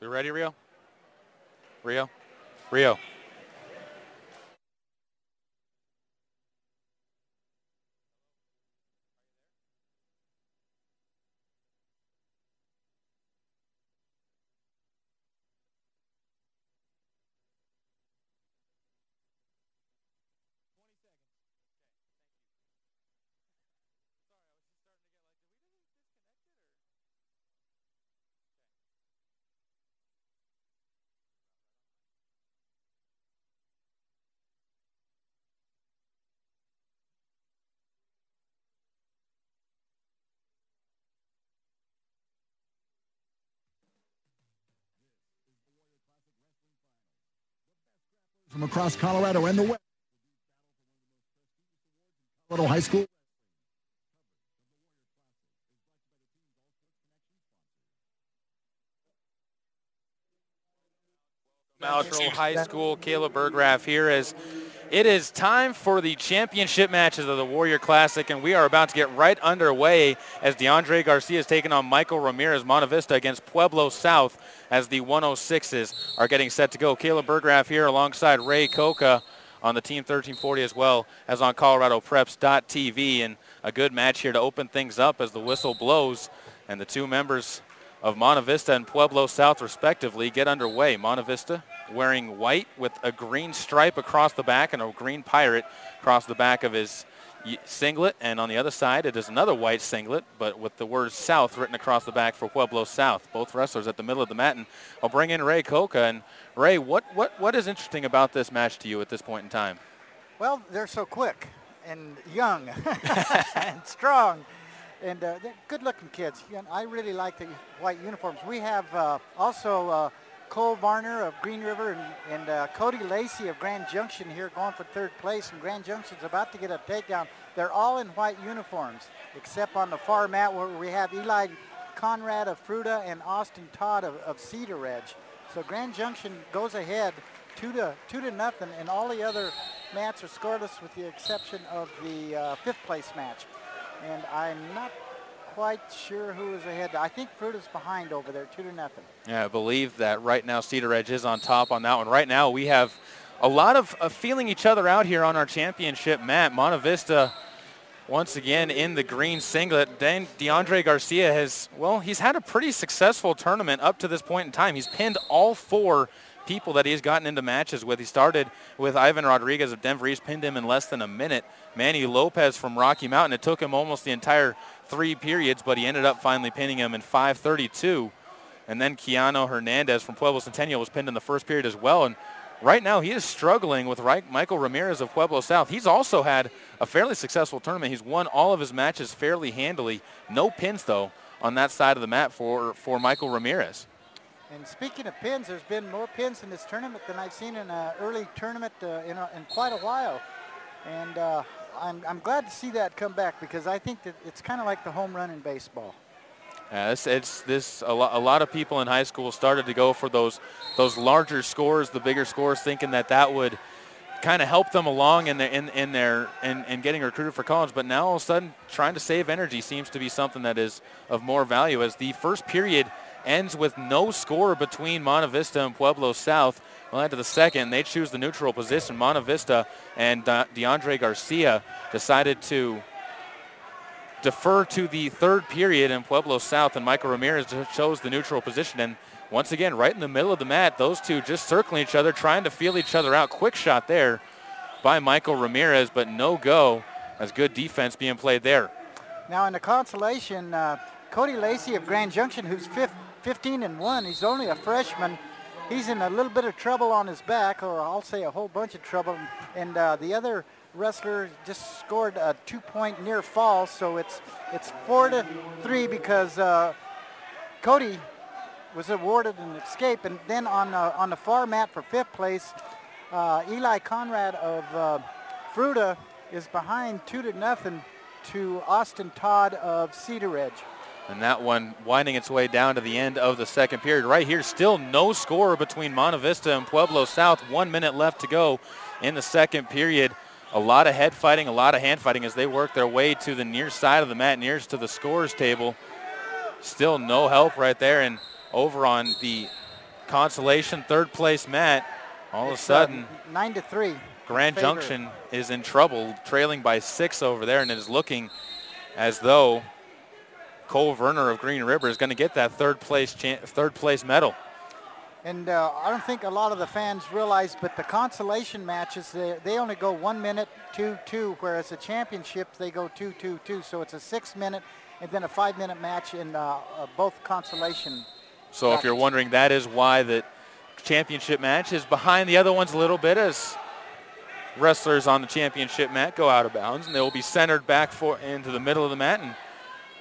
We ready, Rio? Rio. From across Colorado and the West. Colorado High School. Metro High School, Caleb Berggraf here as it is time for the championship matches of the Warrior Classic, and we are about to get right underway as DeAndre Garcia is taking on Michael Ramirez. Monta Vista against Pueblo South as the 106s are getting set to go. Caleb Berggraf here alongside Ray Coca on the Team 1340 as well as on ColoradoPreps.tv, and a good match here to open things up as the whistle blows and the two members of Monta Vista and Pueblo South respectively get underway. Monta Vista wearing white with a green stripe across the back and a green pirate across the back of his singlet, and on the other side it is another white singlet but with the word South written across the back for Pueblo South. Both wrestlers at the middle of the mat, and I'll bring in Ray Coca. And Ray, what is interesting about this match to you at this point in time? Well, they're so quick and young and strong. And they're good-looking kids. I really like the white uniforms. We have also Cole Varner of Green River and Cody Lacey of Grand Junction here going for third place. And Grand Junction's about to get a takedown. They're all in white uniforms, except on the far mat where we have Eli Conrad of Fruta and Austin Todd of Cedar Ridge. So Grand Junction goes ahead 2-0, and all the other mats are scoreless with the exception of the fifth place match. And I'm not quite sure who is ahead. I think Fruta's behind over there, 2-0. Yeah, I believe that right now Cedar Edge is on top on that one. Right now we have a lot of feeling each other out here on our championship mat. Monta Vista once again in the green singlet. Then DeAndre Garcia he's had a pretty successful tournament up to this point in time. He's pinned all four people that he's gotten into matches with. He started with Ivan Rodriguez of Denver East, pinned him in less than a minute. Manny Lopez from Rocky Mountain, it took him almost the entire 3 periods, but he ended up finally pinning him in 5:32. And then Keanu Hernandez from Pueblo Centennial was pinned in the first period as well. And right now he is struggling with Michael Ramirez of Pueblo South. He's also had a fairly successful tournament. He's won all of his matches fairly handily. No pins, though, on that side of the mat for Michael Ramirez. And speaking of pins, there's been more pins in this tournament than I've seen in an early tournament in quite a while. And I'm glad to see that come back because I think that it's kind of like the home run in baseball. Yeah, a lot of people in high school started to go for those larger scores, the bigger scores, thinking that would kind of help them along in getting recruited for college. But now all of a sudden, trying to save energy seems to be something that is of more value, as the first period ends with no score between Monta Vista and Pueblo South. Well, into the second, they choose the neutral position. Monta Vista and DeAndre Garcia decided to defer to the third period in Pueblo South, and Michael Ramirez chose the neutral position. And once again, right in the middle of the mat, those two just circling each other, trying to feel each other out. Quick shot there by Michael Ramirez, but no go, as good defense being played there. Now in the consolation, Cody Lacey of Grand Junction, who's 15-1, he's only a freshman. He's in a little bit of trouble on his back, or I'll say a whole bunch of trouble. And the other wrestler just scored a 2-point near fall, so it's 4-3 because Cody was awarded an escape. And then on the far mat for fifth place, Eli Conrad of Fruta is behind 2-0 to Austin Todd of Cedar Ridge. And that one winding its way down to the end of the second period. Right here, still no score between Monta Vista and Pueblo South. 1 minute left to go in the second period. A lot of head fighting, a lot of hand fighting as they work their way to the near side of the mat, nearest to the scorers table. Still no help right there. And over on the consolation third place mat. All of a sudden, 9-3. Grand Junction is in trouble, trailing by 6 over there, and it is looking as though Cole Werner of Green River is going to get that third place medal. And I don't think a lot of the fans realize, but the consolation matches, they only go 1 minute, 2-2, whereas the championships, they go 2-2-2. So it's a 6-minute and then a 5-minute match in both consolation. So brackets. If you're wondering, that is why the championship match is behind the other ones a little bit, as wrestlers on the championship mat go out of bounds, and they will be centered back into the middle of the mat and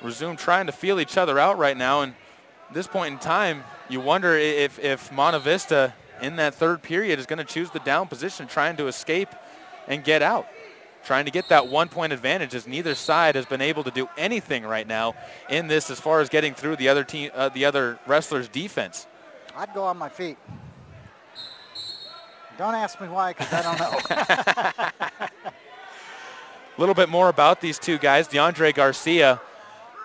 resume trying to feel each other out right now. And at this point in time, you wonder if Monte Vista in that third period is going to choose the down position, trying to escape and get out, trying to get that 1-point advantage, as neither side has been able to do anything right now in this as far as getting through the other wrestlers' defense. I'd go on my feet. Don't ask me why, because I don't know. A little bit more about these two guys. DeAndre Garcia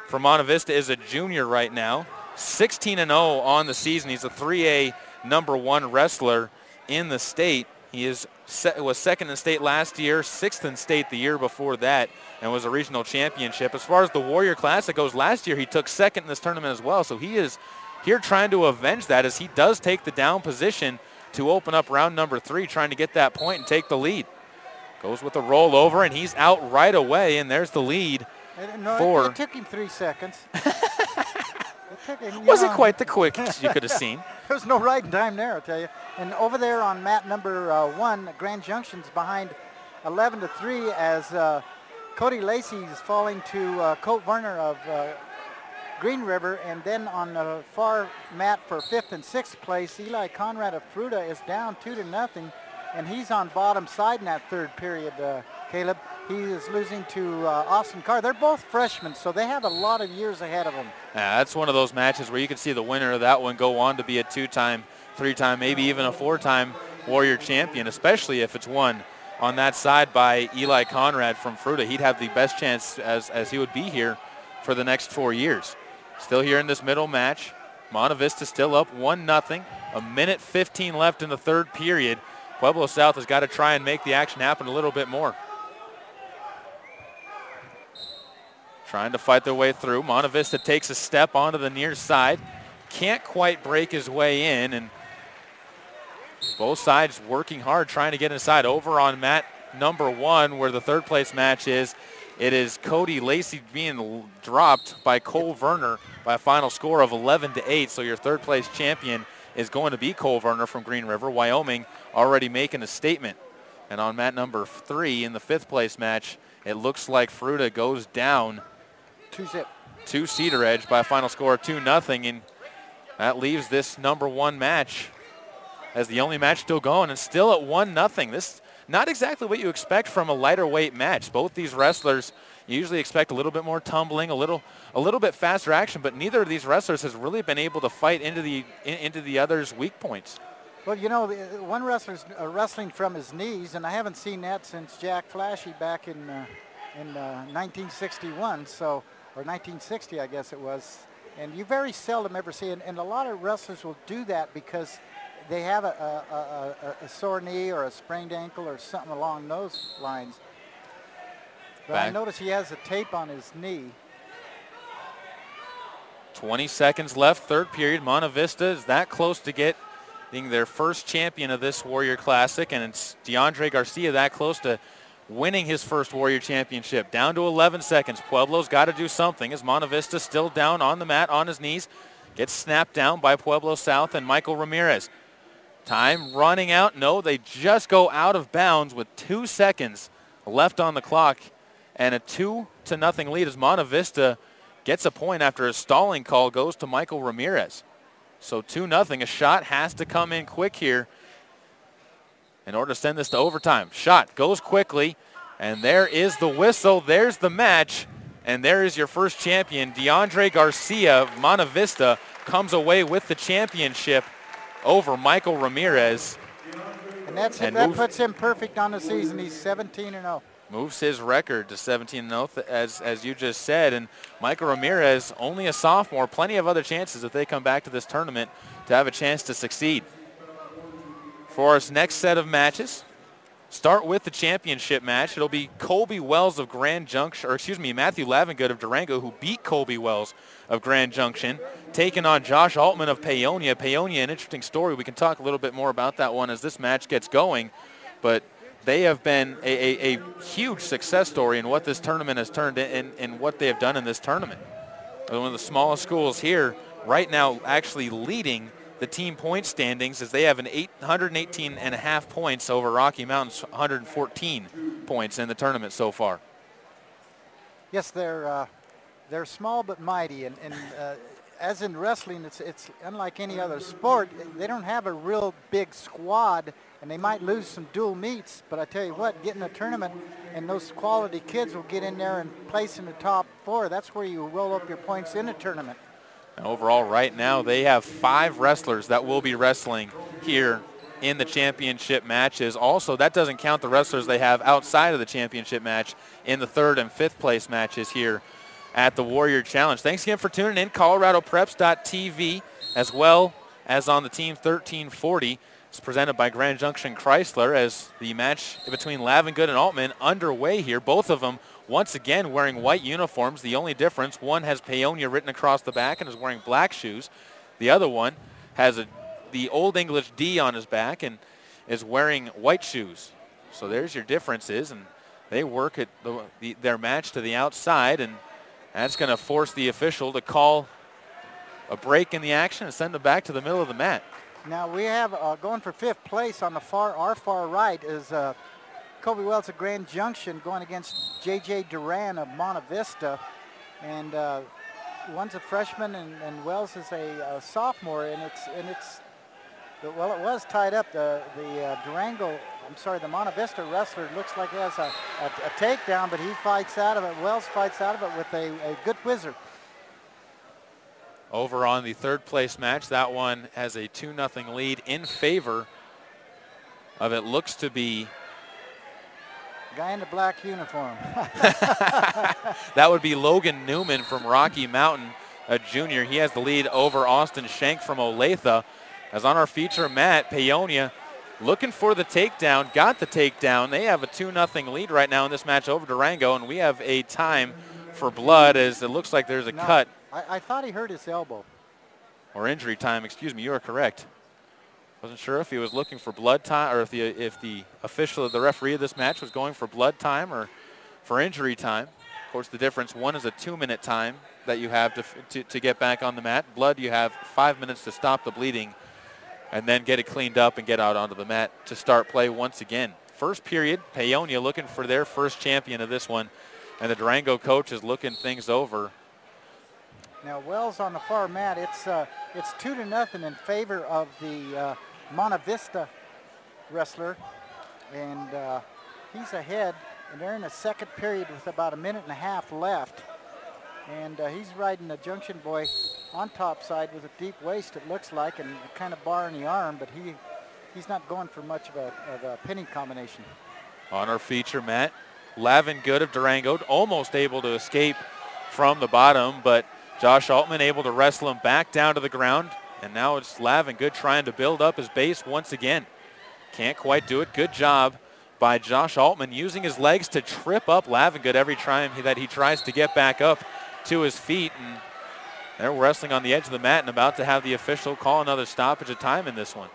from Monte Vista is a junior right now. 16-0 on the season. He's a 3A #1 wrestler in the state. He was second in state last year, 6th in state the year before that, and was a regional championship. As far as the Warrior Classic goes, last year he took second in this tournament as well. So he is here trying to avenge that, as he does take the down position to open up round number 3, trying to get that point and take the lead. Goes with a rollover, and he's out right away, and there's the lead. It took him 3 seconds. Wasn't quite the quickest you could have seen. There was no riding time there, I'll tell you. And over there on mat number 1, Grand Junction's behind 11-3 as Cody Lacey is falling to Colt Werner of Green River. And then on the far mat for 5th and 6th place, Eli Conrad of Fruta is down 2-0. And he's on bottom side in that third period, Caleb. He is losing to Austin Carr. They're both freshmen, so they have a lot of years ahead of them. Yeah, that's one of those matches where you can see the winner of that one go on to be a 2-time, 3-time, maybe even a 4-time Warrior champion, especially if it's won on that side by Eli Conrad from Fruta. He'd have the best chance as he would be here for the next 4 years. Still here in this middle match. Monte Vista still up 1-0. A minute 15 left in the third period. Pueblo South has got to try and make the action happen a little bit more. Trying to fight their way through. Monte Vista takes a step onto the near side. Can't quite break his way in, and both sides working hard trying to get inside. Over on mat number 1, where the third place match is, it is Cody Lacey being dropped by Cole Werner by a final score of 11-8. So your third place champion is going to be Cole Werner from Green River. Wyoming already making a statement. And on mat number 3 in the 5th place match, it looks like Fruta goes down 2-zip to Cedar Edge by a final score of 2-0. And that leaves this number 1 match as the only match still going, and still at 1-0. This not exactly what you expect from a lighter weight match. Both these wrestlers, you usually expect a little bit more tumbling, a little bit faster action, but neither of these wrestlers has really been able to fight into the other's weak points. Well, you know, one wrestler's wrestling from his knees, and I haven't seen that since Jack Flashy back in 1961, so, or 1960, I guess it was. And you very seldom ever see it, and a lot of wrestlers will do that because they have a sore knee or a sprained ankle or something along those lines. But I notice he has a tape on his knee. 20 seconds left, third period. Monte Vista is that close to getting their first champion of this Warrior Classic, and it's DeAndre Garcia that close to winning his first Warrior Championship. Down to 11 seconds. Pueblo's got to do something as Monte Vista still down on the mat on his knees. Gets snapped down by Pueblo South and Michael Ramirez. Time running out. No, they just go out of bounds with 2 seconds left on the clock, and a 2-0 lead as Monte Vista gets a point after a stalling call goes to Michael Ramirez. So 2-0. A shot has to come in quick here in order to send this to overtime. Shot goes quickly, and there is the whistle. There's the match, and there is your first champion. DeAndre Garcia of Monte Vista comes away with the championship over Michael Ramirez. And that puts him perfect on the season. He's 17-0. moves his record to 17-0, as you just said. And Michael Ramirez, only a sophomore, plenty of other chances if they come back to this tournament to have a chance to succeed. For our next set of matches, start with the championship match. It'll be Colby Wells of Grand Junction, or excuse me, Matthew Lavengood of Durango, who beat Colby Wells of Grand Junction, taking on Josh Altman of Paonia. Paonia, an interesting story. We can talk a little bit more about that one as this match gets going, but they have been a huge success story in what this tournament has turned in what they have done in this tournament. They're one of the smallest schools here right now, actually leading the team point standings, as they have an 118.5 points over Rocky Mountain's 114 points in the tournament so far. Yes, they're small but mighty, and as in wrestling, it's unlike any other sport. They don't have a real big squad, and they might lose some dual meets, but I tell you what, getting a tournament and those quality kids will get in there and place in the top 4. That's where you roll up your points in a tournament. And overall, right now, they have 5 wrestlers that will be wrestling here in the championship matches. Also, that doesn't count the wrestlers they have outside of the championship match in the 3rd and 5th place matches here at the Warrior Challenge. Thanks again for tuning in. ColoradoPreps.tv, as well as on the Team 1340. It's presented by Grand Junction Chrysler, as the match between Lavengood and Altman underway here. Both of them once again wearing white uniforms. The only difference, one has Paonia written across the back and is wearing black shoes. The other one has the Old English D on his back and is wearing white shoes. So there's your differences, and they work at their match to the outside, and that's going to force the official to call a break in the action and send them back to the middle of the mat. Now we have going for 5th place on our far right is Colby Wells of Grand Junction going against J.J. Duran of Monte Vista, and one's a freshman and Wells is a sophomore, and it's well, it was tied up. The Monte Vista wrestler looks like he has a takedown, but he fights out of it. Wells fights out of it with a good whizzer. Over on the 3rd place match, that one has a 2-0 lead in favor of, it looks to be, guy in the black uniform. that would be Logan Newman from Rocky Mountain, a junior. He has the lead over Austin Shank from Olathe. As on our feature mat, Paonia looking for the takedown, got the takedown. They have a 2-0 lead right now in this match over Durango, and we have a time for blood, as it looks like there's a cut. I thought he hurt his elbow. Or injury time, excuse me, you are correct. Wasn't sure if he was looking for blood time, or if the official, the referee of this match was going for blood time or for injury time. Of course, the difference, one is a 2-minute time that you have to get back on the mat. Blood, you have 5 minutes to stop the bleeding and then get it cleaned up and get out onto the mat to start play once again. First period, Paonia looking for their first champion of this one, and the Durango coach is looking things over. Now Wells on the far mat, it's 2-0 in favor of the Monte Vista wrestler, and he's ahead, and they're in the 2nd period with about 1.5 minutes left, and he's riding the Junction boy on top side with a deep waist, it looks like, and kind of bar in the arm, but he's not going for much of a pinning combination. On our feature mat, Lavengood of Durango almost able to escape from the bottom, but Josh Altman able to wrestle him back down to the ground, and now it's Lavengood trying to build up his base once again. Can't quite do it. Good job by Josh Altman, using his legs to trip up Lavengood every time that he tries to get back up to his feet. And they're wrestling on the edge of the mat and about to have the official call another stoppage of time in this one,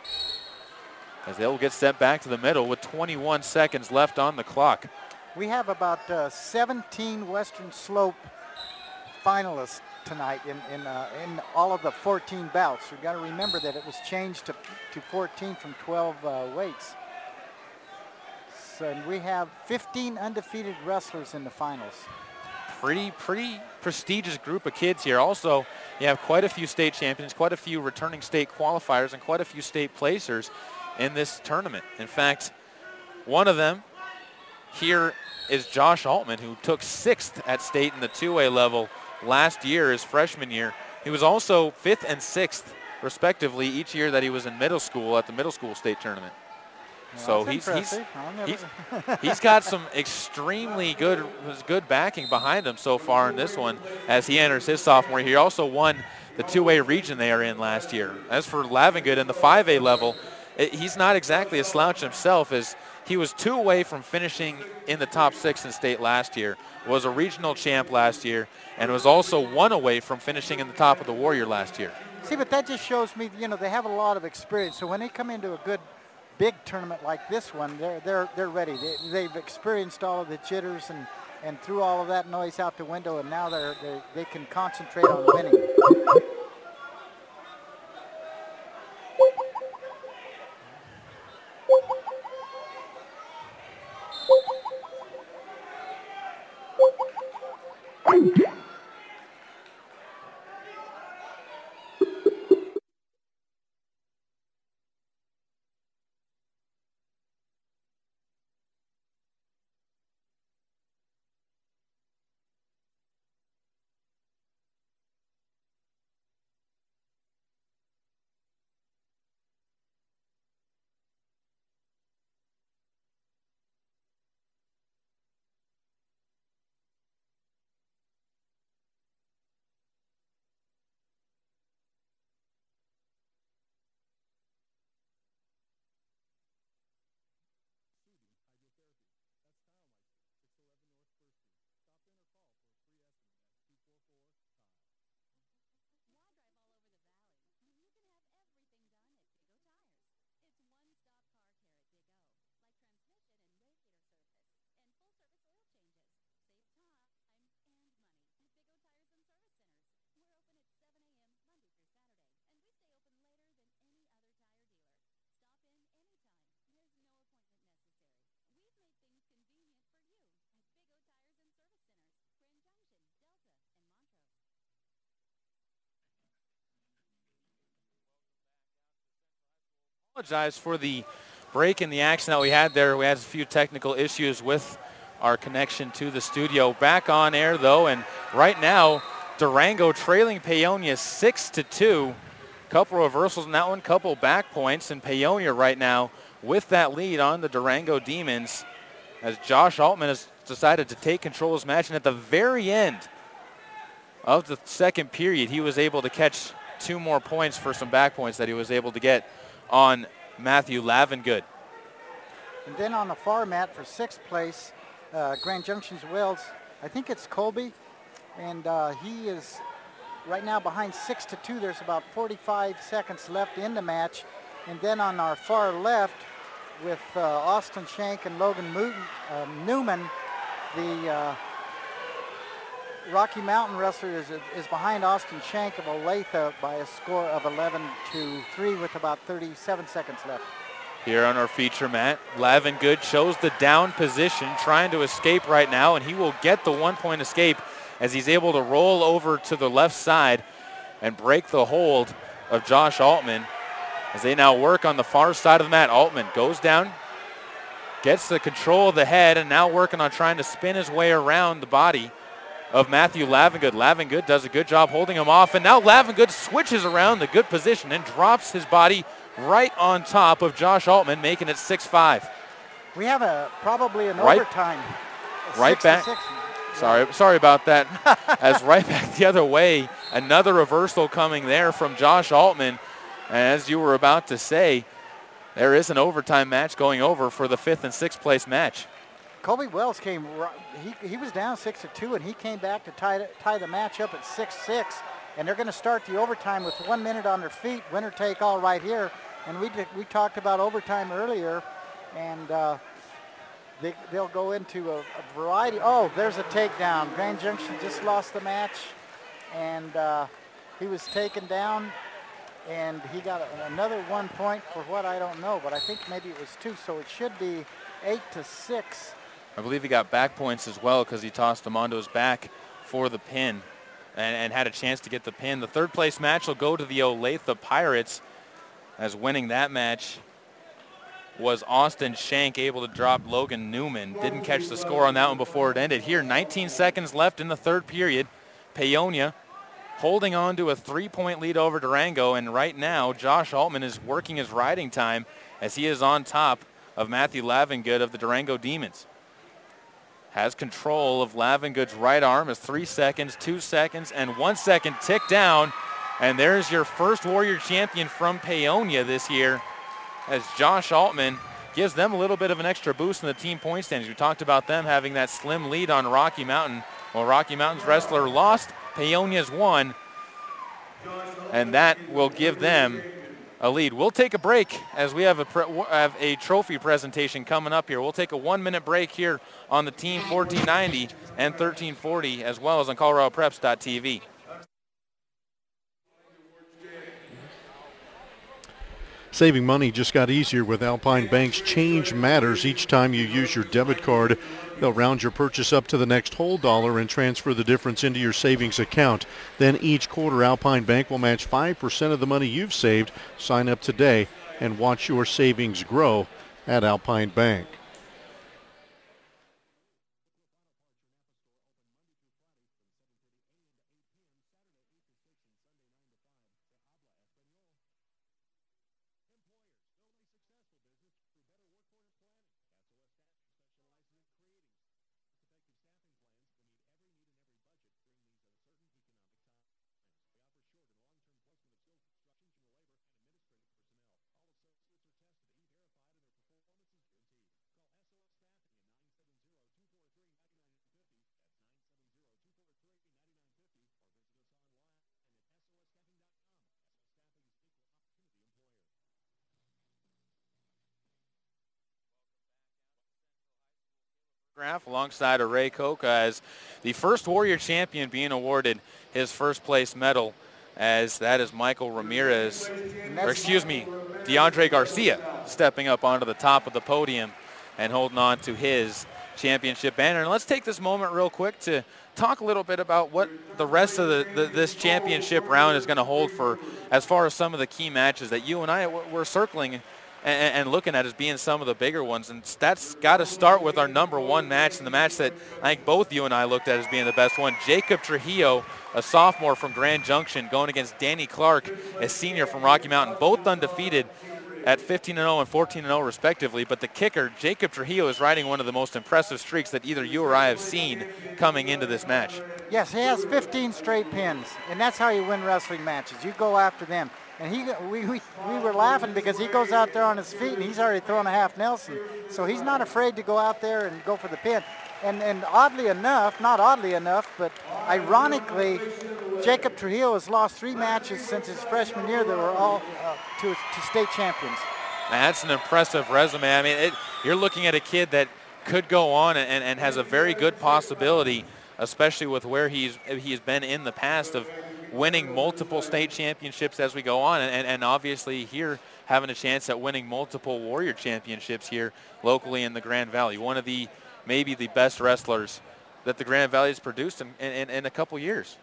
as they'll get sent back to the middle with 21 seconds left on the clock. We have about 17 Western Slope finalists tonight in all of the 14 bouts. We've got to remember that it was changed to 14 from 12 weights. So, and we have 15 undefeated wrestlers in the finals. Pretty prestigious group of kids here. Also, you have quite a few state champions, quite a few returning state qualifiers, and quite a few state placers in this tournament. In fact, one of them here is Josh Altman, who took 6th at state in the 2A level last year, his freshman year. He was also 5th and 6th, respectively, each year that he was in middle school at the middle school state tournament. So he's got some extremely good backing behind him so far in this one as he enters his sophomore year. He also won the 2A region they are in last year. As for Lavengood in the 5A level, he's not exactly a slouch himself, as he was 2 away from finishing in the top 6 in state last year, was a regional champ last year, and was also 1 away from finishing in the top of the Warrior last year. See, but that just shows me, they have a lot of experience. So when they come into a good big tournament like this one, they're ready. They've experienced all of the jitters and threw all of that noise out the window, and now they can concentrate on winning. Apologize for the break in the action that we had there. We had a few technical issues with our connection to the studio. Back on air though, and right now Durango trailing Paonia 6-2. Couple reversals in that one, couple back points, and Paonia right now with that lead on the Durango Demons as Josh Altman has decided to take control of this match, and at the very end of the second period he was able to catch 2 more points for some back points that he was able to get on Matthew Lavengood. And then on the far mat for 6th place, Grand Junction's Wells, I think it's Colby, and he is right now behind 6-2. There's about 45 seconds left in the match. And then on our far left with Austin Shank and Logan Newman, the Rocky Mountain wrestler is behind Austin Shank of Olathe by a score of 11-3 with about 37 seconds left. Here on our feature mat, Lavengood shows the down position, trying to escape right now, and he will get the 1-point escape as he's able to roll over to the left side and break the hold of Josh Altman as they now work on the far side of the mat. Altman goes down, gets the control of the head, and now working on trying to spin his way around the body of Matthew Lavengood. Lavengood does a good job holding him off, and now Lavengood switches around the good position and drops his body right on top of Josh Altman, making it 6-5. We have probably an overtime. Right back. Sorry about that. As right back the other way, another reversal coming there from Josh Altman. And as you were about to say, there is an overtime match going over for the 5th and 6th place match. Colby Wells came, he was down 6-2, and he came back to tie the match up at 6-6. And they're going to start the overtime with 1 minute on their feet, winner take all right here. And we talked about overtime earlier, and they'll go into a variety. Oh, there's a takedown. Grand Junction just lost the match, and he was taken down, and he got another 1 point for what I don't know, but I think maybe it was 2, so it should be 8-6. I believe he got back points as well because he tossed him onto his back for the pin and had a chance to get the pin. The 3rd place match will go to the Olathe Pirates, as winning that match was Austin Shank, able to drop Logan Newman. Didn't catch the score on that one before it ended. Here, 19 seconds left in the 3rd period. Paonia holding on to a 3-point lead over Durango, and right now Josh Altman is working his riding time as he is on top of Matthew Lavengood of the Durango Demons. Has control of Lavengood's right arm as 3 seconds, 2 seconds, and 1 second tick down. And there's your first Warrior champion from Paonia this year, as Josh Altman gives them a little bit of an extra boost in the team point standings. We talked about them having that slim lead on Rocky Mountain. Well, Rocky Mountain's wrestler lost, Paonia's won, and that will give them a lead. We'll take a break as we have a trophy presentation coming up here. We'll take a 1-minute break here on the Team 1490 and 1340, as well as on ColoradoPreps.tv. Saving money just got easier with Alpine Bank's Change Matters. Each time you use your debit card, they'll round your purchase up to the next whole dollar and transfer the difference into your savings account. Then each quarter, Alpine Bank will match 5% of the money you've saved. Sign up today and watch your savings grow at Alpine Bank. Alongside of Ray Coca as the first Warrior champion being awarded his first place medal, as that is Michael Ramirez, or excuse me, DeAndre Garcia stepping up onto the top of the podium and holding on to his championship banner. And let's take this moment real quick to talk a little bit about what the rest of this championship round is going to hold for as far as some of the key matches that you and I were circling and looking at as being some of the bigger ones. And that's got to start with our #1 match, and the match that I think both you and I looked at as being the best one. Jacob Trujillo, a sophomore from Grand Junction, going against Danny Clark, a senior from Rocky Mountain, both undefeated at 15-0 and 14-0 respectively. But the kicker, Jacob Trujillo, is riding one of the most impressive streaks that either you or I have seen coming into this match. Yes, he has 15 straight pins, and that's how you win wrestling matches. You go after them. And we were laughing because he goes out there on his feet and he's already thrown a half Nelson. So he's not afraid to go out there and go for the pin. And oddly enough, not oddly enough, but ironically, Jacob Trujillo has lost 3 matches since his freshman year that were all to state champions. That's an impressive resume. I mean, you're looking at a kid that could go on and has a very good possibility, especially with where he's been in the past, of winning multiple state championships as we go on, and obviously here having a chance at winning multiple Warrior championships here locally in the Grand Valley. One of maybe the best wrestlers that the Grand Valley has produced in a couple years.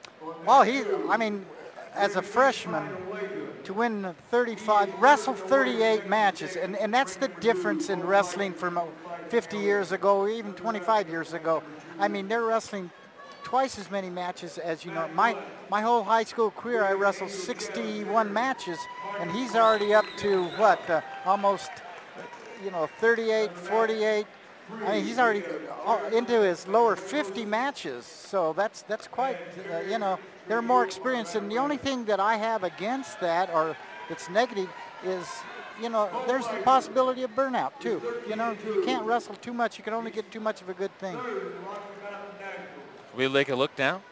Well, I mean, as a freshman, to win wrestle 38 matches, and that's the difference in wrestling from 50 years ago or even 25 years ago. I mean, they're wrestling twice as many matches as, you know. My whole high school career, I wrestled 61 matches, and he's already up to what, almost, 38, 48. I mean, he's already into his lower 50 matches, so that's quite, they're more experienced. And the only thing that I have against that, or that's negative, is, there's the possibility of burnout too. You can't wrestle too much. You can only get too much of a good thing. We'll take a look now.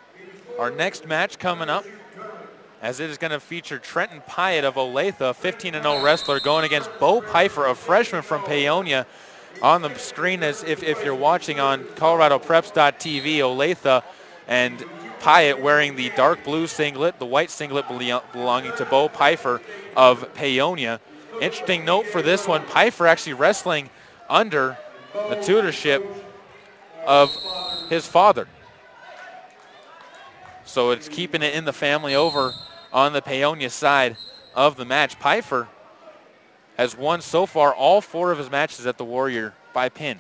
Our next match coming up, as it is going to feature Trenton Pyatt of Olathe, a 15-0 wrestler, going against Bo Pfeiffer, a freshman from Paonia. On the screen, as if you're watching on ColoradoPreps.tv, Olathe and Pyatt wearing the dark blue singlet, the white singlet belonging to Bo Pfeiffer of Paonia. Interesting note for this one, Pfeiffer actually wrestling under the tutorship of his father. So it's keeping it in the family over on the Paonia side of the match. Pfeiffer has won so far all 4 of his matches at the Warrior by pin.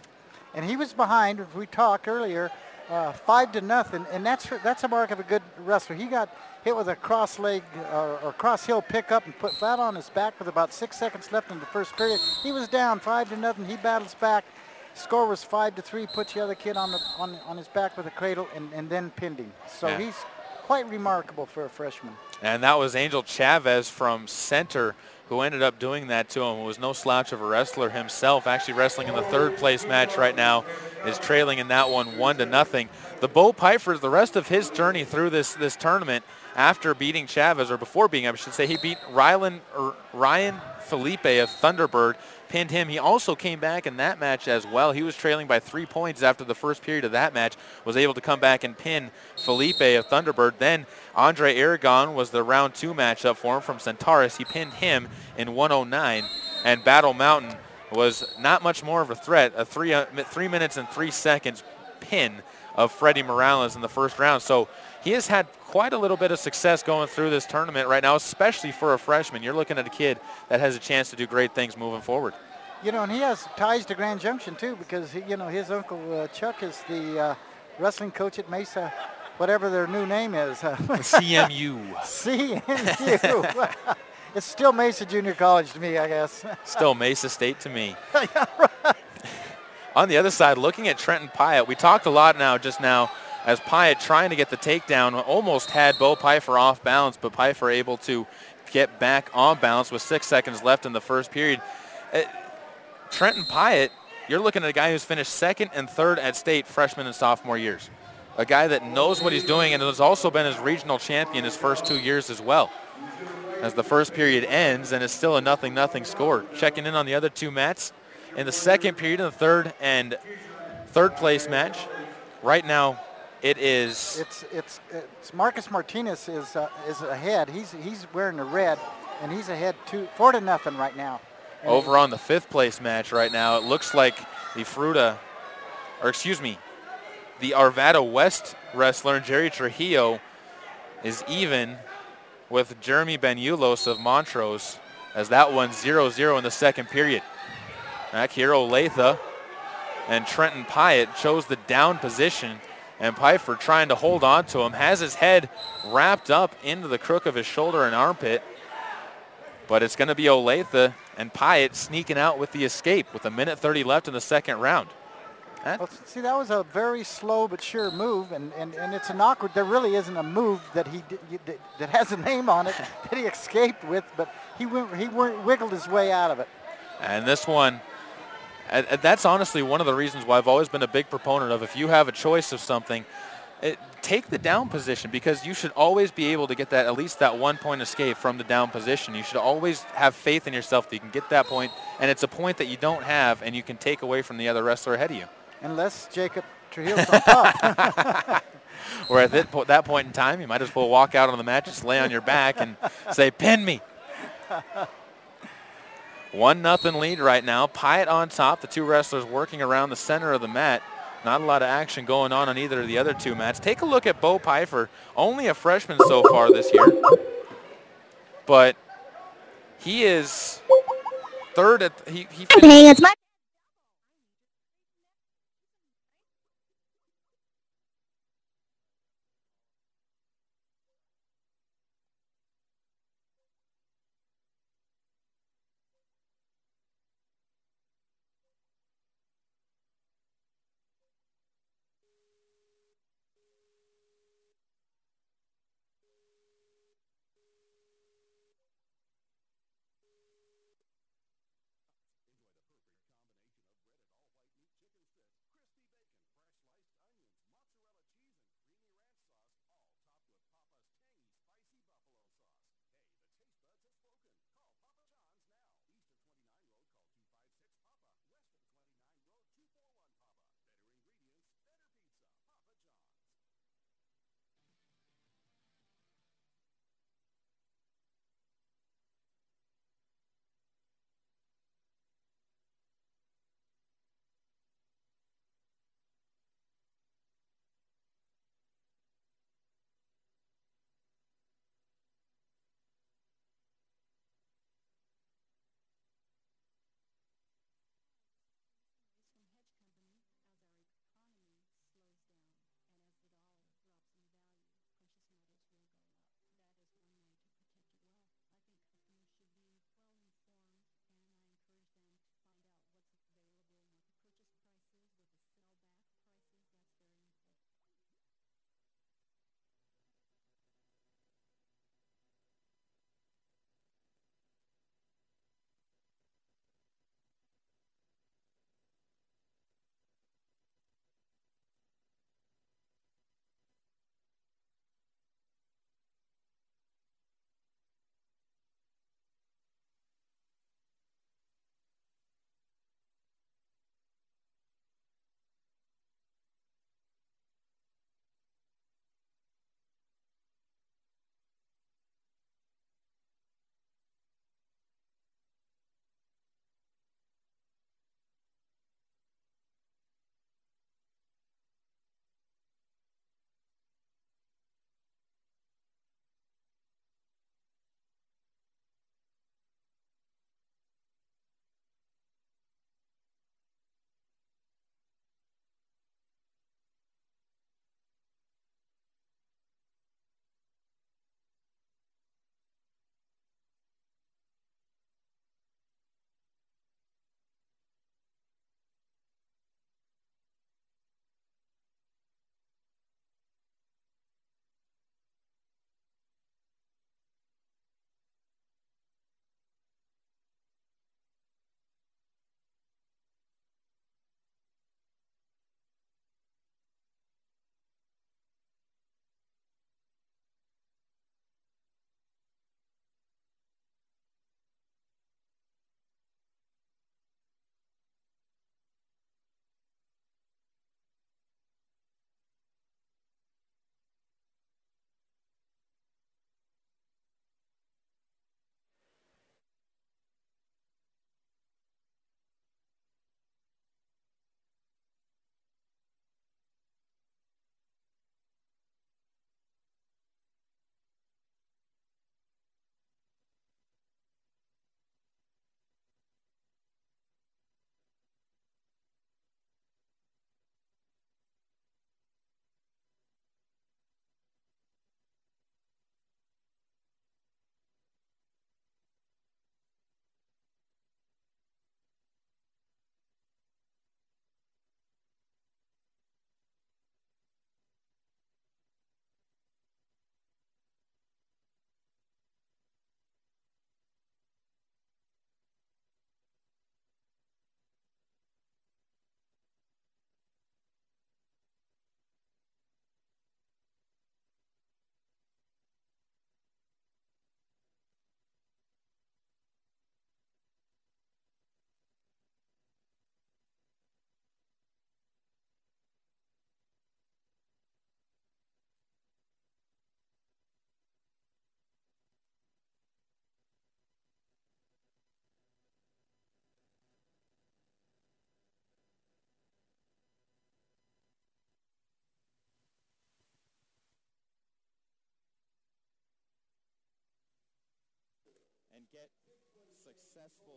And he was behind, as we talked earlier, 5-0, and that's a mark of a good wrestler. He got hit with a cross leg or cross heel pickup and put flat on his back with about 6 seconds left in the first period. He was down 5-0. He battles back. Score was 5-3. Put the other kid on his back with a cradle and then pinned him. So Yeah. he's quite remarkable for a freshman. And that was Angel Chavez from center who ended up doing that to him. It was no slouch of a wrestler himself, actually wrestling in the third place match right now, is trailing in that one 1-0. The Bo Piper, the rest of his journey through this tournament after beating Chavez, or before beating, I should say, he beat Ryan Felipe of Thunderbird, pinned him. He also came back in that match as well. He was trailing by 3 points after the first period of that match, was able to come back and pin Felipe of Thunderbird. Then Andre Aragon was the round 2 matchup for him from Centaurus. He pinned him in 109. And Battle Mountain was not much more of a threat, a 3 minutes and 3 seconds pin of Freddie Morales in the first round. So he has had quite a little bit of success going through this tournament right now, especially for a freshman. You're looking at a kid that has a chance to do great things moving forward. You know, and he has ties to Grand Junction too, because his uncle Chuck is the wrestling coach at Mesa, whatever their new name is. CMU. CMU. It's still Mesa Junior College to me, I guess. Still Mesa State to me. On the other side, looking at Trenton Pyatt, we talked a lot just now as Pyatt trying to get the takedown, almost had Bo Piper off balance, but Piper able to get back on balance with 6 seconds left in the first period. Trenton Pyatt, you're looking at a guy who's finished second and third at state freshman and sophomore years. A guy that knows what he's doing and has also been his regional champion his first 2 years as well. As the first period ends, and it's still a 0-0 score. Checking in on the other two mats. In the second period, in the third and third place match, right now it is. It's Marcus Martinez is ahead. He's wearing the red, and he's ahead 4-0 right now. And over on the fifth place match right now, it looks like the the Arvada West wrestler, Jerry Trujillo, is even with Jeremy Benulos of Montrose, as that one's 0-0 in the second period. Back here, Olathe and Trenton Pyatt chose the down position, and Piper trying to hold on to him, has his head wrapped up into the crook of his shoulder and armpit, but it's going to be Olathe and Pyatt sneaking out with the escape with 1:30 left in the second round. Well, see, that was a very slow but sure move, and it's an awkward. There really isn't a move that that has a name on it that he escaped with, but he wiggled his way out of it. And this one, that's honestly one of the reasons why I've always been a big proponent of, if you have a choice of something, take the down position, because you should always be able to get that, at least that 1 point escape from the down position. You should always have faith in yourself that you can get that point, and it's a point that you don't have and you can take away from the other wrestler ahead of you. Unless Jacob Trujillo's on top. Or at that point in time, you might as well walk out on the mat, just lay on your back and say, pin me. 1-0 lead right now. Pyatt on top. The two wrestlers working around the center of the mat. Not a lot of action going on either of the other two mats. Take a look at Bo Piper. Only a freshman so far this year. But he is third at he finished. get successful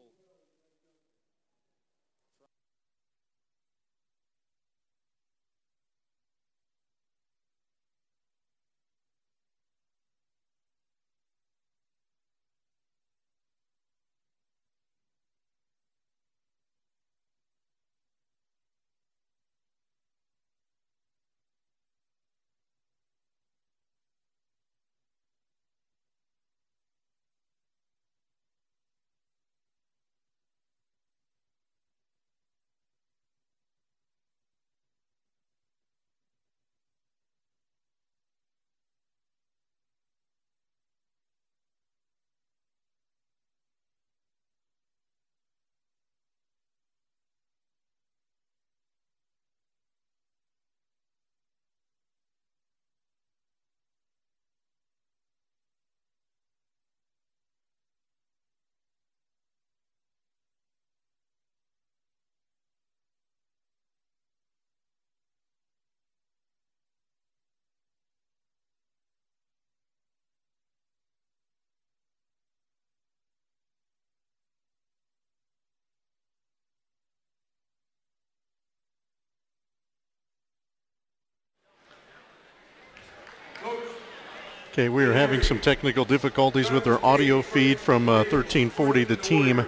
Okay, we are having some technical difficulties with our audio feed from 1340 The Team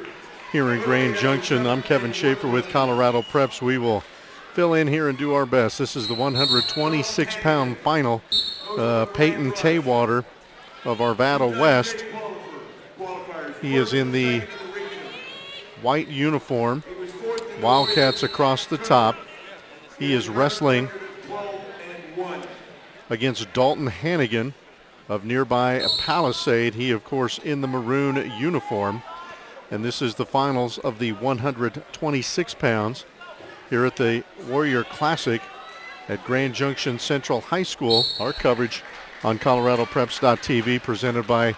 here in Grand Junction. I'm Kevin Schaefer with Colorado Preps. We will fill in here and do our best. This is the 126-pound final. Peyton Taywater of Arvada West. He is in the white uniform, Wildcats across the top. He is wrestling against Dalton Hannigan of nearby Palisade. He, of course, in the maroon uniform. And this is the finals of the 126 pounds here at the Warrior Classic at Grand Junction Central High School. Our coverage on ColoradoPreps.tv presented by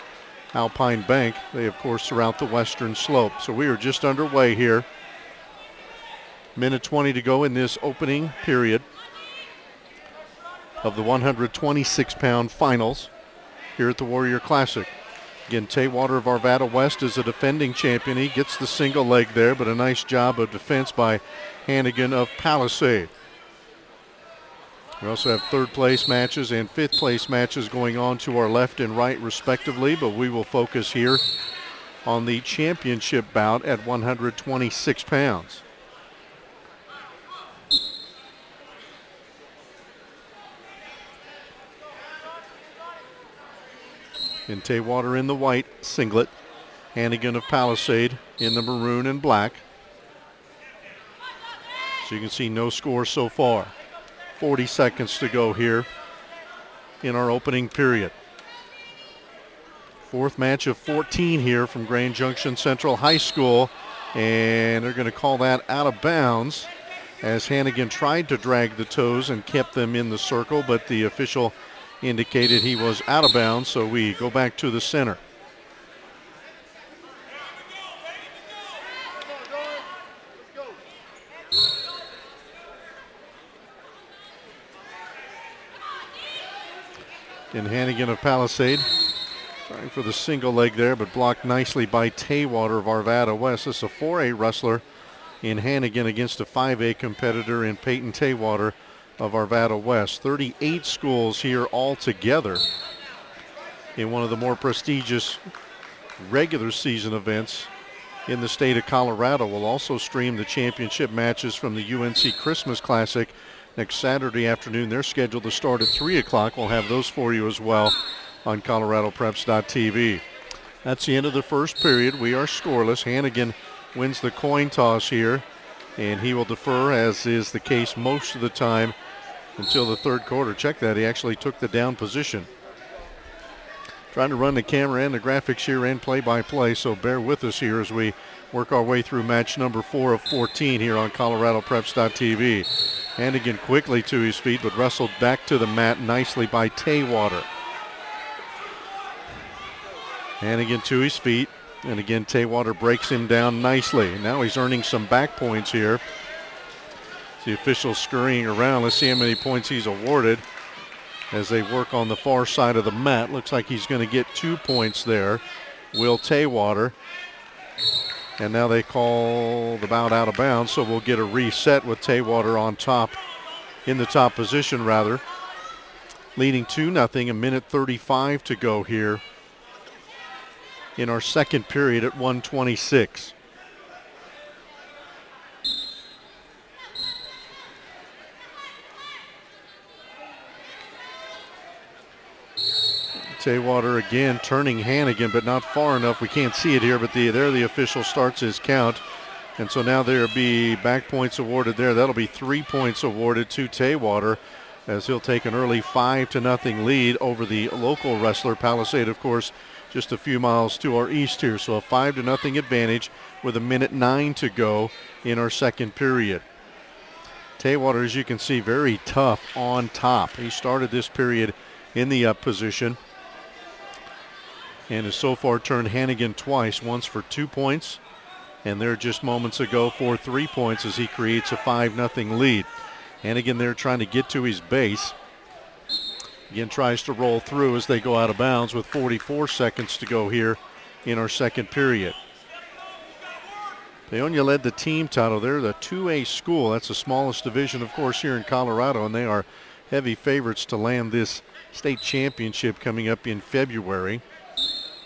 Alpine Bank. They, of course, surround the western slope. So we are just underway here. Minute 20 to go in this opening period of the 126-pound finals here at the Warrior Classic. Again, Taywater of Arvada West is a defending champion. He gets the single leg there, but a nice job of defense by Hannigan of Palisade. We also have third place matches and fifth place matches going on to our left and right respectively, but we will focus here on the championship bout at 126 pounds. And Taywater in the white singlet. Hannigan of Palisade in the maroon and black. So you can see no score so far. 40 seconds to go here in our opening period. Fourth match of 14 here from Grand Junction Central High School. And they're going to call that out of bounds as Hannigan tried to drag the toes and kept them in the circle, but the official indicated he was out of bounds, so we go back to the center. And Hannigan of Palisade trying for the single leg there, but blocked nicely by Taywater of Arvada West. This is a 4A wrestler in Hannigan against a 5A competitor in Peyton Taywater of Arvada West. 38 schools here all together in one of the more prestigious regular season events in the state of Colorado. We'll also stream the championship matches from the UNC Christmas Classic next Saturday afternoon. They're scheduled to start at 3 o'clock. We'll have those for you as well on ColoradoPreps.tv. That's the end of the first period. We are scoreless. Hannigan wins the coin toss here, and he will defer, as is the case most of the time, until the third quarter. Check that. He actually took the down position. Trying to run the camera and the graphics here and play-by-play, so bear with us here as we work our way through match number 4 of 14 here on ColoradoPreps.tv. Hannigan quickly to his feet, but wrestled back to the mat nicely by Taywater. Hannigan to his feet, and again Taywater breaks him down nicely. Now he's earning some back points here. The officials scurrying around. Let's see how many points he's awarded as they work on the far side of the mat. Looks like he's going to get 2 points there. Will Taywater. And now they call the bout out of bounds, so we'll get a reset with Taywater on top, in the top position rather. Leading 2-0, a minute 35 to go here in our second period at 1:26. Taywater again turning Hannigan, but not far enough. We can't see it here, but there the official starts his count. And so now there'll be back points awarded there. That'll be 3 points awarded to Taywater as he'll take an early 5-0 lead over the local wrestler. Palisade, of course, just a few miles to our east here. So a 5-0 advantage with a minute 9 to go in our second period. Taywater, as you can see, very tough on top. He started this period in the up position and has so far turned Hannigan twice, once for 2 points, and there just moments ago for 3 points as he creates a 5-0 lead. Hannigan there trying to get to his base. Again, tries to roll through as they go out of bounds with 44 seconds to go here in our second period. Paonia led the team title. They're the 2A school. That's the smallest division, of course, here in Colorado, and they are heavy favorites to land this state championship coming up in February.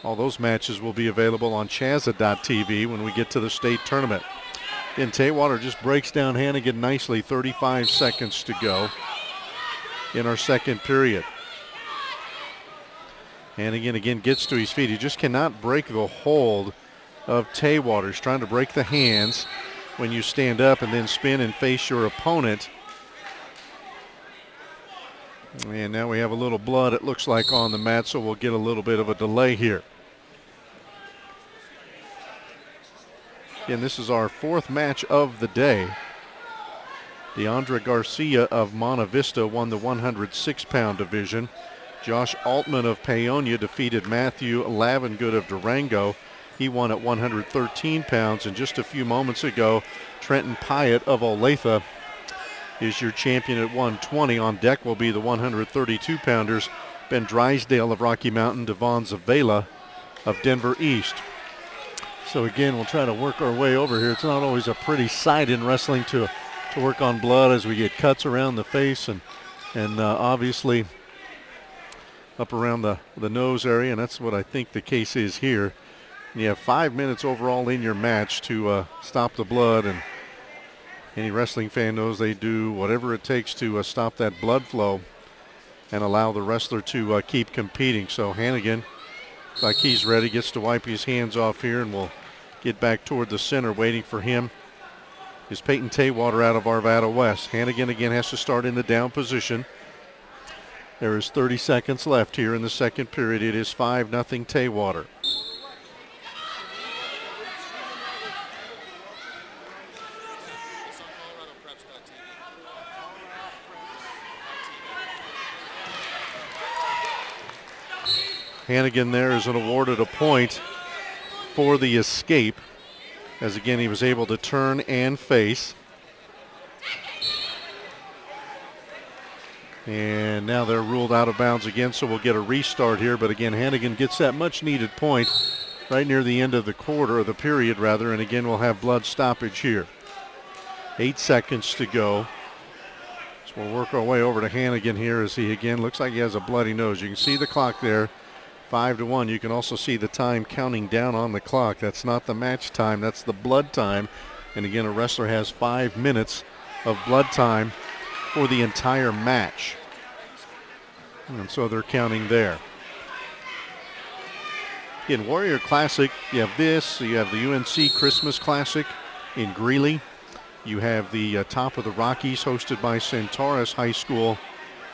All those matches will be available on Chaza.tv when we get to the state tournament. And Taywater just breaks down Hannigan nicely, 35 seconds to go in our second period. Hannigan again gets to his feet. He just cannot break the hold of Taywater. He's trying to break the hands when you stand up and then spin and face your opponent. And now we have a little blood, it looks like, on the mat, so we'll get a little bit of a delay here. Again, this is our fourth match of the day. Deandra Garcia of Monta Vista won the 106-pound division. Josh Altman of Paonia defeated Matthew Lavengood of Durango. He won at 113 pounds. And just a few moments ago, Trenton Pyatt of Olathe is your champion at 120. On deck will be the 132-pounders, Ben Drysdale of Rocky Mountain, Devon Zavela of Denver East. So again, we'll try to work our way over here. It's not always a pretty sight in wrestling to work on blood as we get cuts around the face and obviously up around the nose area, and that's what I think the case is here. And you have 5 minutes overall in your match to stop the blood, and any wrestling fan knows they do whatever it takes to stop that blood flow and allow the wrestler to keep competing. So Hannigan, like he's ready, gets to wipe his hands off here, and we'll get back toward the center. Waiting for him is Peyton Taywater out of Arvada West. Hannigan again has to start in the down position. There is 30 seconds left here in the second period. It is 5-0 Taywater. Hannigan there is awarded a point for the escape, as again he was able to turn and face. And now they're ruled out of bounds again, so we'll get a restart here. But again, Hannigan gets that much needed point right near the end of the quarter, or the period rather, and again we'll have blood stoppage here. 8 seconds to go. So we'll work our way over to Hannigan here as he again looks like he has a bloody nose. You can see the clock there. 5-1. You can also see the time counting down on the clock. That's not the match time, that's the blood time. And again, a wrestler has 5 minutes of blood time for the entire match. And so they're counting there. In Warrior Classic, you have this, you have the UNC Christmas Classic in Greeley. You have the Top of the Rockies hosted by Centaurus High School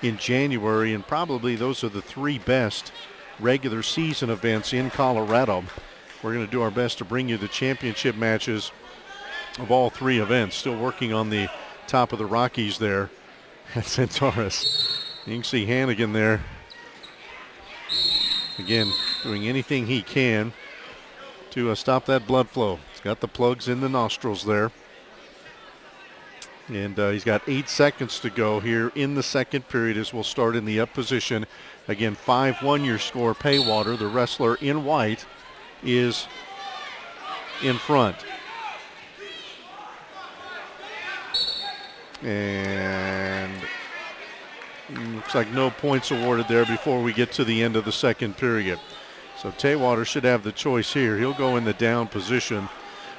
in January, and probably those are the three best regular season events in Colorado. We're going to do our best to bring you the championship matches of all three events. Still working on the Top of the Rockies there at Centaurus. You can see Hannigan there again doing anything he can to stop that blood flow. He's got the plugs in the nostrils there. And he's got 8 seconds to go here in the second period as we'll start in the up position. Again, 5-1 your score. Paywater, the wrestler in white, is in front. And looks like no points awarded there before we get to the end of the second period. So Taywater should have the choice here. He'll go in the down position.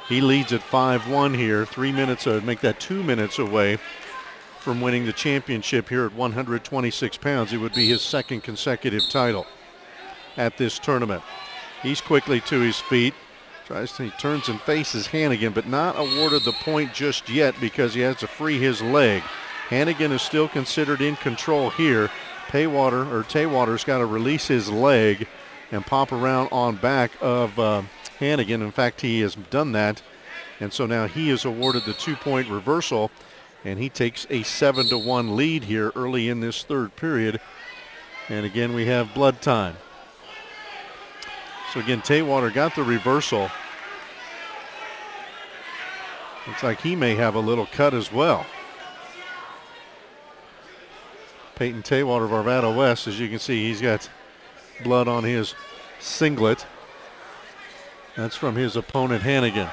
He leads at 5-1 here. 3 minutes, make that 2 minutes away from winning the championship here at 126 pounds. It would be his second consecutive title at this tournament. He's quickly to his feet. He turns and faces Hannigan, but not awarded the point just yet because he has to free his leg. Hannigan is still considered in control here. Taywater's got to release his leg and pop around on back of Hannigan. In fact, he has done that, and so now he is awarded the 2-point reversal, and he takes a 7-1 lead here early in this third period. And again, we have blood time. So again, Taywater got the reversal. Looks like he may have a little cut as well. Peyton Taywater of Arvada West, as you can see, he's got blood on his singlet. That's from his opponent, Hannigan.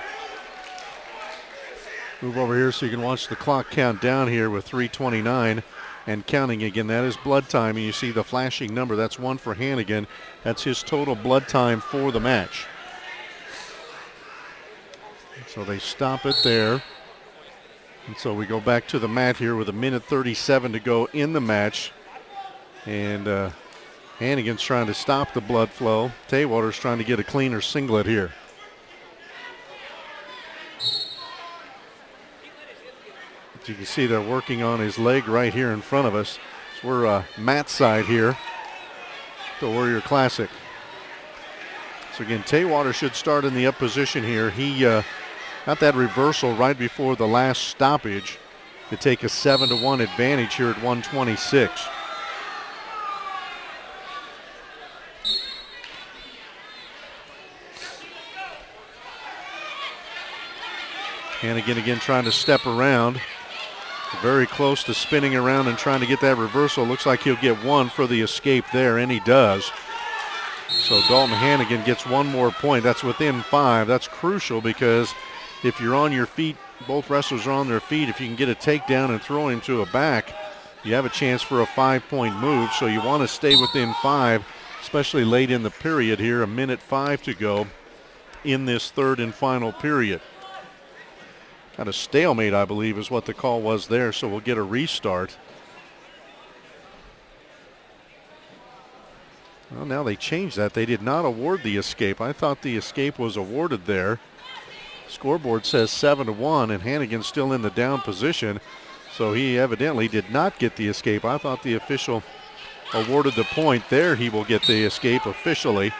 Move over here so you can watch the clock count down here with 3:29 and counting again. That is blood time, and you see the flashing number. That's 1 for Hannigan. That's his total blood time for the match. So they stop it there. And so we go back to the mat here with 1:37 to go in the match. And Hannigan's trying to stop the blood flow. Taywater's trying to get a cleaner singlet here. As you can see, they're working on his leg right here in front of us. So we're mat side here, the Warrior Classic. So again, Taywater should start in the up position here. He got that reversal right before the last stoppage to take a 7-1 advantage here at 126. Hannigan again trying to step around. Very close to spinning around and trying to get that reversal. Looks like he'll get 1 for the escape there, and he does. So Dalton Hannigan gets 1 more point. That's within 5. That's crucial because if you're on your feet, both wrestlers are on their feet. If you can get a takedown and throw him to a back, you have a chance for a 5-point move. So you want to stay within 5, especially late in the period here. 1:05 to go in this third and final period. Kind of stalemate, I believe, is what the call was there, so we'll get a restart. Well, now they changed that. They did not award the escape. I thought the escape was awarded there. Scoreboard says 7-1, and Hannigan's still in the down position, so he evidently did not get the escape. I thought the official awarded the point. There he will get the escape officially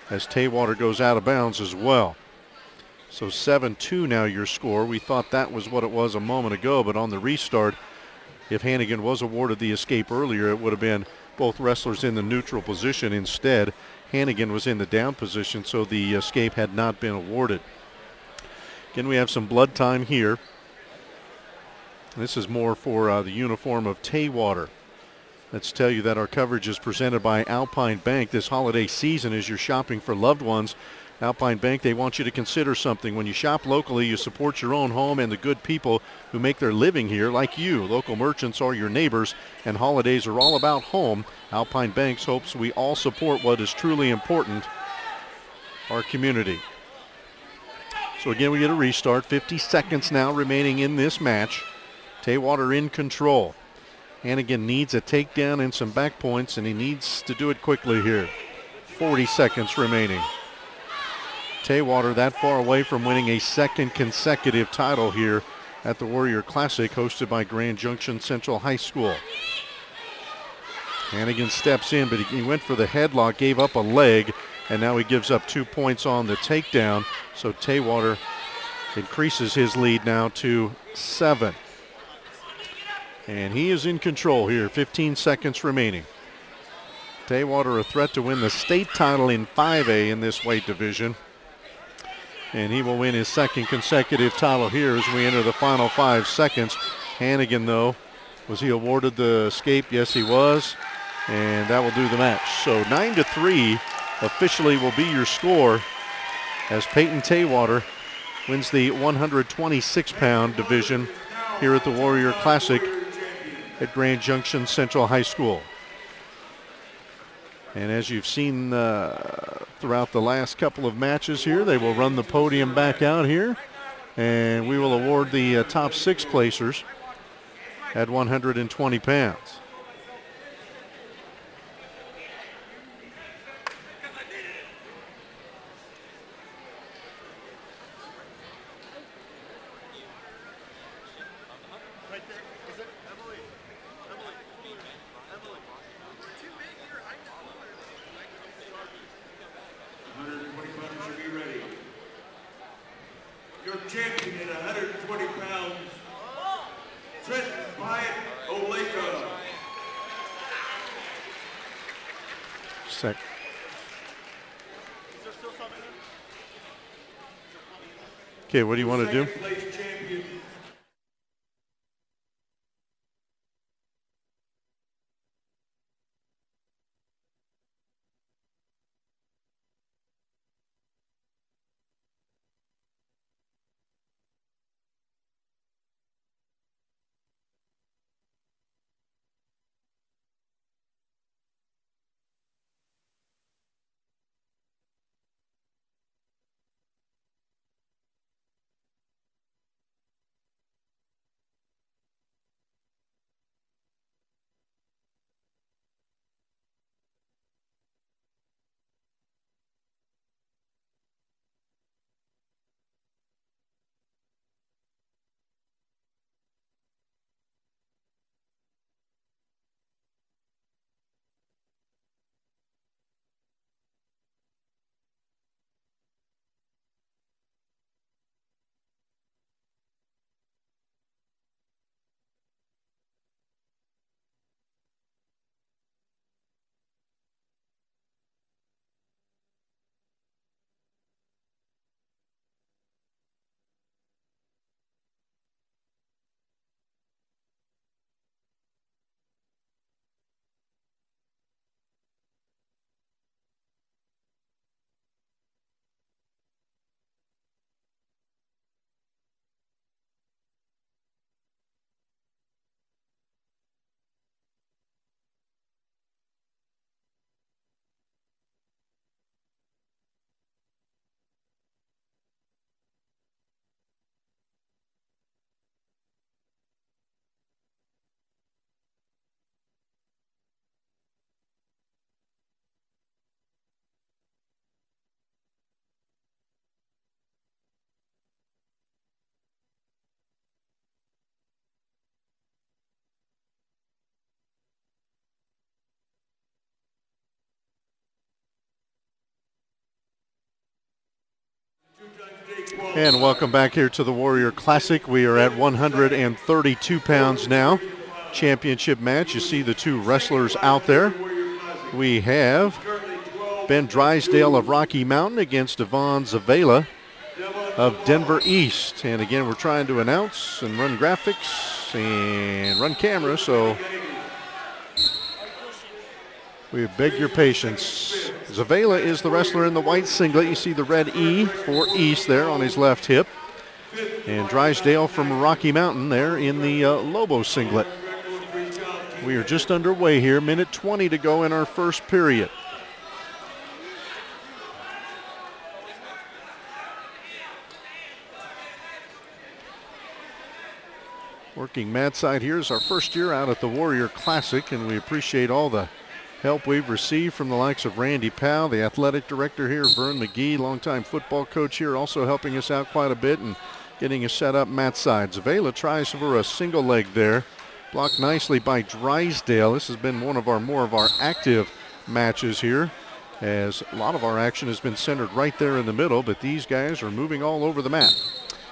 as Taywater goes out of bounds as well. So 7-2 now your score. We thought that was what it was a moment ago, but on the restart, if Hannigan was awarded the escape earlier, it would have been both wrestlers in the neutral position. Instead, Hannigan was in the down position, so the escape had not been awarded. Again, we have some blood time here. This is more for the uniform of Taywater. Let's tell you that our coverage is presented by Alpine Bank. This holiday season, as you're shopping for loved ones, Alpine Bank, they want you to consider something. When you shop locally, you support your own home and the good people who make their living here, like you. Local merchants are your neighbors, and holidays are all about home. Alpine Bank hopes we all support what is truly important, our community. So again, we get a restart. 50 seconds now remaining in this match. Taywater in control. Hannigan needs a takedown and some back points, and he needs to do it quickly here. 40 seconds remaining. Taywater that far away from winning a second consecutive title here at the Warrior Classic, hosted by Grand Junction Central High School. Hannigan steps in, but he went for the headlock, gave up a leg, and now he gives up 2 points on the takedown. So Taywater increases his lead now to 7. And he is in control here, 15 seconds remaining. Taywater a threat to win the state title in 5A in this weight division. And he will win his second consecutive title here as we enter the final 5 seconds. Hannigan, though, was he awarded the escape? Yes, he was. And that will do the match. So 9-3 officially will be your score as Peyton Taywater wins the 126-pound division here at the Warrior Classic at Grand Junction Central High School. And as you've seen throughout the last couple of matches here, they will run the podium back out here, and we will award the top 6 placers at 120 pounds. Okay, what do you want to do? And welcome back here to the Warrior Classic. We are at 132 pounds now. Championship match. You see the 2 wrestlers out there. We have Ben Drysdale of Rocky Mountain against Yvonne Zavela of Denver East. And again, we're trying to announce and run graphics and run camera, so we beg your patience. Zavela is the wrestler in the white singlet. You see the red E for East there on his left hip. And Drysdale from Rocky Mountain there in the Lobo singlet. We are just underway here. Minute 20 to go in our first period. Working mat side here is our first year out at the Warrior Classic, and we appreciate all the help we've received from the likes of Randy Powell, the athletic director here, Vern McGee, longtime football coach here, also helping us out quite a bit and getting us set up mat side. Zavela tries for a single leg there, blocked nicely by Drysdale. This has been one of our more of our active matches here, as a lot of our action has been centered right there in the middle, but these guys are moving all over the mat.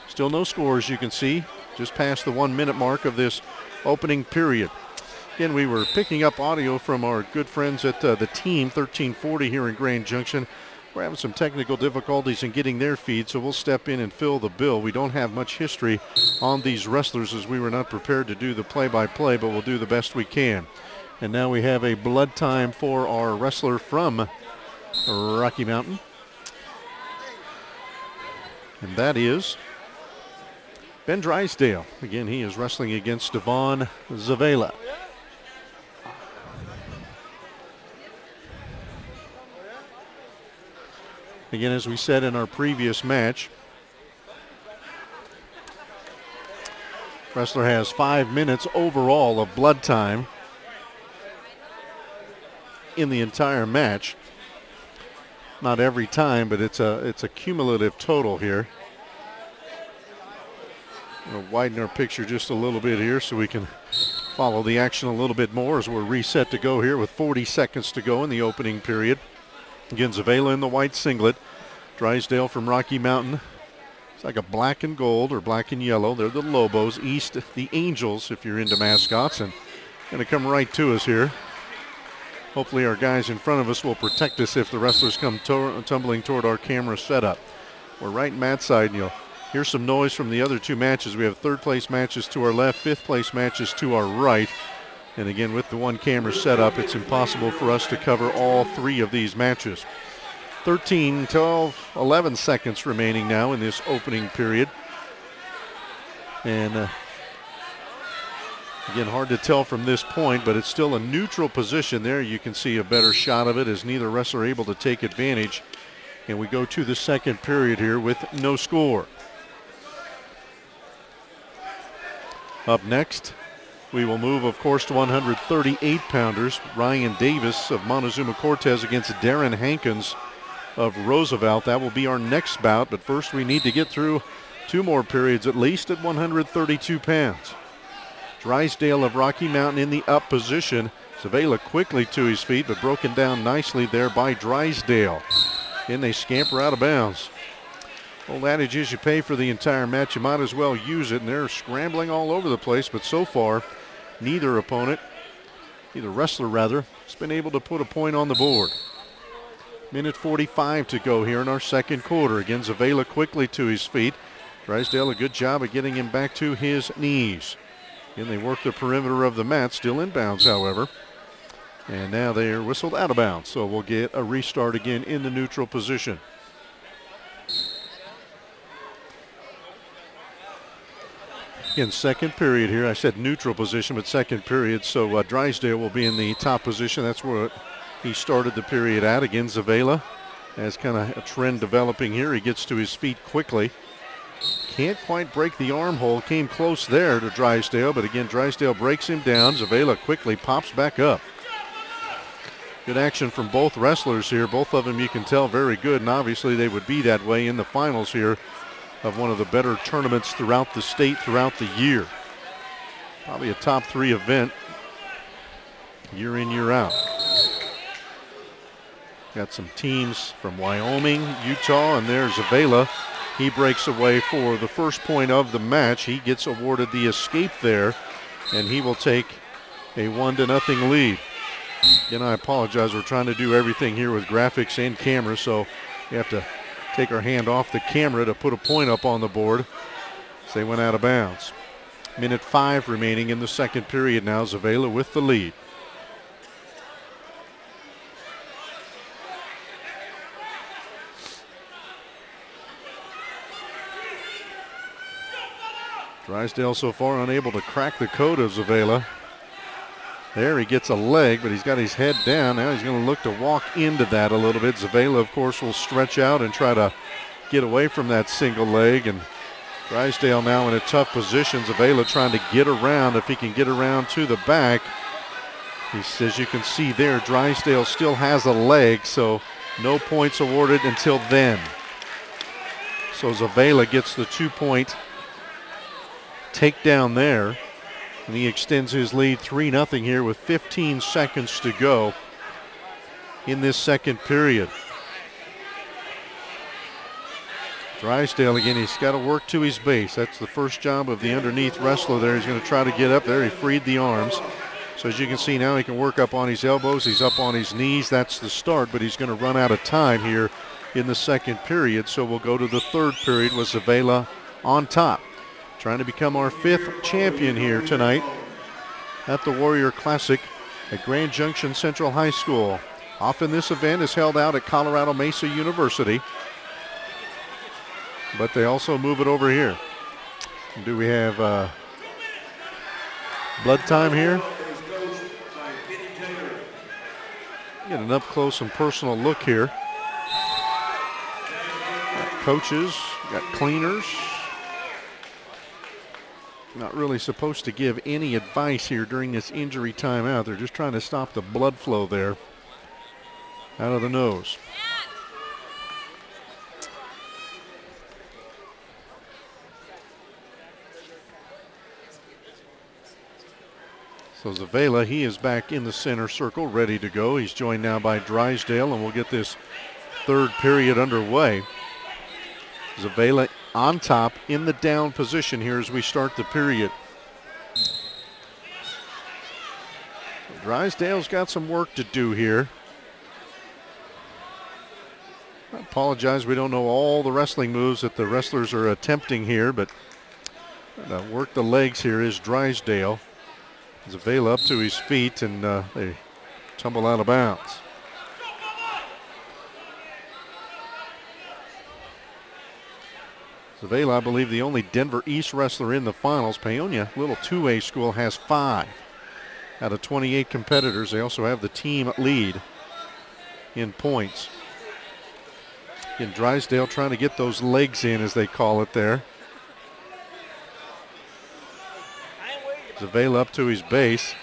Still no scores, you can see, just past the 1 minute mark of this opening period. Again, we were picking up audio from our good friends at the Team 1340 here in Grand Junction. We're having some technical difficulties in getting their feed, so we'll step in and fill the bill. We don't have much history on these wrestlers as we were not prepared to do the play-by-play, but we'll do the best we can. And now we have a blood time for our wrestler from Rocky Mountain. And that is Ben Drysdale. Again, he is wrestling against Devon Zavela. Again, as we said in our previous match, wrestler has 5 minutes overall of blood time in the entire match. Not every time, but it's a cumulative total here. We'll widen our picture just a little bit here so we can follow the action a little bit more as we're reset to go here with 40 seconds to go in the opening period. Again, Zavela in the white singlet. Drysdale from Rocky Mountain. It's like a black and gold or black and yellow. They're the Lobos. East, the Angels, if you're into mascots. And going to come right to us here. Hopefully our guys in front of us will protect us if the wrestlers come tumbling toward our camera setup. We're right in mat side, and you'll hear some noise from the other two matches. We have third place matches to our left, fifth place matches to our right. And again, with the one camera setup, it's impossible for us to cover all three of these matches. 13, 12, 11 seconds remaining now in this opening period. And again, hard to tell from this point, but it's still a neutral position there. You can see a better shot of it as neither wrestler able to take advantage. And we go to the second period here with no score. Up next, we will move, of course, to 138-pounders. Ryan Davis of Montezuma Cortez against Darren Hankins of Roosevelt. That will be our next bout, but first we need to get through two more periods at least at 132 pounds. Drysdale of Rocky Mountain in the up position. Zavela quickly to his feet, but broken down nicely there by Drysdale. And they scamper out of bounds. Old adage is you pay for the entire match, you might as well use it, and they're scrambling all over the place, but so far, neither wrestler rather, has been able to put a point on the board. Minute 45 to go here in our second quarter. Again, Zavela quickly to his feet. Drysdale a good job of getting him back to his knees. And they work the perimeter of the mat, still in bounds, however. And now they are whistled out of bounds, so we'll get a restart again in the neutral position. In second period here, I said neutral position, but second period, so Drysdale will be in the top position. That's where he started the period at. Again, Zavela has kind of a trend developing here. He gets to his feet quickly. Can't quite break the armhole. Came close there to Drysdale, but again, Drysdale breaks him down. Zavela quickly pops back up. Good action from both wrestlers here. Both of them, you can tell, very good, and obviously they would be that way in the finals here of one of the better tournaments throughout the state, throughout the year. Probably a top three event year in, year out. Got some teams from Wyoming, Utah, and there's Zavela. He breaks away for the first point of the match. He gets awarded the escape there, and he will take a 1-0 lead. Again, I apologize. We're trying to do everything here with graphics and camera, so we have to take our hand off the camera to put a point up on the board as they went out of bounds. Minute 5 remaining in the second period now. Zavela with the lead. Drysdale so far unable to crack the code of Zavela. There he gets a leg, but he's got his head down. Now he's going to look to walk into that a little bit. Zavela, of course, will stretch out and try to get away from that single leg. And Drysdale now in a tough position. Zavela trying to get around. If he can get around to the back. As you can see there, Drysdale still has a leg, so no points awarded until then. So Zavela gets the 2-point takedown there. And he extends his lead 3-0 here with 15 seconds to go in this second period. Drysdale again, he's got to work to his base. That's the first job of the underneath wrestler there. He's going to try to get up there. He freed the arms. So as you can see now, he can work up on his elbows. He's up on his knees. That's the start, but he's going to run out of time here in the second period. So we'll go to the third period with Zavela on top. Trying to become our 5th champion here tonight at the Warrior Classic at Grand Junction Central High School. Often this event is held out at Colorado Mesa University. but they also move it over here. Do we have blood time here? Get an up close and personal look here. Got coaches, got cleaners. Not really supposed to give any advice here during this injury timeout. They're just trying to stop the blood flow there out of the nose. So Zavala, he is back in the center circle, ready to go. He's joined now by Drysdale, and we'll get this third period underway. Zavala on top in the down position here as we start the period. Drysdale's got some work to do here. I apologize, we don't know all the wrestling moves that the wrestlers are attempting here, but work the legs here is Drysdale. Zavala up to his feet, and they tumble out of bounds. Zavala, I believe, the only Denver East wrestler in the finals. Paonia, little 2A school, has 5 out of 28 competitors. They also have the team lead in points. And Drysdale trying to get those legs in, as they call it there. Zavala up to his base.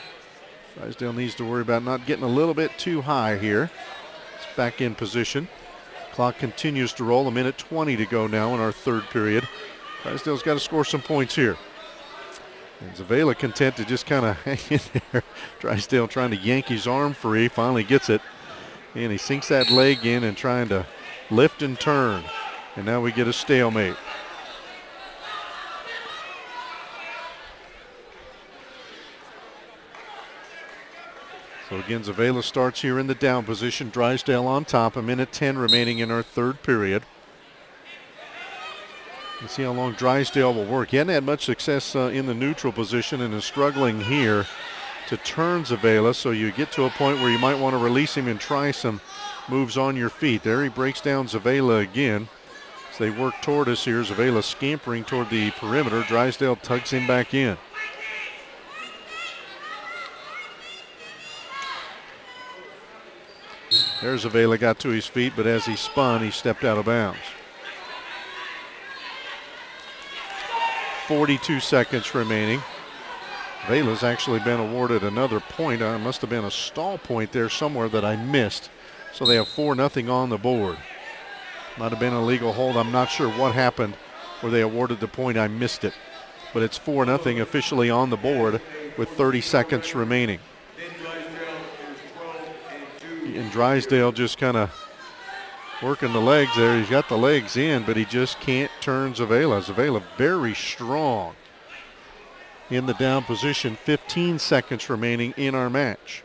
Drysdale needs to worry about not getting a little bit too high here. It's back in position. Clock continues to roll. 1:20 to go now in our third period. Drysdale's got to score some points here. And Zavala content to just kind of hang in there. Drysdale trying to yank his arm free. Finally gets it. And he sinks that leg in and trying to lift and turn. And now we get a stalemate. So again, Zavala starts here in the down position. Drysdale on top. 1:10 remaining in our third period. Let's see how long Drysdale will work. He hadn't had much success in the neutral position and is struggling here to turn Zavala. So you get to a point where you might want to release him and try some moves on your feet. There he breaks down Zavala again. As they work toward us here, Zavala scampering toward the perimeter. Drysdale tugs him back in. There's Zavala, got to his feet, but as he spun, he stepped out of bounds. 42 seconds remaining. Zavala's actually been awarded another point. It must have been a stall point there somewhere that I missed. So they have 4-0 on the board. Might have been a legal hold. I'm not sure what happened where they awarded the point. I missed it. But it's 4-0 officially on the board with 30 seconds remaining. And Drysdale just kind of working the legs there. He's got the legs in, but he just can't turn Zavala. Zavala very strong in the down position. 15 seconds remaining in our match.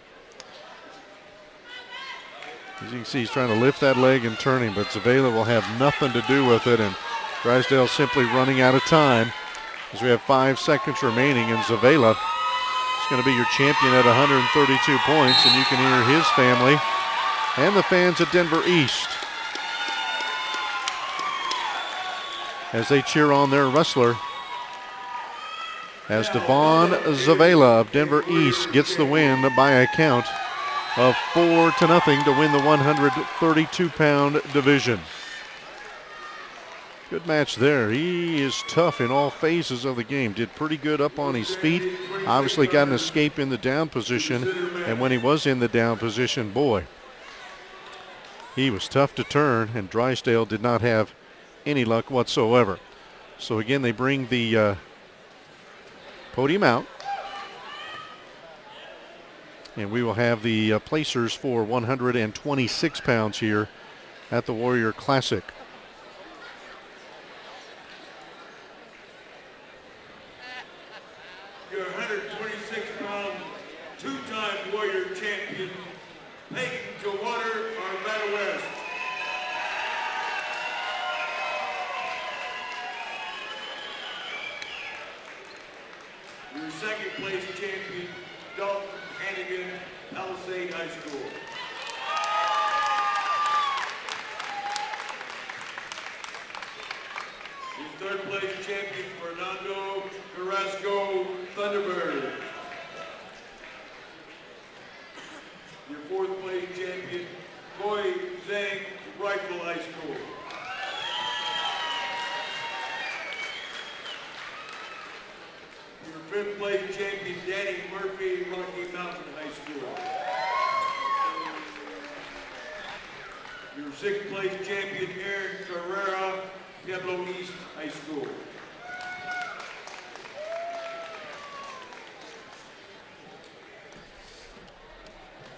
As you can see, he's trying to lift that leg and turn him, but Zavala will have nothing to do with it, and Drysdale simply running out of time as we have 5 seconds remaining, and Zavala is going to be your champion at 132 points, and you can hear his family and the fans at Denver East as they cheer on their wrestler as Devon Zavala of Denver East gets the win by a count of 4-0 to win the 132-pound division. Good match there. He is tough in all phases of the game. Did pretty good up on his feet. Obviously got an escape in the down position. And when he was in the down position, boy, he was tough to turn, and Drysdale did not have any luck whatsoever. So again, they bring the podium out. And we will have the placers for 126 pounds here at the Warrior Classic. Your 126-pound, two-time Warrior champion, Peyton Tawater Arvada West. Your second-place champion, Dalton Hannigan, Palisade High School. place champion Fernando Carrasco Thunderbird. Your fourth place champion Koi Zhang Rifle High School. Your fifth place champion Danny Murphy Rocky Mountain High School. Your sixth place champion Aaron Carrera Pueblo East High School.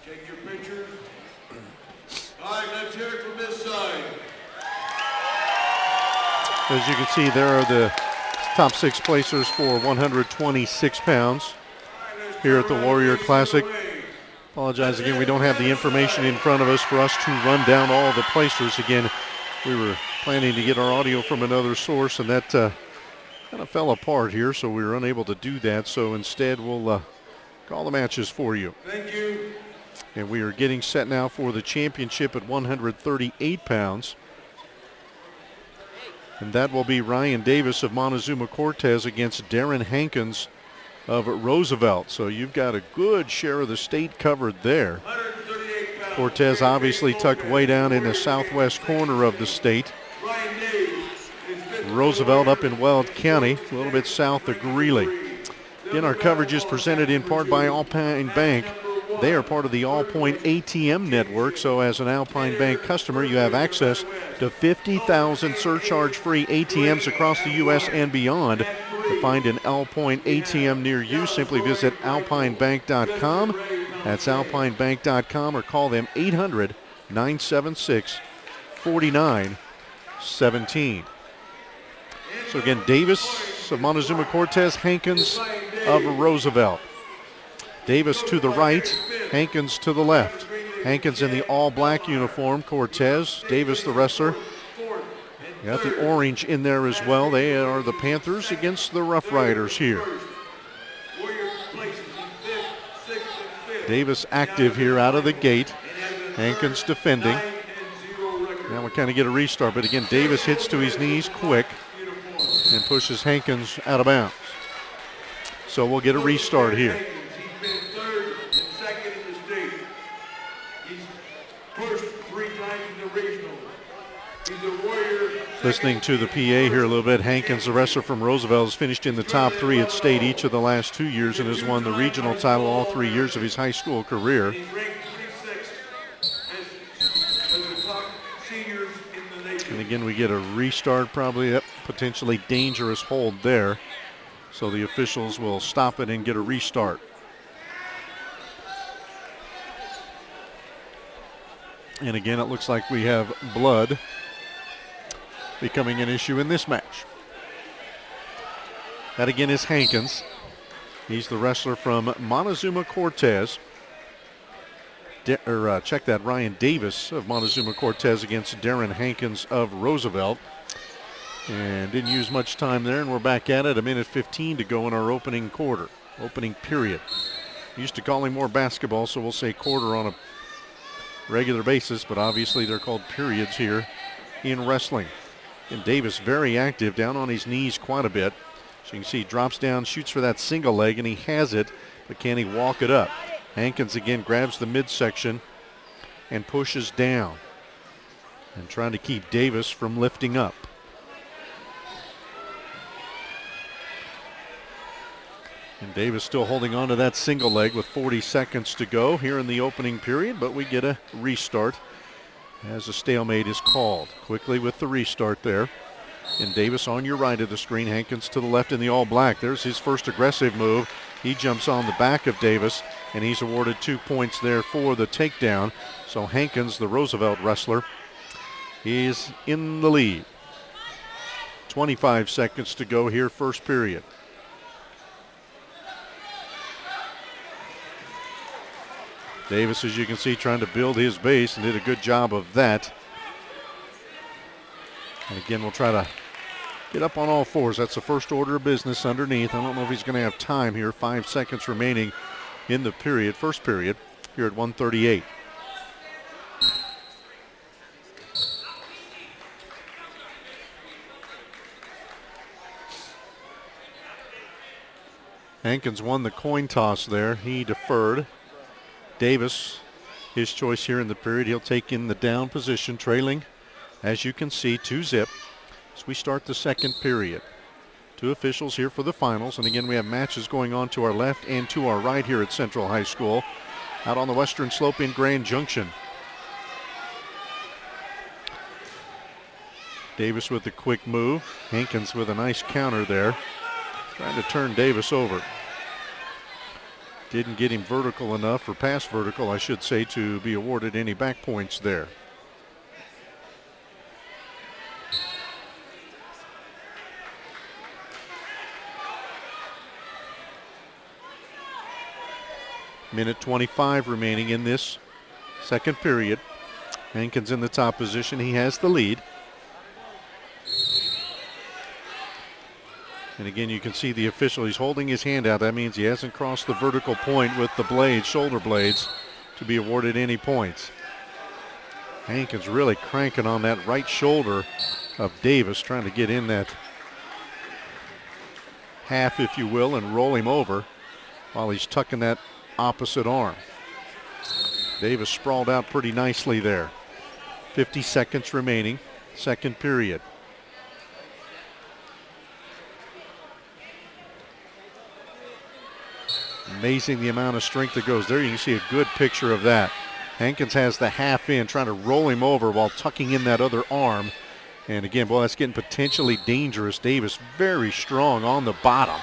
Check your pictures. All right, let's hear it from this side. As you can see, there are the top 6 placers for 126 pounds here at the Warrior Classic. Apologize again, we don't have the information in front of us for us to run down all the placers. Again, we were planning to get our audio from another source, and that kind of fell apart here, so we were unable to do that. So instead, we'll call the matches for you. Thank you. And we are getting set now for the championship at 138 pounds. And that will be Ryan Davis of Montezuma Cortez against Darren Hankins of Roosevelt. So you've got a good share of the state covered there. Cortez obviously tucked way down in the southwest corner of the state. Roosevelt up in Weld County, a little bit south of Greeley. Again, our coverage is presented in part by Alpine Bank. They are part of the Allpoint ATM network, so as an Alpine Bank customer, you have access to 50,000 surcharge-free ATMs across the U.S. and beyond. To find an Allpoint ATM near you, simply visit alpinebank.com. That's alpinebank.com, or call them 800-976-4917. So again, Davis of Montezuma Cortez, Hankins of Roosevelt. Davis to the right, Hankins to the left. Hankins in the all-black uniform, Cortez. Davis, the wrestler. Got the orange in there as well. They are the Panthers against the Rough Riders here. Davis active here out of the gate. Hankins defending. Now we kind of get a restart, but again, Davis hits to his knees quick and pushes Hankins out of bounds. So we'll get a restart here. Listening to the PA here a little bit, Hankins, the wrestler from Roosevelt, has finished in the top 3 at state each of the last 2 years and has won the regional title all 3 years of his high school career. And again, we get a restart, probably a potentially dangerous hold there. So the officials will stop it and get a restart. And again, it looks like we have blood becoming an issue in this match. That again is Hankins. He's the wrestler from Montezuma Cortez. Check that, Ryan Davis of Montezuma Cortez against Darren Hankins of Roosevelt. And didn't use much time there, and we're back at it. 1:15 to go in our opening period. Used to calling more basketball, so we'll say quarter on a regular basis, but obviously they're called periods here in wrestling. And Davis very active, down on his knees quite a bit. So you can see he drops down, shoots for that single leg, and he has it, but can he walk it up? Hankins again grabs the midsection and pushes down and trying to keep Davis from lifting up. And Davis still holding on to that single leg with 40 seconds to go here in the opening period, but we get a restart as a stalemate is called. Quickly with the restart there. And Davis on your right of the screen, Hankins to the left in the all-black. There's his first aggressive move. He jumps on the back of Davis, and he's awarded 2 points there for the takedown. So Hankins, the Roosevelt wrestler, is in the lead. 25 seconds to go here, first period. Davis, as you can see, trying to build his base and did a good job of that. And again, we'll try to get up on all fours. That's the first order of business underneath. I don't know if he's going to have time here. 5 seconds remaining in the period, first period, here at 1:38. Hankins won the coin toss there. He deferred. Davis, his choice here in the period. He'll take in the down position, trailing, as you can see, 2-0 as we start the second period. Two officials here for the finals. And again, we have matches going on to our left and to our right here at Central High School, out on the western slope in Grand Junction. Davis with a quick move. Hankins with a nice counter there, trying to turn Davis over. Didn't get him vertical enough, or past vertical, I should say, to be awarded any back points there. Minute 25 remaining in this second period. Hankins in the top position. He has the lead. And again, you can see the official. He's holding his hand out. That means he hasn't crossed the vertical point with the blades, shoulder blades, to be awarded any points. Hankins really cranking on that right shoulder of Davis, trying to get in that half, if you will, and roll him over while he's tucking that opposite arm. Davis sprawled out pretty nicely there. 50 seconds remaining, second period. Amazing the amount of strength that goes there. You can see a good picture of that. Hankins has the half in, trying to roll him over while tucking in that other arm. And again, boy, that's getting potentially dangerous. Davis very strong on the bottom.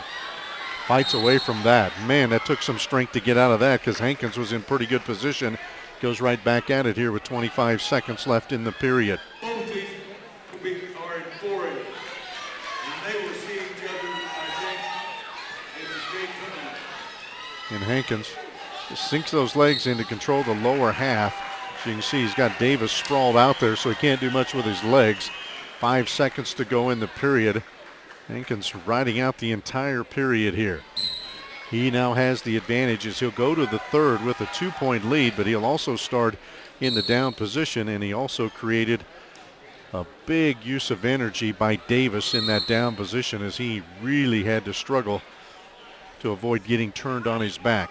Fights away from that. Man, that took some strength to get out of that, because Hankins was in pretty good position. Goes right back at it here with 25 seconds left in the period. Both teams are in 4A. And they will see each other, I think, in the state tournament. And Hankins just sinks those legs in to control the lower half. As you can see, he's got Davis sprawled out there, so he can't do much with his legs. 5 seconds to go in the period. Hankins riding out the entire period here. He now has the advantage as he'll go to the third with a 2-point lead, but he'll also start in the down position, and he also created a big use of energy by Davis in that down position, as he really had to struggle to avoid getting turned on his back.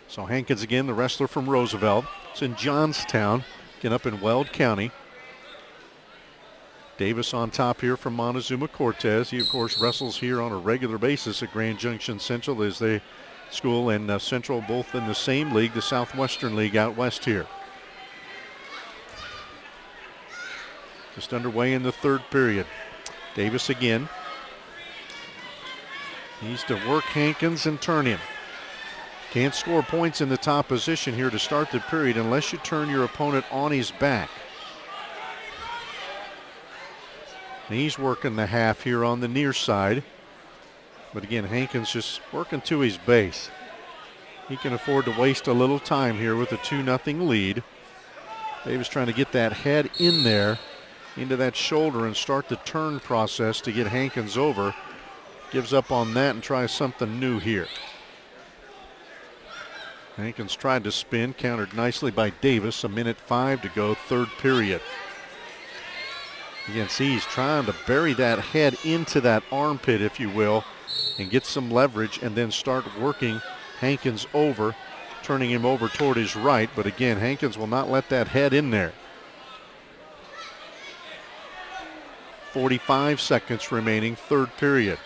So Hankins again, the wrestler from Roosevelt. It's in Johnstown, again up in Weld County. Davis on top here from Montezuma Cortez. He, of course, wrestles here on a regular basis at Grand Junction Central, as they school and Central both in the same league, the Southwestern League out west here. Just underway in the third period. Davis again. Needs to work Hankins and turn him. Can't score points in the top position here to start the period unless you turn your opponent on his back. And he's working the half here on the near side. But again, Hankins just working to his base. He can afford to waste a little time here with a 2-0 lead. Davis trying to get that head in there, into that shoulder, and start the turn process to get Hankins over. Gives up on that and tries something new here. Hankins tried to spin, countered nicely by Davis. 1:05 to go, third period. You can see he's trying to bury that head into that armpit, if you will, and get some leverage and then start working Hankins over, turning him over toward his right. But again, Hankins will not let that head in there. 45 seconds remaining, third period.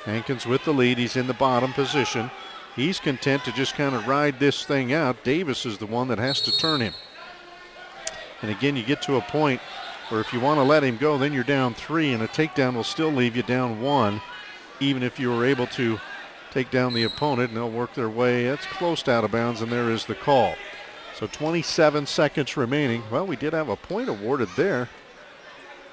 Hankins with the lead. He's in the bottom position. He's content to just kind of ride this thing out. Davis is the one that has to turn him. And again, you get to a point where if you want to let him go, then you're down 3, and a takedown will still leave you down 1, even if you were able to take down the opponent, and they'll work their way. That's close to out of bounds, and there is the call. So 27 seconds remaining. Well, we did have a point awarded there.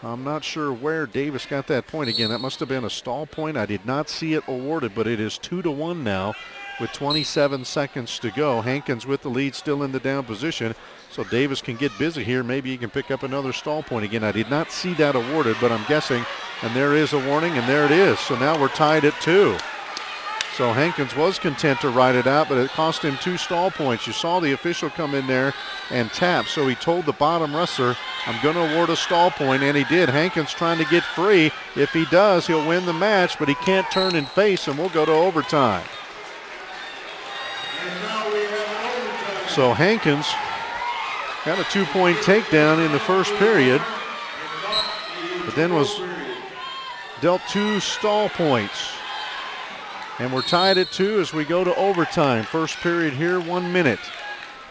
I'm not sure where Davis got that point. Again, that must have been a stall point. I did not see it awarded, but it is 2-1 now with 27 seconds to go. Hankins with the lead, still in the down position. So Davis can get busy here. Maybe he can pick up another stall point. Again, I did not see that awarded, but I'm guessing. And there is a warning, and there it is. So now we're tied at 2. So Hankins was content to ride it out, but it cost him 2 stall points. You saw the official come in there and tap. So he told the bottom wrestler, I'm going to award a stall point, and he did. Hankins trying to get free. If he does, he'll win the match, but he can't turn and face, and we'll go to overtime. So Hankins got a 2-point takedown in the first period, but then was dealt 2 stall points. And we're tied at 2 as we go to overtime. First period here, 1 minute.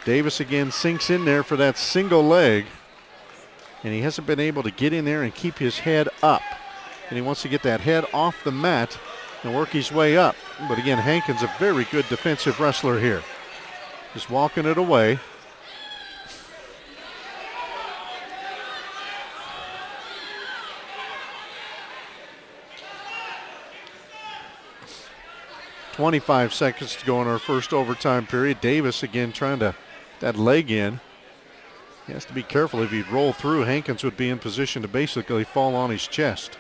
Davis again sinks in there for that single leg, and he hasn't been able to get in there and keep his head up. And he wants to get that head off the mat and work his way up. But again, Hankins a very good defensive wrestler here. Just walking it away. .25 seconds to go in our first overtime period. Davis again trying to that leg in. He has to be careful. If he'd roll through, Hankins would be in position to basically fall on his chest.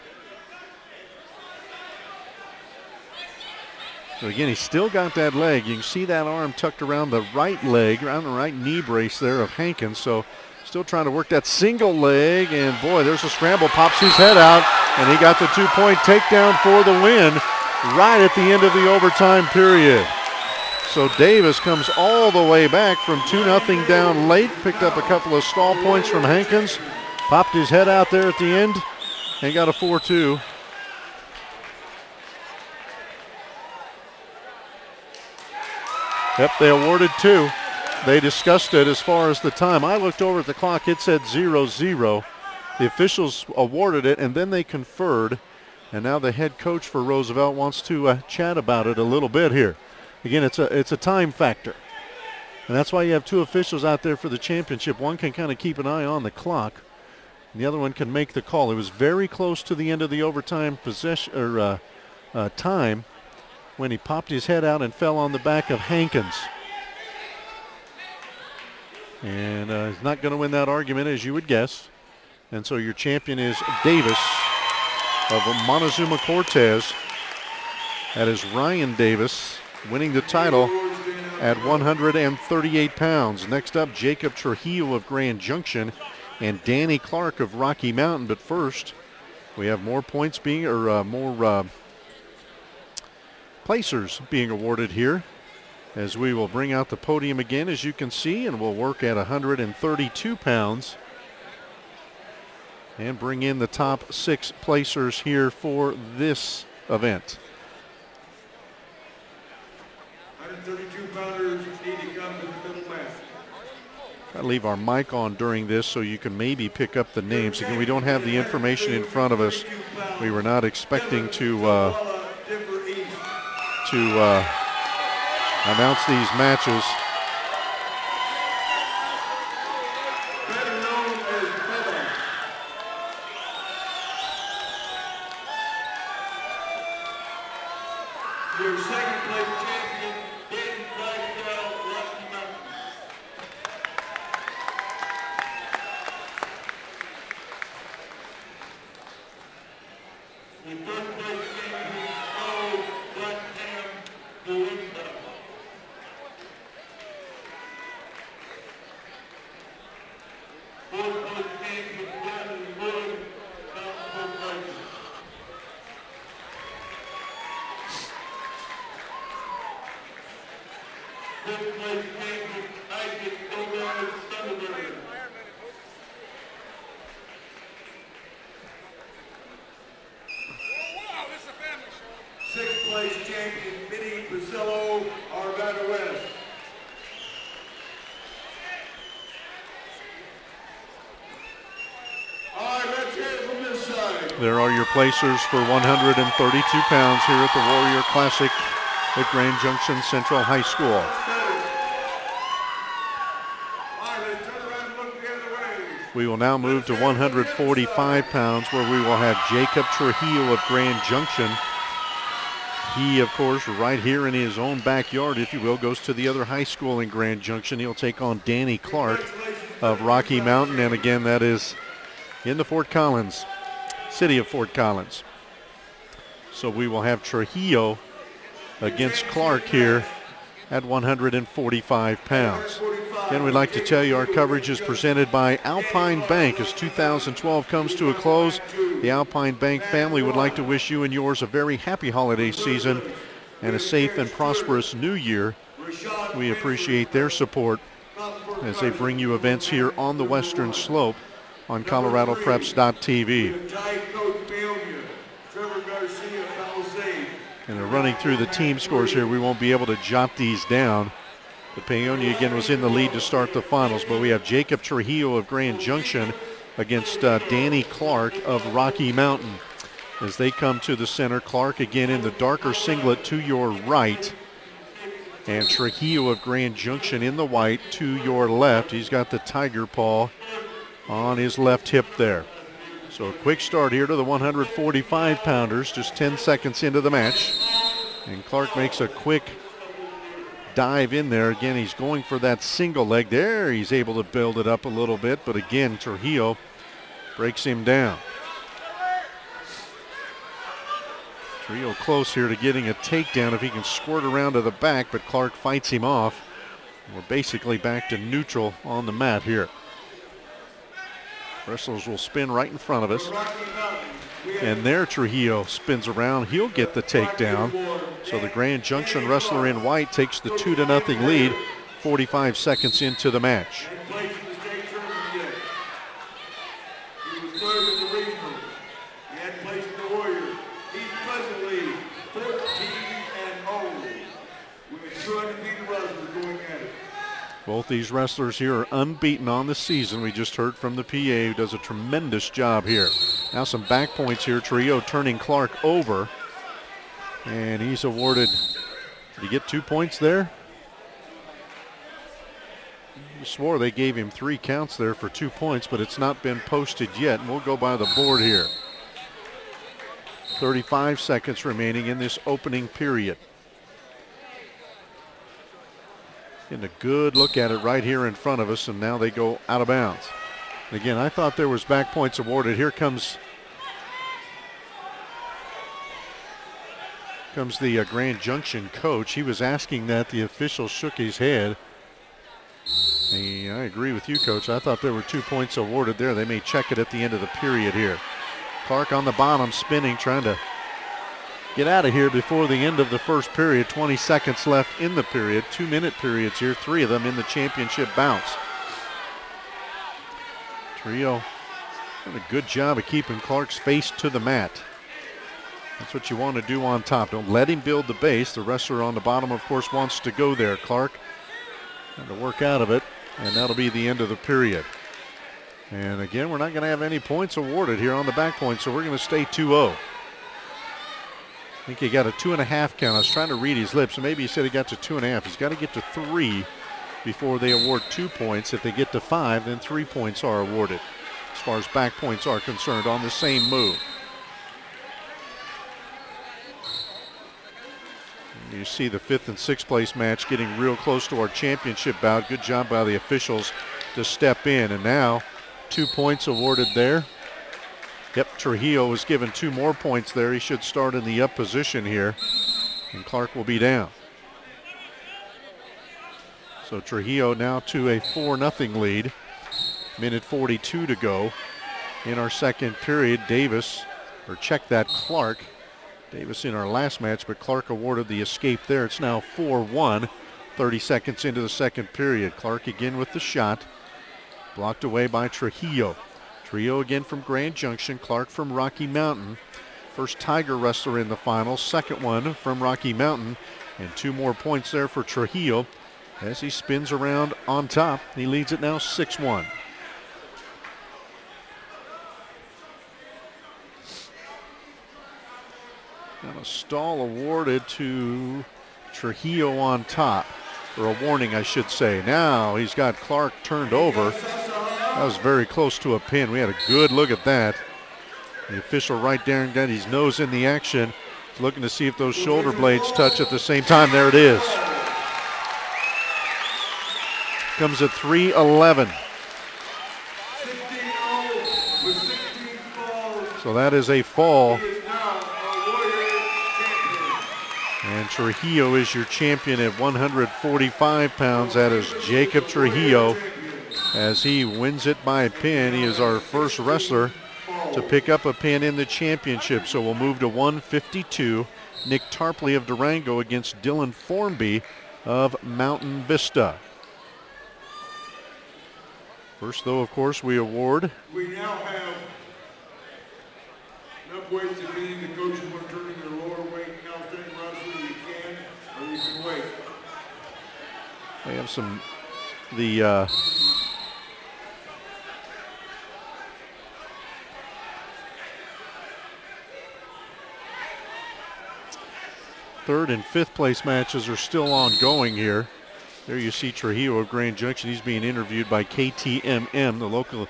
So again, he's still got that leg. You can see that arm tucked around the right leg, around the right knee brace there of Hankins. So still trying to work that single leg, and boy, there's a scramble, pops his head out, and he got the 2-point takedown for the win right at the end of the overtime period. So Davis comes all the way back from 2-0 down late, picked up a couple of stall points from Hankins, popped his head out there at the end, and got a 4-2. Yep, they awarded 2. They discussed it as far as the time. I looked over at the clock, it said 0-0. The officials awarded it, and then they conferred, and now the head coach for Roosevelt wants to chat about it a little bit here. Again, it's a time factor, and that's why you have 2 officials out there for the championship. One can kind of keep an eye on the clock, and the other one can make the call. It was very close to the end of the overtime time when he popped his head out and fell on the back of Hankins. And he's not going to win that argument, as you would guess. And so your champion is Davis of Montezuma Cortez. That is Ryan Davis winning the title at 138 pounds. Next up, Jacob Trujillo of Grand Junction and Danny Clark of Rocky Mountain. But first, we have more points being, more placers being awarded here, as we will bring out the podium again, as you can see, and we'll work at 132 pounds and bring in the top 6 placers here for this event. 132-pounders need to come to the middle mat. I leave our mic on during this so you can maybe pick up the names. Again, we don't have the information in front of us. We were not expecting to announce these matches. Better known as Bubba. Your second place champion, Dayton Drysdale, Rocky Mountain. The third place champion, Joe Dunham, Belinda. Fourth place champion, Brandon Wood, Mountain Racing. Fifth place champion, Isaac Gomez, Thunderbird. Sixth place champion, Vinny Basillo, Arvada West. All right, let's hear it from this side. There are your placers for 132 pounds here at the Warrior Classic at Grand Junction Central High School. All right, let's turn around and look the other way. We will now move to 145 pounds, where we will have Jacob Trujillo of Grand Junction. He, of course, right here in his own backyard, if you will, goes to the other high school in Grand Junction. He'll take on Danny Clark of Rocky Mountain, and again, that is in the Fort Collins, city of Fort Collins. So we will have Trujillo against Clark here at 145 pounds. 145 Again, we'd like to tell you our coverage is presented by Alpine Bank. As 2012 comes to a close, the Alpine Bank family would like to wish you and yours a very happy holiday season and a safe and prosperous new year. We appreciate their support as they bring you events here on the Western Slope on ColoradoPreps.tv. And they're running through the team scores here. We won't be able to jot these down. But Paonia again was in the lead to start the finals. But we have Jacob Trujillo of Grand Junction against Danny Clark of Rocky Mountain. As they come to the center, Clark again in the darker singlet to your right. And Trujillo of Grand Junction in the white to your left. He's got the tiger paw on his left hip there. So a quick start here to the 145-pounders, just 10 seconds into the match. And Clark makes a quick dive in there. Again, he's going for that single leg there. He's able to build it up a little bit, but again, Trujillo breaks him down. Trujillo close here to getting a takedown if he can squirt around to the back, but Clark fights him off. We're basically back to neutral on the mat here. Wrestlers will spin right in front of us. And there Trujillo spins around. He'll get the takedown. So the Grand Junction wrestler in white takes the 2-0 lead 45 seconds into the match. Both these wrestlers here are unbeaten on the season. We just heard from the PA, who does a tremendous job here. Now some back points here. Trujillo turning Clark over. And he's awarded, did he get 2 points there? I swore they gave him 3 counts there for 2 points, but it's not been posted yet. And we'll go by the board here. 35 seconds remaining in this opening period. Getting a good look at it right here in front of us, and now they go out of bounds. And again, I thought there was back points awarded. Here comes the Grand Junction coach. He was asking that. The official shook his head. Hey, I agree with you, Coach. I thought there were 2 points awarded there. They may check it at the end of the period here. Clark on the bottom, spinning, trying to get out of here before the end of the first period. 20 seconds left in the period. 2-minute periods here, 3 of them in the championship bounce. Trujillo did a good job of keeping Clark's face to the mat. That's what you want to do on top. Don't let him build the base. The wrestler on the bottom, of course, wants to go there. Clark trying to work out of it, and that'll be the end of the period. And again, we're not going to have any points awarded here on the back point, so we're going to stay 2-0. I think he got a 2.5 count. I was trying to read his lips, and maybe he said he got to 2.5. He's got to get to 3 before they award 2 points. If they get to 5, then 3 points are awarded as far as back points are concerned on the same move. You see the 5th and 6th place match getting real close to our championship bout. Good job by the officials to step in. And now 2 points awarded there. Yep, Trujillo was given 2 more points there. He should start in the up position here. And Clark will be down. So Trujillo now to a 4-0 lead. Minute 42 to go in our second period. Clark. Davis in our last match, but Clark awarded the escape there. It's now 4-1, 30 seconds into the second period. Clark again with the shot, blocked away by Trujillo. Trujillo again from Grand Junction, Clark from Rocky Mountain. First Tiger wrestler in the final, second one from Rocky Mountain, and 2 more points there for Trujillo as he spins around on top. He leads it now 6-1. And a stall awarded to Trujillo on top, or a warning I should say. Now he's got Clark turned over. That was very close to a pin. We had a good look at that. The official right there and got his nose in the action. He's looking to see if those shoulder blades touch at the same time. There it is. Comes at 3:11. So that is a fall. And Trujillo is your champion at 145 pounds. That is Jacob Trujillo as he wins it by a pin. He is our first wrestler to pick up a pin in the championship. So we'll move to 152. Nick Tarpley of Durango against Dylan Formby of Mountain Vista. First, though, of course, we award. We now have enough weights if any of the coaches want to turn in their lower weight now standing wrestling, you can, or you can wait. We have some, third and fifth place matches are still ongoing here. There you see Trujillo of Grand Junction. He's being interviewed by KTMM, the local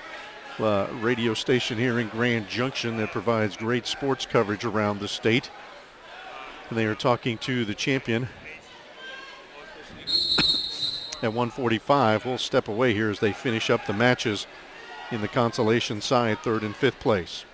radio station here in Grand Junction that provides great sports coverage around the state. And they are talking to the champion at 145. We'll step away here as they finish up the matches in the consolation side, third and fifth place.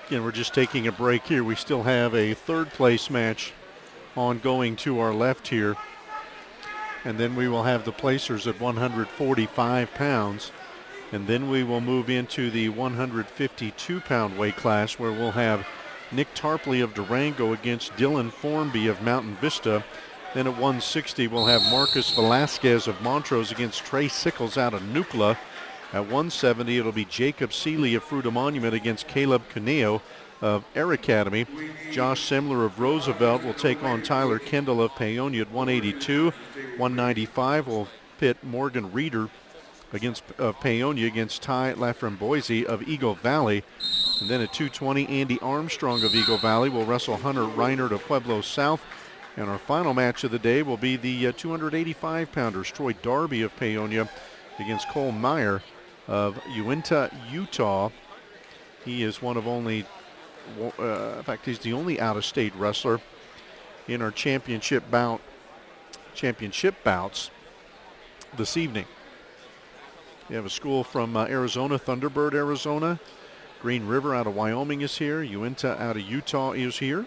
Again, we're just taking a break here. We still have a third place match ongoing to our left here. And then we will have the placers at 145 pounds. And then we will move into the 152-pound weight class where we'll have Nick Tarpley of Durango against Dylan Formby of Mountain Vista. Then at 160, we'll have Marcus Velasquez of Montrose against Trey Sickles out of Nucla. At 170, it'll be Jacob Seeley of Fruita Monument against Caleb Caneo of Air Academy. Josh Semler of Roosevelt will take on Tyler Kendall of Paonia at 182. 195 will pit Morgan Reeder against Paonia against Ty Laframboise of Eagle Valley. And then at 220, Andy Armstrong of Eagle Valley will wrestle Hunter Reinert of Pueblo South. And our final match of the day will be the 285-pounders, Troy Darby of Paonia against Cole Meyer of Uinta, Utah. He is one of only, in fact, he's the only out-of-state wrestler in our championship bouts this evening. We have a school from Arizona, Thunderbird, Arizona. Green River out of Wyoming is here. Uinta out of Utah is here.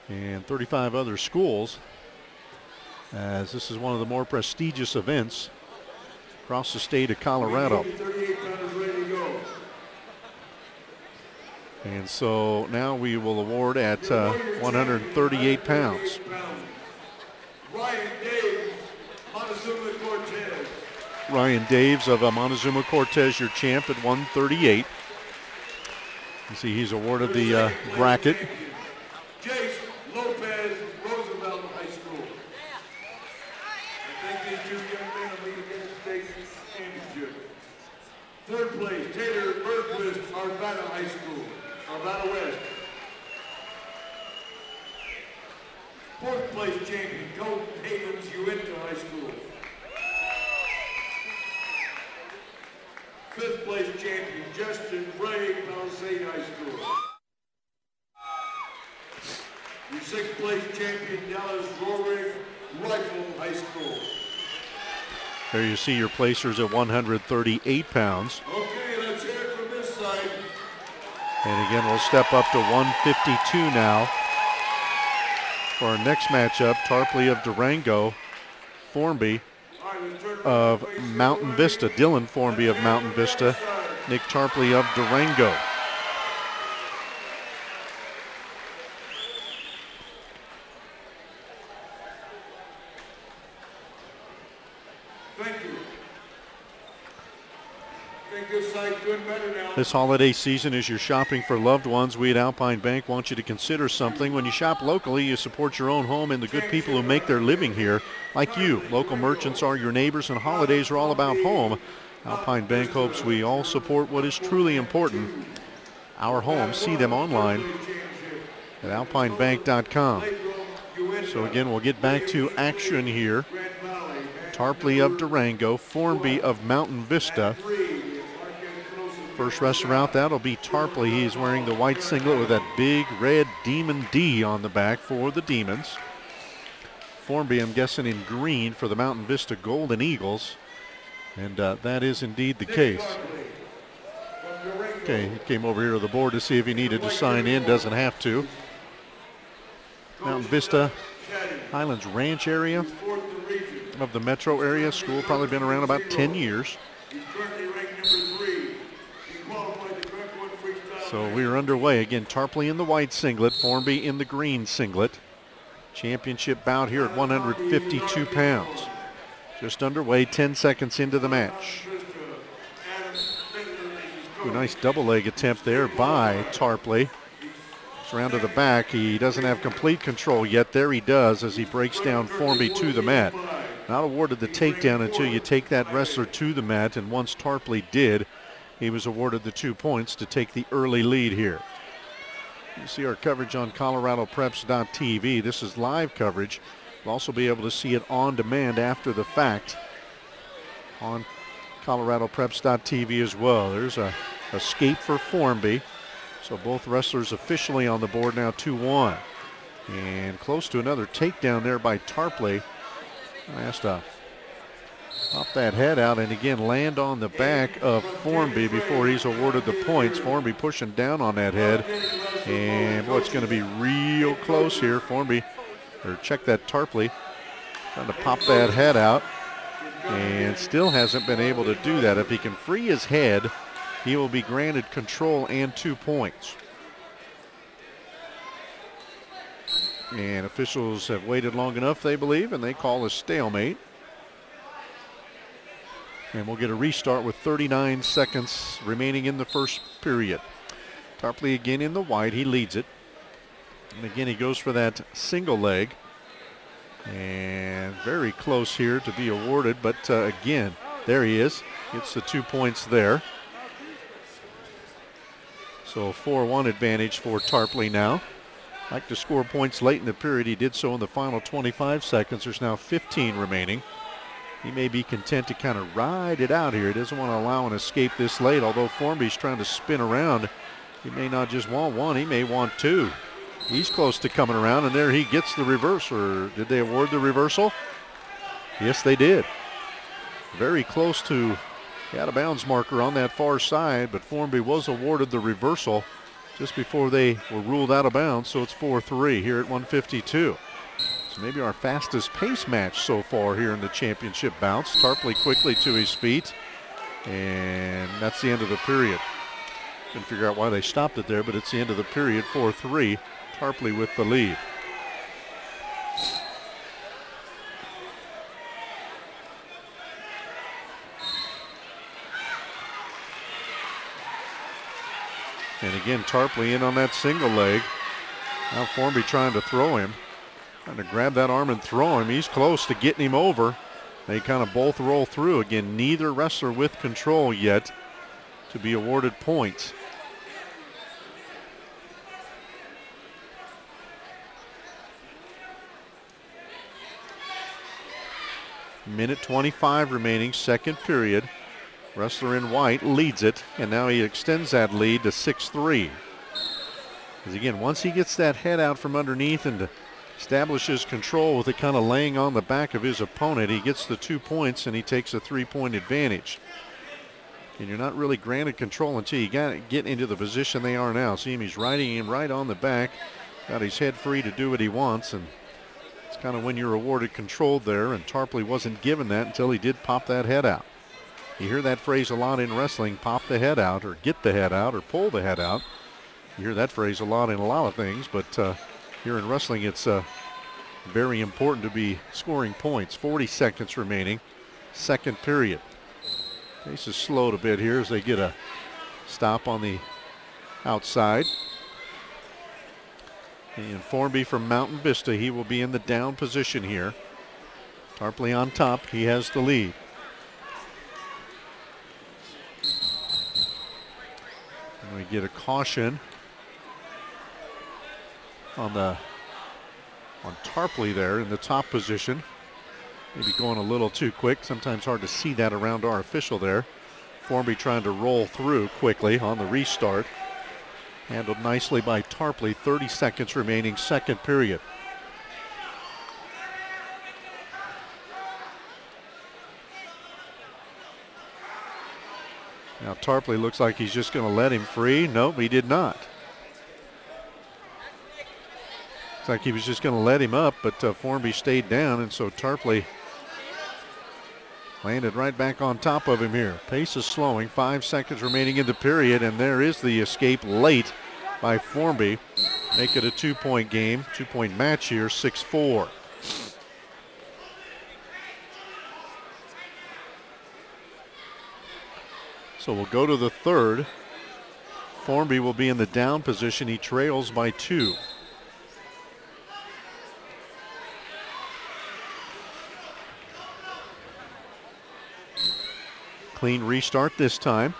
And 35 other schools, as this is one of the more prestigious events across the state of Colorado. And so now we will award at 138 pounds. Ryan Daves, Montezuma Cortez. Ryan Daves of Montezuma Cortez, your champ at 138. You see he's awarded the bracket. Jace Lopez, Roosevelt Third place, Taylor Bergquist, Arvada High School, Arvada West. Fourth place champion, Colt Havens, Uinta High School. Fifth place champion, Justin Bray, Palisade High School. Your sixth place champion, Dallas Rorick, Rifle High School. There you see your placers at 138 pounds. Okay, let's hear it from this side. And again, we'll step up to 152 now. For our next matchup, Tarpley of Durango, Formby of Mountain Vista. Dylan Formby of Mountain Vista, Nick Tarpley of Durango. Thank you. I think this side's doing better now. This holiday season, as you're shopping for loved ones, we at Alpine Bank want you to consider something. When you shop locally, you support your own home and the good people who make their living here, like you. Local merchants are your neighbors, and holidays are all about home. Alpine Bank hopes we all support what is truly important, our homes. See them online at alpinebank.com. So again, we'll get back to action here. Tarpley of Durango, Formby of Mountain Vista. First wrestler out, that'll be Tarpley. He's wearing the white singlet with that big red Demon D on the back for the Demons. Formby, I'm guessing, in green for the Mountain Vista Golden Eagles. And that is indeed the case. Okay, he came over here to the board to see if he needed to sign in. Doesn't have to. Mountain Vista, Highlands Ranch area of the metro area. School probably been around about 10 years. So we are underway. Again, Tarpley in the white singlet, Formby in the green singlet. Championship bout here at 152 pounds. Just underway, 10 seconds into the match. A nice double leg attempt there by Tarpley. It's around to the back. He doesn't have complete control yet. There he does as he breaks down Formby to the mat. Not awarded the takedown until you take that wrestler to the mat, and once Tarpley did, he was awarded the 2 points to take the early lead here. You see our coverage on ColoradoPreps.tv. This is live coverage. You'll also be able to see it on demand after the fact on ColoradoPreps.tv as well. There's a escape for Formby. So both wrestlers officially on the board now, 2-1. And close to another takedown there by Tarpley. Has to pop that head out and again land on the back of Formby before he's awarded the points. Formby pushing down on that head. And boy, it's going to be real close here. Formby, or check that, Tarpley, trying to pop that head out and still hasn't been able to do that. If he can free his head, he will be granted control and 2 points. And officials have waited long enough, they believe, and they call a stalemate. And we'll get a restart with 39 seconds remaining in the first period. Tarpley again in the white, he leads it. And again, he goes for that single leg. And very close here to be awarded, but again, there he is. Gets the 2 points there. So 4-1 advantage for Tarpley now. Like to score points late in the period. He did so in the final 25 seconds. There's now 15 remaining. He may be content to kind of ride it out here. He doesn't want to allow an escape this late, although Formby's trying to spin around. He may not just want one, he may want two. He's close to coming around, and there he gets the reverse. Or did they award the reversal? Yes, they did. Very close to the out-of-bounds marker on that far side, but Formby was awarded the reversal just before they were ruled out of bounds, so it's 4-3 here at 152. So maybe our fastest pace match so far here in the championship bounce. Tarpley quickly to his feet, and that's the end of the period. Couldn't figure out why they stopped it there, but it's the end of the period, 4-3. Tarpley with the lead. And again, Tarpley in on that single leg. Now Formby trying to throw him. Trying to grab that arm and throw him. He's close to getting him over. They kind of both roll through. Again, neither wrestler with control yet. to be awarded points. Minute 25 remaining, second period. Wrestler in white leads it, and now he extends that lead to 6-3. Because again, once he gets that head out from underneath and establishes control with it kind of laying on the back of his opponent, he gets the 2 points and he takes a 3-point advantage. And you're not really granted control until you get into the position they are now. See him, he's riding him right on the back, got his head free to do what he wants, and it's kind of when you're awarded control there, and Tarpley wasn't given that until he did pop that head out. You hear that phrase a lot in wrestling, pop the head out, or get the head out, or pull the head out. You hear that phrase a lot in a lot of things, but here in wrestling it's very important to be scoring points. 40 seconds remaining, second period. Pace is slowed a bit here as they get a stop on the outside. And Formby from Mountain Vista, he will be in the down position here. Tarpley on top, he has the lead. And we get a caution on Tarpley there in the top position. Maybe going a little too quick. Sometimes hard to see that around our official there. Formby trying to roll through quickly on the restart. Handled nicely by Tarpley. 30 seconds remaining, second period. Now Tarpley looks like he's just going to let him free. Nope, he did not. Looks like he was just going to let him up, but Formby stayed down, and so Tarpley landed right back on top of him here. Pace is slowing, 5 seconds remaining in the period, and there is the escape late by Formby. Make it a 2-point game, 2-point match here, 6-4. So we'll go to the third. Formby will be in the down position. He trails by 2. Clean restart this time.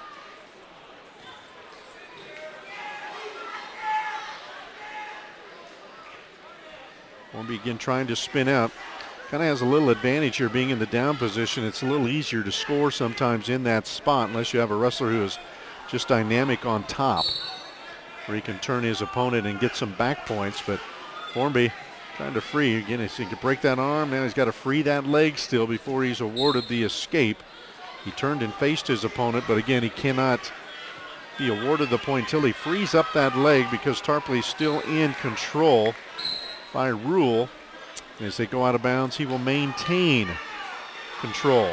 Formby again trying to spin out. Kind of has a little advantage here being in the down position. It's a little easier to score sometimes in that spot unless you have a wrestler who is just dynamic on top, where he can turn his opponent and get some back points. But Formby trying to free. Again, he can break that arm. Now he's got to free that leg still before he's awarded the escape. He turned and faced his opponent, but again, he cannot be awarded the point until he frees up that leg because Tarpley's still in control by rule. As they go out of bounds, he will maintain control.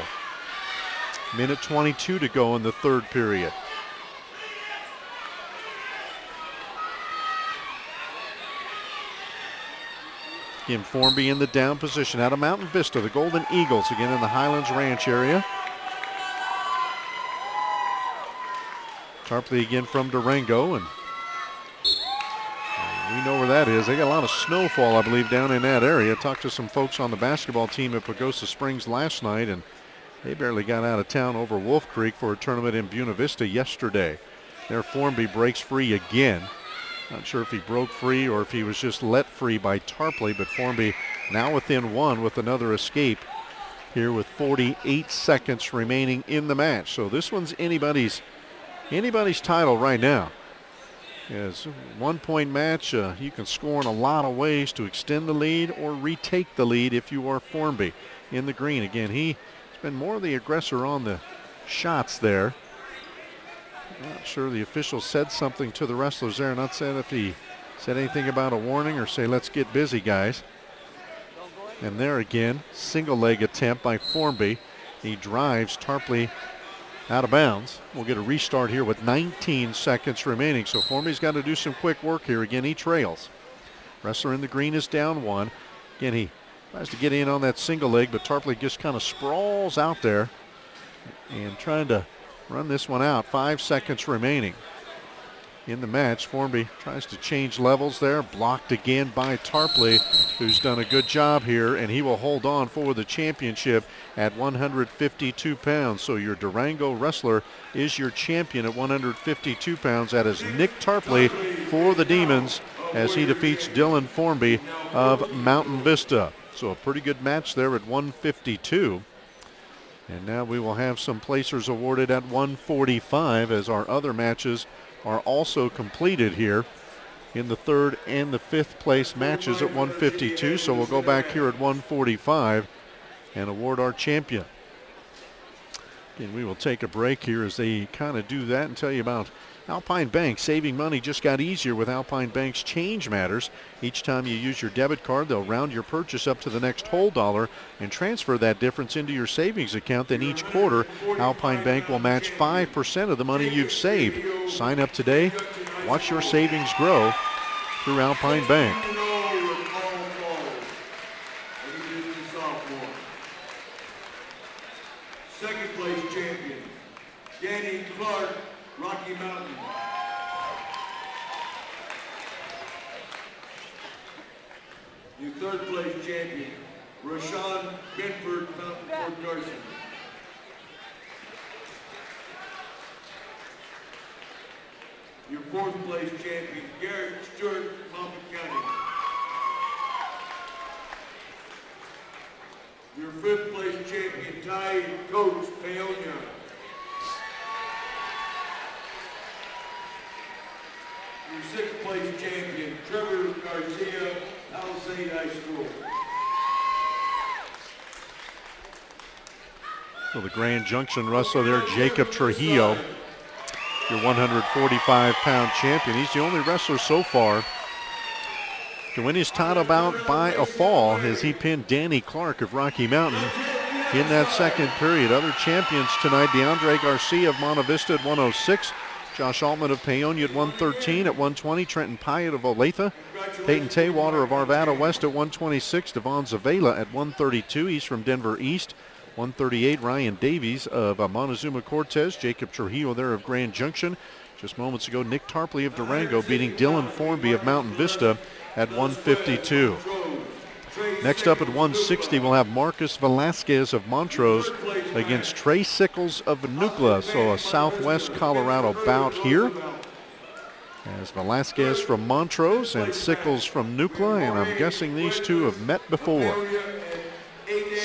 Minute 22 to go in the third period. Again, Formby in the down position out of Mountain Vista. The Golden Eagles again in the Highlands Ranch area. Tarpley again from Durango, and we know where that is. They got a lot of snowfall, I believe, down in that area. Talked to some folks on the basketball team at Pagosa Springs last night, and they barely got out of town over Wolf Creek for a tournament in Buena Vista yesterday. Their Formby breaks free again. Not sure if he broke free or if he was just let free by Tarpley, but Formby now within 1 with another escape here with 48 seconds remaining in the match. So this one's anybody's title right now. It's a 1-point match. You can score in a lot of ways to extend the lead or retake the lead if you are Formby in the green. Again, he's been more the aggressor on the shots there. Not sure the official said something to the wrestlers there. Not saying if he said anything about a warning or say, let's get busy, guys. And there again, single leg attempt by Formby. He drives Tarpley out of bounds. We'll get a restart here with 19 seconds remaining. So Formby's got to do some quick work here. Again, he trails. Wrestler in the green is down 1. Again, he tries to get in on that single leg, but Tarpley just kind of sprawls out there and trying to run this one out. 5 seconds remaining. in the match. Formby tries to change levels there, blocked again by Tarpley, who's done a good job here, and he will hold on for the championship at 152 pounds. So your Durango wrestler is your champion at 152 pounds. That is Nick Tarpley for the Demons as he defeats Dylan Formby of Mountain Vista. So a pretty good match there at 152. And now we will have some placers awarded at 145 as our other matches are also completed here in the third and the fifth place matches at 152. So we'll go back here at 145 and award our champion. Again, we will take a break here as they kind of do that and tell you about Alpine Bank. Saving money just got easier with Alpine Bank's Change Matters. Each time you use your debit card, they'll round your purchase up to the next whole dollar and transfer that difference into your savings account. Then each quarter, Alpine Bank will match 5% of the money you've saved. Sign up today. Watch your savings grow through Alpine Bank. Second place champion, Danny Clark, Rocky Mountain. Your third place champion, Rashawn Benford, Mountain Fort Carson. Your fourth place champion, Garrett Stewart, Mountain County. Your fifth place champion, Ty Coates, Paonia. Your sixth place champion, Trevor Garcia, Palisade High School. So the Grand Junction wrestler there, Jacob Trujillo, your 145-pound champion. He's the only wrestler so far to win his title bout by a fall as he pinned Danny Clark of Rocky Mountain in that second period. Other champions tonight, DeAndre Garcia of Monte Vista at 106, Josh Altman of Paonia at 113. At 120, Trenton Pyatt of Olathe, Peyton Taywater of Arvada West at 126, Devon Zavela at 132. He's from Denver East. 138, Ryan Davies of Montezuma Cortez, Jacob Trujillo there of Grand Junction. Just moments ago, Nick Tarpley of Durango beating Dylan Formby of Mountain Vista at 152. Next up at 160, we'll have Marcus Velasquez of Montrose against Trey Sickles of Nucla. So a Southwest Colorado bout here, as Velasquez from Montrose and Sickles from Nucla, and I'm guessing these two have met before.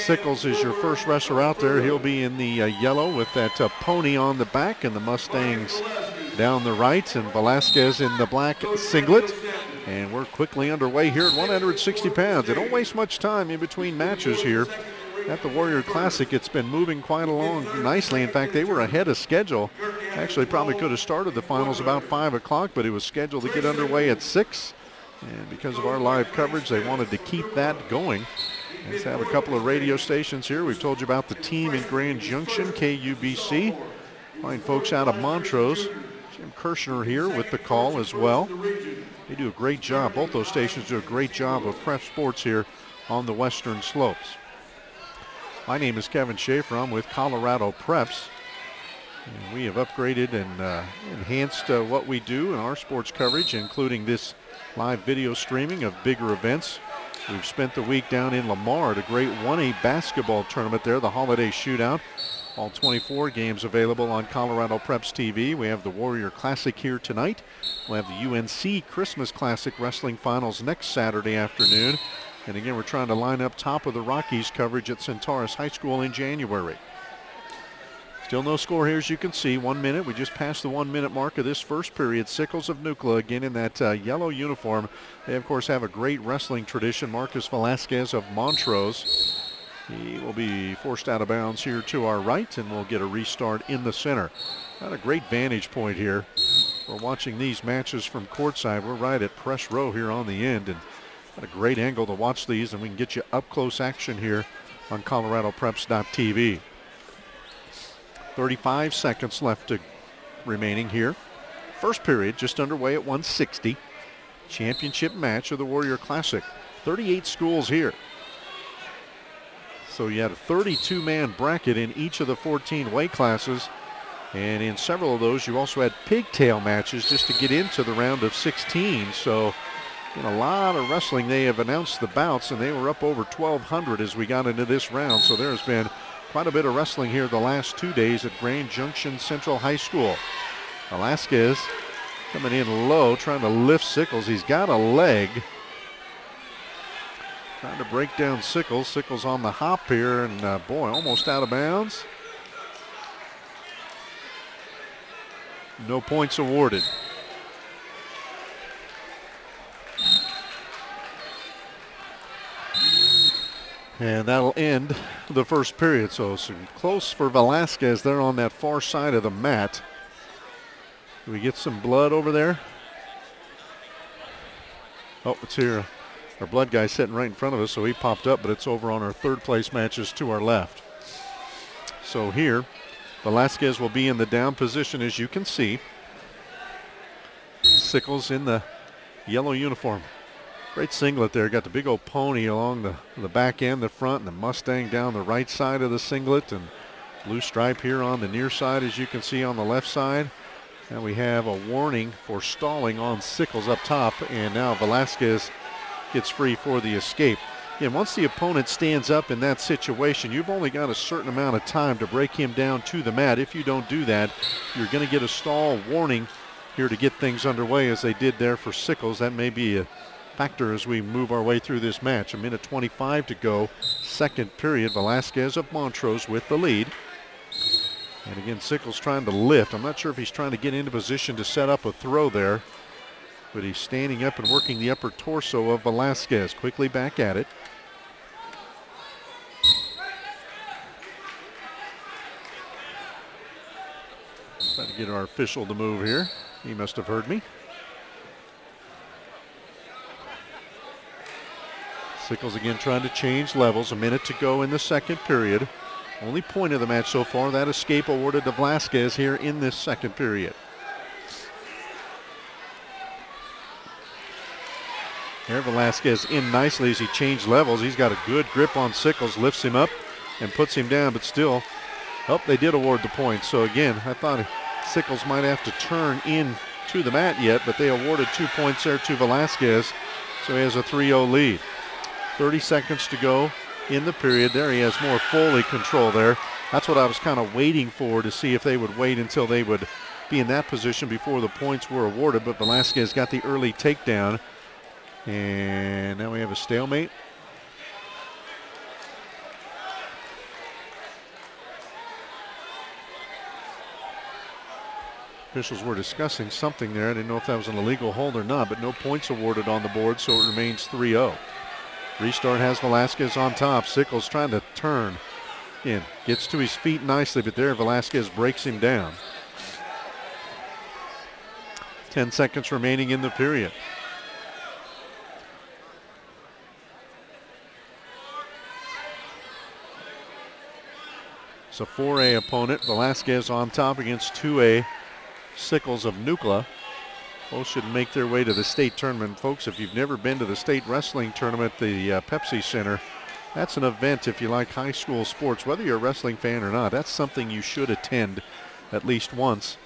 Sickles is your first wrestler out there. He'll be in the yellow with that pony on the back and the Mustangs down the right, and Velasquez in the black singlet. And we're quickly underway here at 160 pounds. They don't waste much time in between matches here at the Warrior Classic. It's been moving quite along nicely. In fact, they were ahead of schedule. Actually, probably could have started the finals about 5 o'clock, but it was scheduled to get underway at 6. And because of our live coverage, they wanted to keep that going. Let's have a couple of radio stations here. We've told you about the team in Grand Junction, KUBC. Fine folks out of Montrose. Jim Kirshner here with the call as well. They do a great job. Both those stations do a great job of prep sports here on the western slopes. My name is Kevin Schaefer. I'm with Colorado Preps. And we have upgraded and enhanced what we do in our sports coverage, including this live video streaming of bigger events. We've spent the week down in Lamar at a great 1A basketball tournament there, the Holiday Shootout. All 24 games available on Colorado Preps TV. We have the Warrior Classic here tonight. We'll have the UNC Christmas Classic Wrestling Finals next Saturday afternoon. And again, we're trying to line up top of the Rockies coverage at Centaurus High School in January. Still no score here, as you can see. 1 minute. We just passed the 1 minute mark of this first period. Sickles of Nucla again in that yellow uniform. They, of course, have a great wrestling tradition. Marcus Velasquez of Montrose. He will be forced out of bounds here to our right, and we'll get a restart in the center. Got a great vantage point here. We're watching these matches from courtside. We're right at press row here on the end, and got a great angle to watch these, and we can get you up close action here on ColoradoPreps.tv. 35 seconds left remaining here. First period just underway at 160. Championship match of the Warrior Classic. 38 schools here. So you had a 32-man bracket in each of the 14 weight classes. And in several of those, you also had pigtail matches just to get into the round of 16. So in a lot of wrestling, they have announced the bouts, and they were up over 1,200 as we got into this round. So there's been quite a bit of wrestling here the last 2 days at Grand Junction Central High School. Velasquez coming in low, trying to lift Sickles. He's got a leg. Trying to break down Sickles. Sickles on the hop here, and boy, almost out of bounds. No points awarded. And that'll end the first period. So some close for Velasquez there on that far side of the mat. Do we get some blood over there? Oh, it's here. Our blood guy's sitting right in front of us, so he popped up, but it's over on our third place matches to our left. So here, Velasquez will be in the down position, as you can see. Sickles in the yellow uniform. Great singlet there. Got the big old pony along the back end, the front, and the Mustang down the right side of the singlet, and blue stripe here on the near side, as you can see on the left side. And we have a warning for stalling on Sickles up top, and now Velasquez gets free for the escape. And once the opponent stands up in that situation, you've only got a certain amount of time to break him down to the mat. If you don't do that, you're going to get a stall warning here to get things underway, as they did there for Sickles. That may be a factor as we move our way through this match. 1:25 to go, second period. Velasquez of Montrose with the lead. And again, Sickles trying to lift. I'm not sure if he's trying to get into position to set up a throw there, but he's standing up and working the upper torso of Velasquez. Quickly back at it. Trying to get our official to move here. He must have heard me. Sickles again trying to change levels. 1 minute to go in the second period. Only point of the match so far. That escape awarded to Velasquez here in this second period. There, Velasquez in nicely as he changed levels. He's got a good grip on Sickles, lifts him up and puts him down, but still, oh, they did award the point. So again, I thought Sickles might have to turn in to the mat yet, but they awarded 2 points there to Velasquez, so he has a 3-0 lead. 30 seconds to go in the period. There he has more Foley control there. That's what I was kind of waiting for, to see if they would wait until they would be in that position before the points were awarded, but Velasquez got the early takedown. And now we have a stalemate. Officials were discussing something there. I didn't know if that was an illegal hold or not, but no points awarded on the board, so it remains 3-0. Restart has Velasquez on top. Sickles trying to turn in. Gets to his feet nicely, but there Velasquez breaks him down. 10 seconds remaining in the period. It's a 4A opponent. Velasquez on top against 2A Sickles of Nucla. Both should make their way to the state tournament. Folks, if you've never been to the state wrestling tournament, the Pepsi Center, that's an event if you like high school sports. Whether you're a wrestling fan or not, that's something you should attend at least once.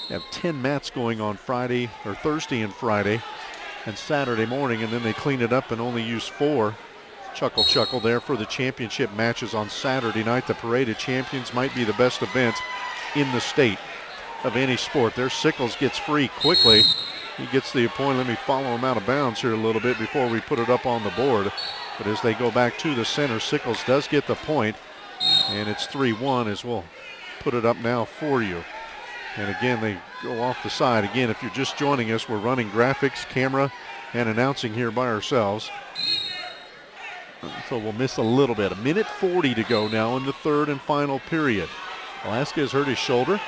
They have 10 mats going on Friday or Thursday and Friday and Saturday morning, and then they clean it up and only use 4. Chuckle, chuckle there for the championship matches on Saturday night. The Parade of Champions might be the best event in the state of any sport. There Sickles gets free quickly. He gets the point. Let me follow him out of bounds here a little bit before we put it up on the board. But as they go back to the center, Sickles does get the point, and it's 3-1 as we'll put it up now for you. And again, they go off the side. Again, if you're just joining us, we're running graphics, camera, and announcing here by ourselves. So we'll miss a little bit. 1:40 to go now in the third and final period. Velasquez hurt his shoulder.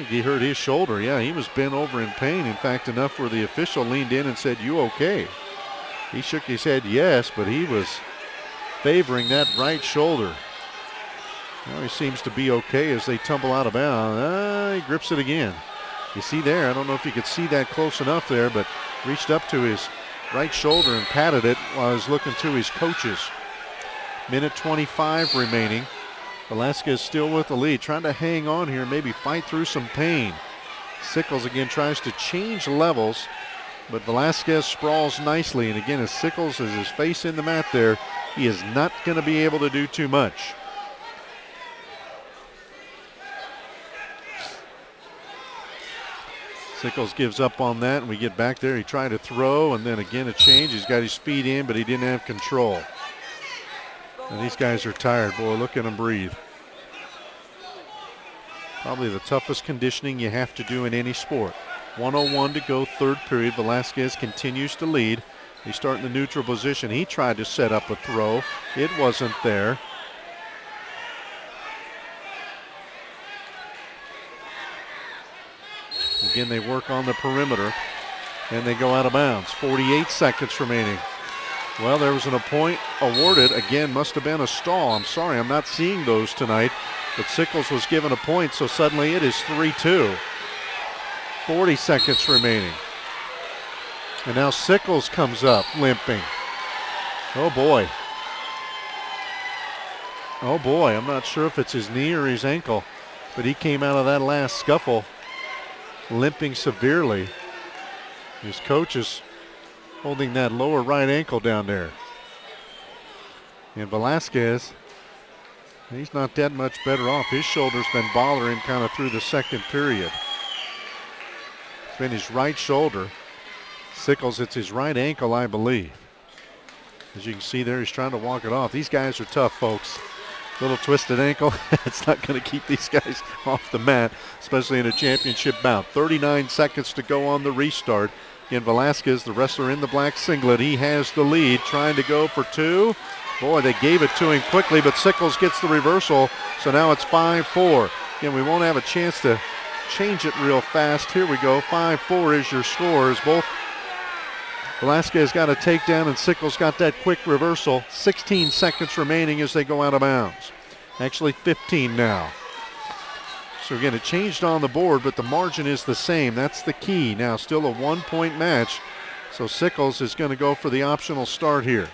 He hurt his shoulder. Yeah, he was bent over in pain. In fact, enough where the official leaned in and said, "You okay?" He shook his head yes, but he was favoring that right shoulder. Now he seems to be okay as they tumble out of bounds. He grips it again. You see there, I don't know if you could see that close enough there, but reached up to his right shoulder and patted it while he was looking to his coaches. 1:25 remaining. Velasquez still with the lead, trying to hang on here, maybe fight through some pain. Sickles again tries to change levels, but Velasquez sprawls nicely. And again, as Sickles has his face in the mat there, he is not going to be able to do too much. Sickles gives up on that, and we get back there. He tried to throw, and then again a change. He's got his speed in, but he didn't have control. And these guys are tired. Boy, look at them breathe. Probably the toughest conditioning you have to do in any sport. 1:01 to go, third period. Velasquez continues to lead. He's starting the neutral position. He tried to set up a throw. It wasn't there. Again, they work on the perimeter, and they go out of bounds. 48 seconds remaining. Well, there was a point awarded. Again, must have been a stall. I'm sorry, I'm not seeing those tonight. But Sickles was given a point, so suddenly it is 3-2. 40 seconds remaining. And now Sickles comes up limping. Oh boy. Oh boy, I'm not sure if it's his knee or his ankle, but he came out of that last scuffle limping severely. His coach is holding that lower right ankle down there. And Velasquez, he's not that much better off. His shoulder's been bothering him kind of through the second period. It's been his right shoulder. Sickles, it's his right ankle, I believe. As you can see there, he's trying to walk it off. These guys are tough, folks. Little twisted ankle, it's not going to keep these guys off the mat, especially in a championship bout. 39 seconds to go on the restart. Again, Velasquez, the wrestler in the black singlet, he has the lead, trying to go for two. Boy, they gave it to him quickly, but Sickles gets the reversal, so now it's 5-4. Again, we won't have a chance to change it real fast. Here we go, 5-4 is your score, as both Velasquez got a takedown and Sickles got that quick reversal. 16 seconds remaining as they go out of bounds. Actually 15 now. So again, it changed on the board, but the margin is the same. That's the key. Now still a 1-point match. So Sickles is going to go for the optional start here.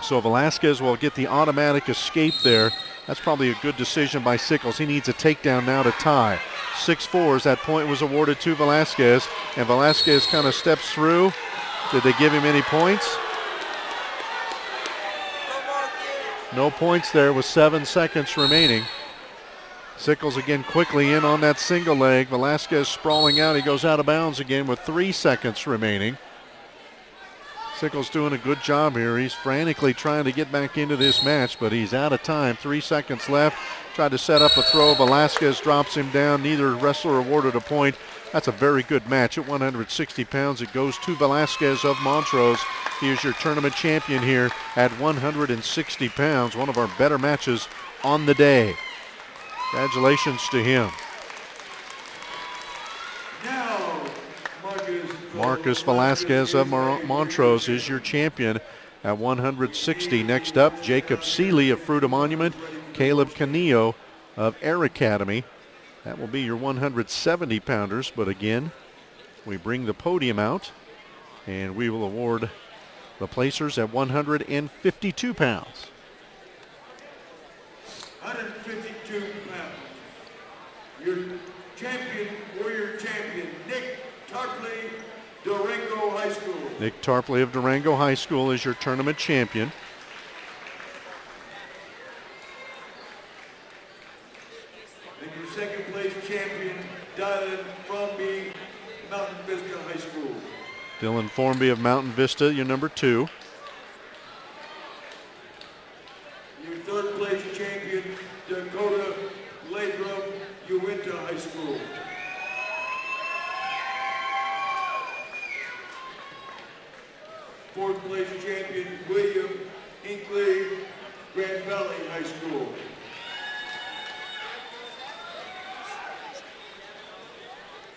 So Velasquez will get the automatic escape there. That's probably a good decision by Sickles. He needs a takedown now to tie. 6-4 as that point was awarded to Velasquez. And Velasquez kind of steps through. Did they give him any points? No points there with 7 seconds remaining. Sickles again quickly in on that single leg. Velasquez sprawling out. He goes out of bounds again with 3 seconds remaining. Sickles doing a good job here. He's frantically trying to get back into this match, but he's out of time. 3 seconds left. Tried to set up a throw. Velasquez drops him down. Neither wrestler awarded a point. That's a very good match at 160 pounds. It goes to Velasquez of Montrose. He is your tournament champion here at 160 pounds. One of our better matches on the day. Congratulations to him. Now, Marcus Velasquez of Montrose is your champion at 160. Next up, Jacob Seeley of Fruita Monument, Caleb Canillo of Air Academy. That will be your 170 pounders, but again, we bring the podium out and we will award the placers at 152 pounds. 152 pounds. Your champion, warrior champion, Nick Tarpley, Durango High School. Nick Tarpley of Durango High School is your tournament champion. And your second place champion, Dylan Fromby, Mountain Vista High School. Dylan Formby of Mountain Vista, your number 2. Your third place champion, Dakota Latham, Uinta High School. Fourth place champion, William Hinkley, Grand Valley High School.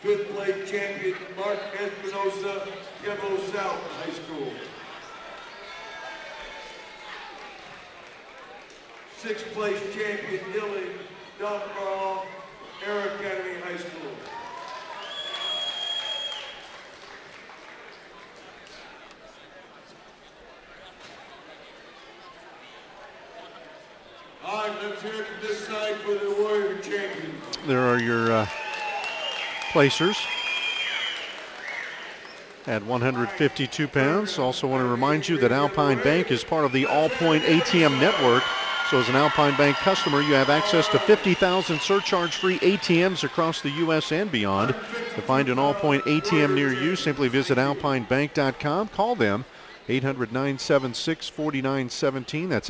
Fifth place champion, Mark Espinosa, Yellow South High School. Sixth place champion, Dylan Dunbar, Air Academy High School. there are your placers at 152 pounds. Also want to remind you that Alpine Bank is part of the All Point ATM network. So as an Alpine Bank customer, you have access to 50,000 surcharge-free ATMs across the U.S. and beyond. To find an All Point ATM near you, simply visit alpinebank.com. Call them, 800-976-4917. That's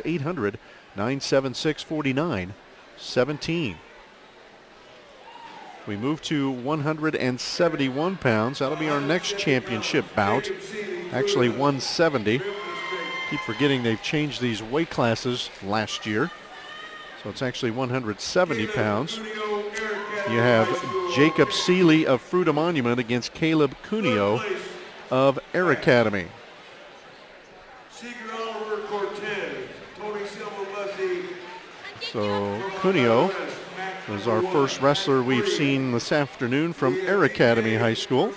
800-976-4917. We move to 171 pounds. That'll be our next championship bout. Actually 170. Keep forgetting they've changed these weight classes last year. So it's actually 170 pounds. You have Jacob Seeley of Fruita Monument against Caleb Cuneo of Air Academy. So Cuneo is our first wrestler we've seen this afternoon from Air Academy High School.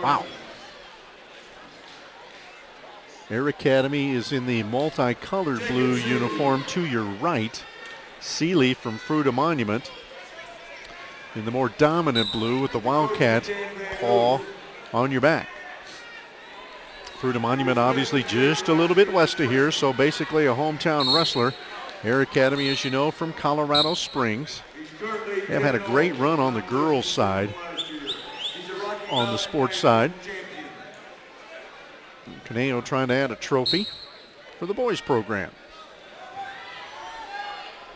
Wow. Air Academy is in the multicolored blue uniform to your right. Seeley from Fruita Monument in the more dominant blue with the Wildcat paw on your back. Fruita Monument obviously just a little bit west of here, so basically a hometown wrestler. Air Academy, as you know, from Colorado Springs. They have had a great run on the girls' side, on the sports side. Cuneo trying to add a trophy for the boys program.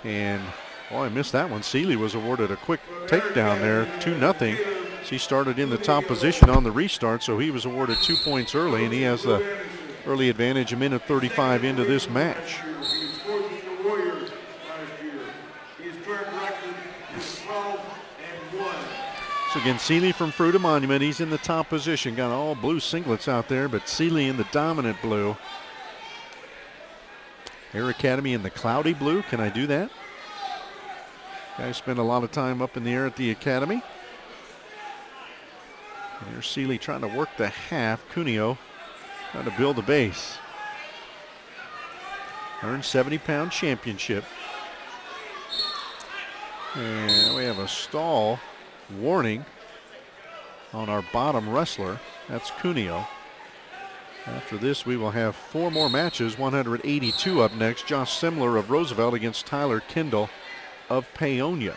And, I missed that one. Seeley was awarded a quick takedown there, 2-0. She started in the top position on the restart, so he was awarded 2 points early, and he has the early advantage a minute 35 into this match. So again, Seeley from Fruita Monument, he's in the top position. Got all blue singlets out there, but Seeley in the dominant blue. Air Academy in the cloudy blue. Can I do that? Guys spend a lot of time up in the air at the academy. And here's Seeley trying to work the half. Cuneo trying to build a base. Earned 70-pound championship. And we have a stall warning on our bottom wrestler. That's Cuneo. After this, we will have 4 more matches. 182 up next. Josh Simler of Roosevelt against Tyler Kendall of Paonia.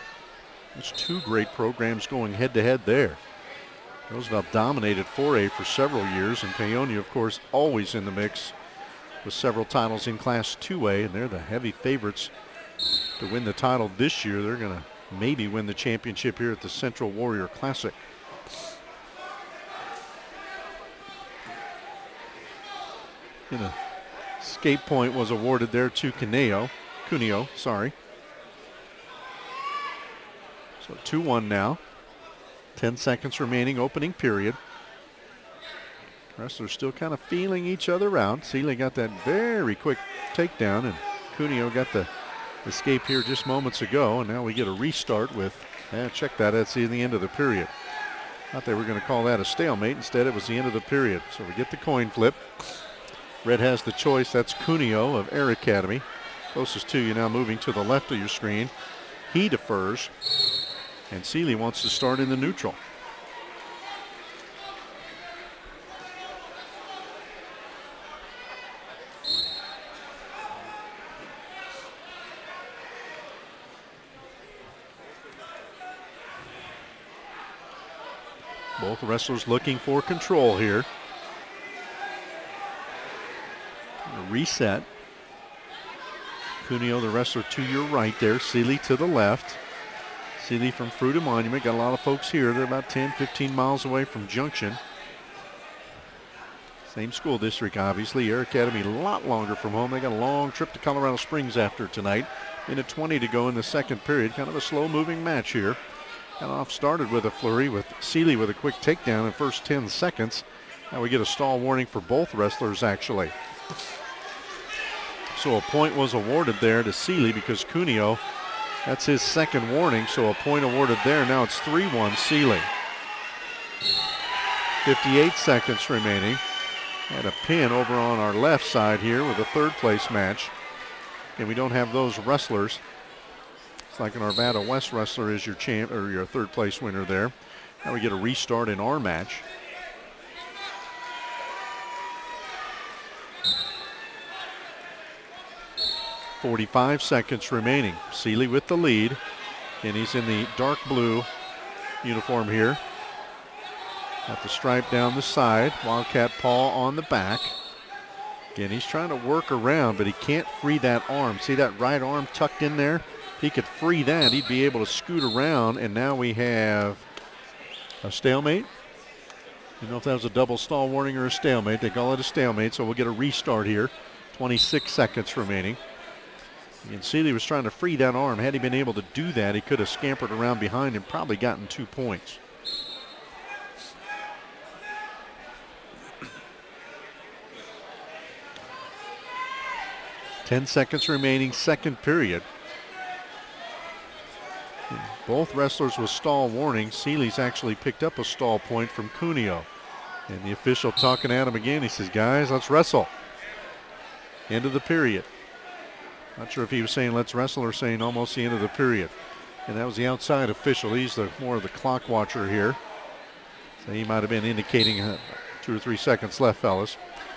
There's 2 great programs going head-to-head there. Roosevelt dominated 4A for several years, and Paonia, of course, always in the mix with several titles in Class 2A, and they're the heavy favorites to win the title this year. They're going to maybe win the championship here at the Central Warrior Classic. And a escape point was awarded there to Cuneo. So 2-1 now. 10 seconds remaining, opening period. Wrestlers still kind of feeling each other out. Seeley got that very quick takedown, and Cuneo got the escape here just moments ago, and now we get a restart with, check that, that's the end of the period. Thought they were going to call that a stalemate. Instead, it was the end of the period. So we get the coin flip. Red has the choice. That's Cuneo of Air Academy. Closest to you now moving to the left of your screen. He defers, and Seeley wants to start in the neutral. Both wrestlers looking for control here. A reset. Cuneo, the wrestler, to your right there. Seeley to the left. Seeley from Fruita Monument. Got a lot of folks here. They're about 10, 15 miles away from Junction. Same school district, obviously. Air Academy a lot longer from home. They got a long trip to Colorado Springs after tonight. Minute 20 to go in the second period. Kind of a slow-moving match here. Got off started with a flurry with Seeley with a quick takedown in the first 10 seconds. Now we get a stall warning for both wrestlers, actually. So a point was awarded there to Seeley because Cuneo, that's his second warning, so a point awarded there. Now it's 3-1 Seeley. 58 seconds remaining. And a pin over on our left side here with a third place match. and we don't have those wrestlers. It's like an Arvada West wrestler is your champ or your third place winner there. Now we get a restart in our match. .45 seconds remaining. Seeley with the lead, and he's in the dark blue uniform here. Got the stripe down the side, Wildcat paw on the back. Again, he's trying to work around, but he can't free that arm. See that right arm tucked in there? If he could free that, he'd be able to scoot around, and now we have a stalemate. I don't know if that was a double stall warning or a stalemate. They call it a stalemate, so we'll get a restart here. 26 seconds remaining. And Seeley was trying to free that arm. Had he been able to do that, he could have scampered around behind and probably gotten 2 points. .10 seconds remaining, second period. Both wrestlers with stall warning. Seeley's actually picked up a stall point from Cuneo. And the official talking at him again. He says, guys, let's wrestle. End of the period. Not sure if he was saying let's wrestle or saying almost the end of the period. And that was the outside official. He's the more of the clock watcher here. So he might have been indicating 2 or 3 seconds left, fellas.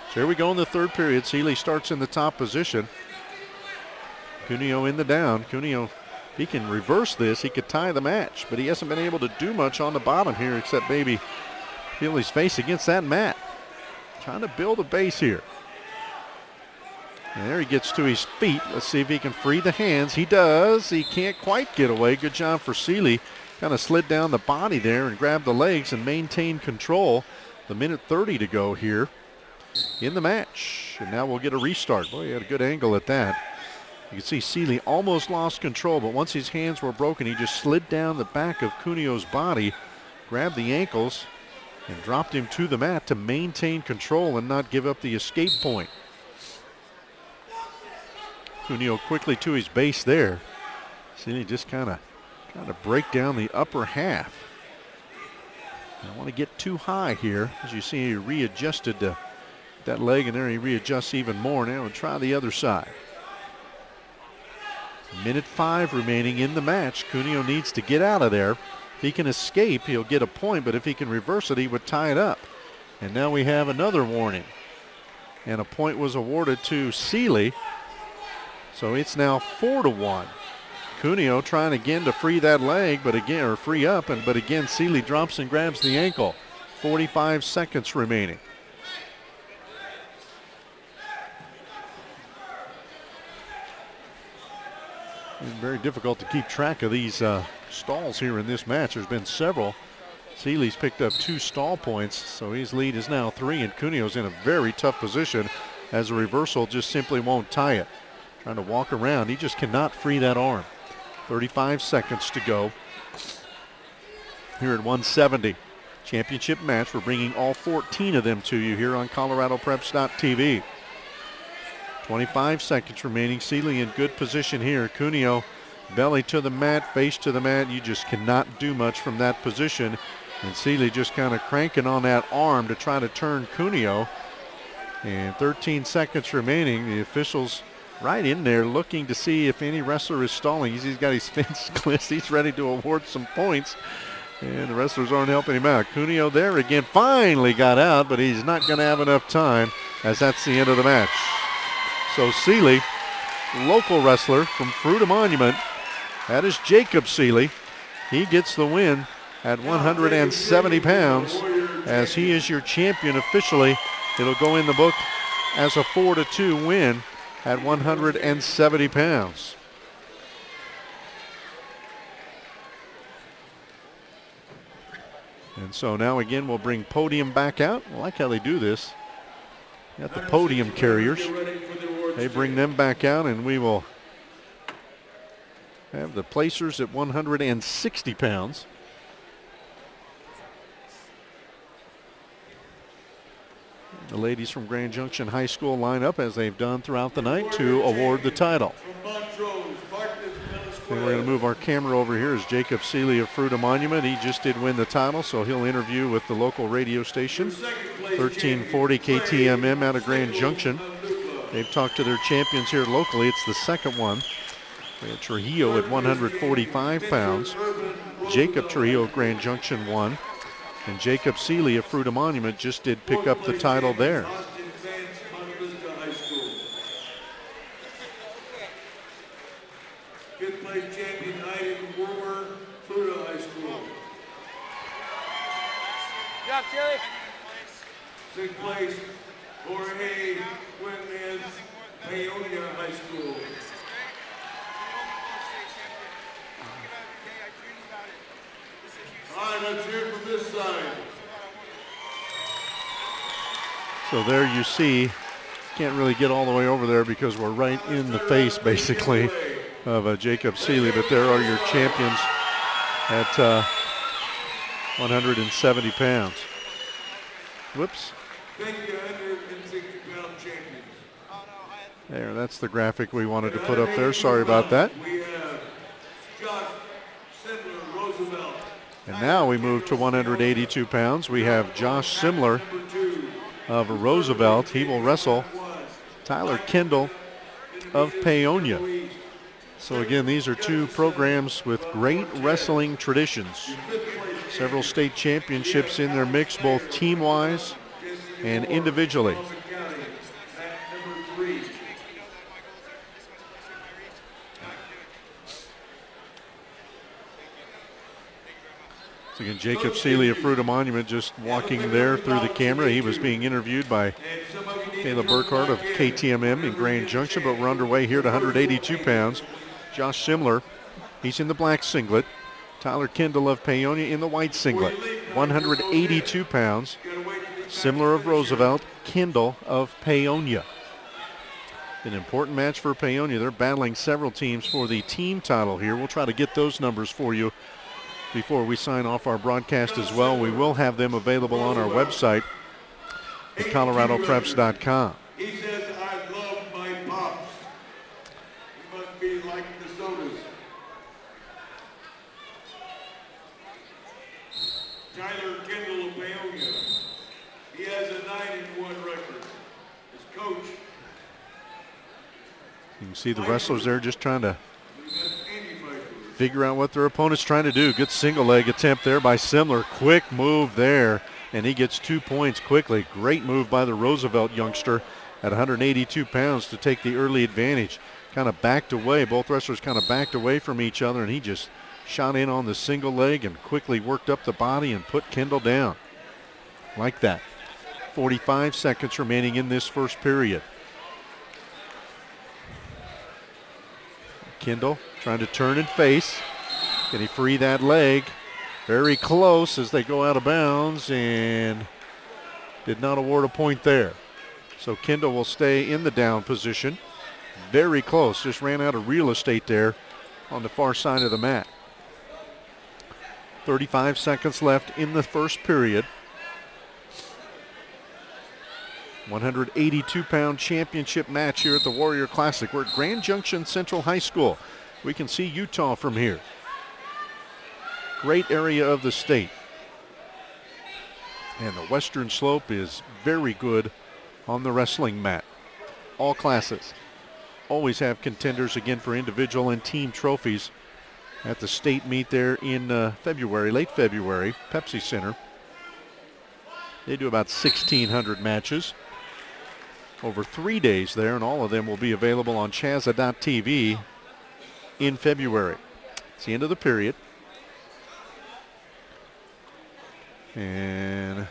So here we go in the third period. Seeley starts in the top position. Cuneo in the down. Cuneo, if he can reverse this, he could tie the match. But he hasn't been able to do much on the bottom here except maybe feel his face against that mat. Trying to build a base here. And there he gets to his feet. Let's see if he can free the hands. He does. He can't quite get away. Good job for Seeley. Kind of slid down the body there and grabbed the legs and maintained control. The minute 30 to go here in the match. And now we'll get a restart. Boy, he had a good angle at that. You can see Seeley almost lost control, but once his hands were broken, he just slid down the back of Cuneo's body, grabbed the ankles, and dropped him to the mat to maintain control and not give up the escape point. Cuneo quickly to his base there. Seeley just kind of break down the upper half. I don't want to get too high here. As you see, he readjusted that leg, and there he readjusts even more. Now we'll try the other side. Minute 5 remaining in the match. Cuneo needs to get out of there. If he can escape, he'll get a point, but if he can reverse it, he would tie it up. And now we have another warning. And a point was awarded to Seeley. So it's now 4-1. Cuneo trying again to free that leg, but again, or free up, but again, Seeley drops and grabs the ankle. 45 seconds remaining. It's very difficult to keep track of these stalls here in this match. There's been several. Seeley's picked up 2 stall points, so his lead is now 3, and Cuneo's in a very tough position as a reversal just simply won't tie it. Trying to walk around. He just cannot free that arm. 35 seconds to go here at 170. Championship match. We're bringing all 14 of them to you here on ColoradoPreps.tv. 25 seconds remaining. Seeley in good position here. Cuneo belly to the mat, face to the mat. You just cannot do much from that position. And Seeley just kind of cranking on that arm to try to turn Cuneo. And 13 seconds remaining. The officials right in there looking to see if any wrestler is stalling. He's got his fence clipped. He's ready to award some points. And the wrestlers aren't helping him out. Cuneo there again, finally got out, but he's not going to have enough time as that's the end of the match. So Seeley, local wrestler from Fruita Monument, that is Jacob Seeley. He gets the win at 170 pounds as he is your champion officially. It'll go in the book as a 4-2 win at 170 pounds. And so now again we'll bring podium back out. I like how they do this. Got the podium carriers. They bring them back out, and we will have the placers at 160 pounds. The ladies from Grand Junction High School line up as they've done throughout the night to award the title. And we're going to move our camera over here as Jacob Seeley of Fruita Monument. He just did win the title, so he'll interview with the local radio station, 1340 KTMM out of Grand Junction. They've talked to their champions here locally. It's the second one. We had Trujillo at 145 pounds. Jacob Trujillo of Grand Junction won. And Jacob Seeley of Fruita Monument just did pick up the title there. Fifth place champion Iden Werwer, Fruita High School. Good job, Seeley. Sixth place, Jorge Quinez, Paonia High School. All right, let's hear it from this side. So there you see, can't really get all the way over there because we're right in the face, basically, of Jacob Seeley. But there are your champions at 170 pounds. Whoops. Thank you, 160-pound champions. There, that's the graphic we wanted to put up there. Sorry about that. We have Josh Simler, Roosevelt. And now we move to 182 pounds. We have Josh Simler of Roosevelt. He will wrestle Tyler Kendall of Paonia. So again, these are two programs with great wrestling traditions. Several state championships in their mix, both team-wise and individually. So again, Jacob Seeley of Fruita Monument just walking there through the camera. He was being interviewed by Caleb Burkhart of KTMM in Grand Junction, but we're underway here at 182 pounds. Josh Simler, he's in the black singlet. Tyler Kendall of Paonia in the white singlet. 182 pounds. Simler of Roosevelt, Kendall of Paonia. An important match for Paonia. They're battling several teams for the team title here. We'll try to get those numbers for you before we sign off our broadcast as well. We will have them available on our website at coloradopreps.com. He says, I love my pops. He must be like the sodas. Tyler Kendall of Paonia. He has a 9-1 record. His coach. You can see the wrestlers there just trying to figure out what their opponent's trying to do. Good single leg attempt there by Simler. Quick move there, and he gets 2 points quickly. Great move by the Roosevelt youngster at 182 pounds to take the early advantage. Kind of backed away. Both wrestlers kind of backed away from each other, and he just shot in on the single leg and quickly worked up the body and put Kendall down. Like that. 45 seconds remaining in this first period. Kendall trying to turn and face. Can he free that leg? Very close as they go out of bounds and did not award a point there. So Kendall will stay in the down position. Very close, just ran out of real estate there on the far side of the mat. 35 seconds left in the first period. 182-pound championship match here at the Warrior Classic. We're at Grand Junction Central High School. We can see Utah from here. Great area of the state. And the western slope is very good on the wrestling mat. All classes. Always have contenders again for individual and team trophies at the state meet there in February, late February, Pepsi Center. They do about 1,600 matches over 3 days there, and all of them will be available on Chaza.tv in February. It's the end of the period. And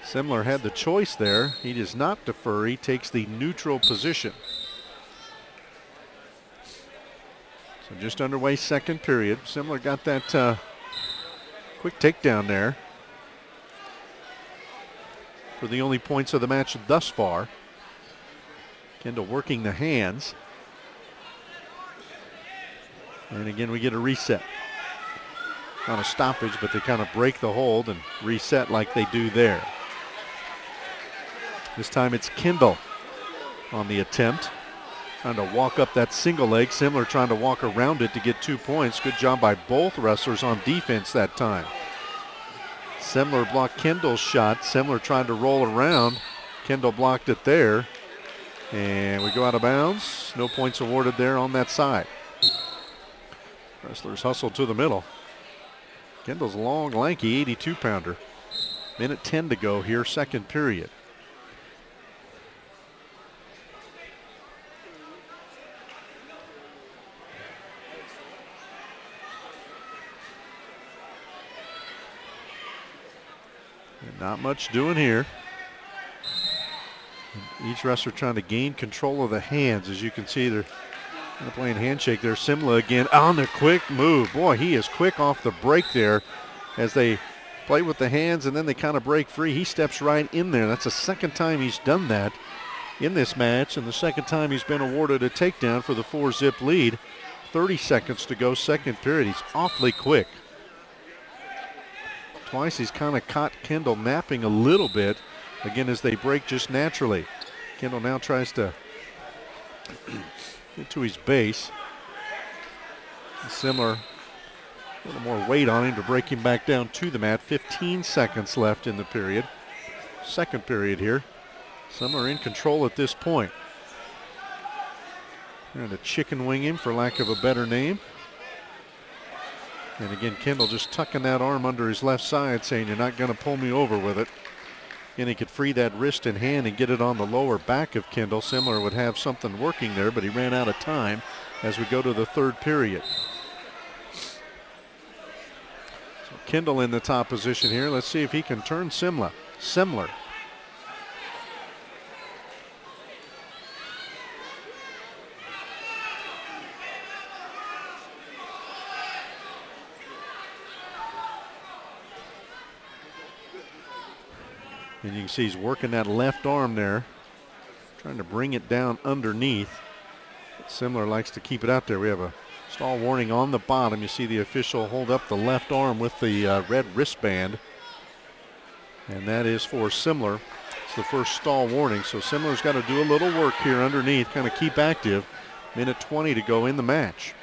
Simler had the choice there. He does not defer. He takes the neutral position. So just underway second period. Simler got that quick takedown there for the only points of the match thus far. Kendall working the hands. And again, we get a reset. Not a stoppage, but they kind of break the hold and reset like they do there. This time it's Kendall on the attempt. Trying to walk up that single leg. Simler trying to walk around it to get 2 points. Good job by both wrestlers on defense that time. Simler blocked Kendall's shot. Simler trying to roll around. Kendall blocked it there. And we go out of bounds. No points awarded there on that side. Wrestlers hustle to the middle. Kendall's a long, lanky 82-pounder. Minute 10 to go here, second period. And not much doing here. Each wrestler trying to gain control of the hands. As you can see, they're playing handshake there. Simla again on the quick move. Boy, he is quick off the break there as they play with the hands and then they kind of break free. He steps right in there. That's the second time he's done that in this match and the second time he's been awarded a takedown for the 4-zip lead. 30 seconds to go, second period. He's awfully quick. Twice he's kind of caught Kendall napping a little bit, again, as they break just naturally. Kendall now tries to get to his base. Similar, a little more weight on him to break him back down to the mat. 15 seconds left in the period. Second period here. Similar in control at this point. Trying to chicken wing him, for lack of a better name. And again, Kendall just tucking that arm under his left side, saying, "You're not going to pull me over with it." And he could free that wrist and hand and get it on the lower back of Kendall. Similar would have something working there, but he ran out of time as we go to the third period. So Kendall in the top position here. Let's see if he can turn Simler. And you can see he's working that left arm there, trying to bring it down underneath. Simler likes to keep it out there. We have a stall warning on the bottom. You see the official hold up the left arm with the red wristband. And that is for Simler. It's the first stall warning. So Simler's got to do a little work here underneath, kind of keep active. Minute 20 to go in the match.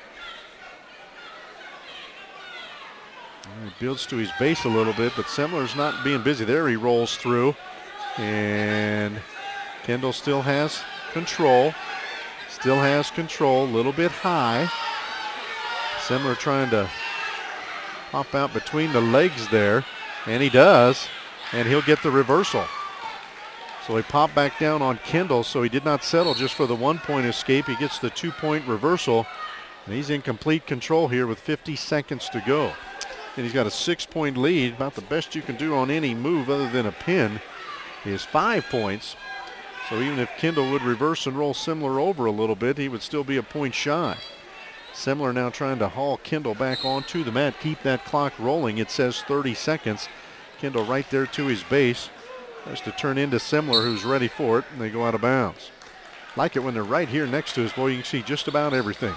He builds to his base a little bit, but Simler's not being busy. There he rolls through, and Kendall still has control. A little bit high. Simler trying to pop out between the legs there, and he does, and he'll get the reversal. So he popped back down on Kendall, so he did not settle just for the 1-point escape. He gets the 2-point reversal, and he's in complete control here with 50 seconds to go. And he's got a 6-point lead. About the best you can do on any move other than a pin is 5 points. So even if Kendall would reverse and roll Simler over a little bit, he would still be a point shy. Simler now trying to haul Kendall back onto the mat, keep that clock rolling. It says 30 seconds. Kendall right there to his base. Tries to turn into Simler, who's ready for it, and they go out of bounds. Like it when they're right here next to us, boy, you can see just about everything.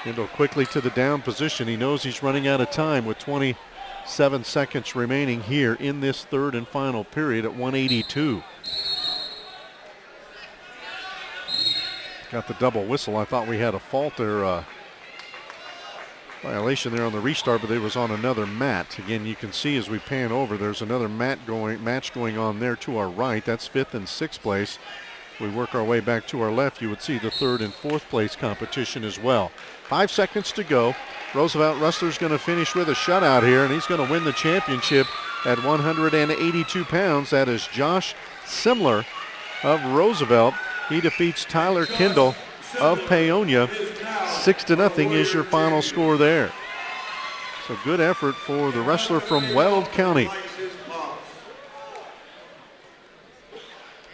Kendall quickly to the down position. He knows he's running out of time with 27 seconds remaining here in this third and final period at 182. Got the double whistle. I thought we had a fault there, violation there on the restart, but it was on another mat. Again, you can see as we pan over, there's another match going on there to our right. That's 5th and 6th place. We work our way back to our left, you would see the 3rd and 4th place competition as well. 5 seconds to go. Roosevelt wrestler's going to finish with a shutout here, and he's going to win the championship at 182 pounds. That is Josh Simler of Roosevelt. He defeats Tyler Kendall of Paonia. 6-0 is your final score there. So good effort for the wrestler from Weld County,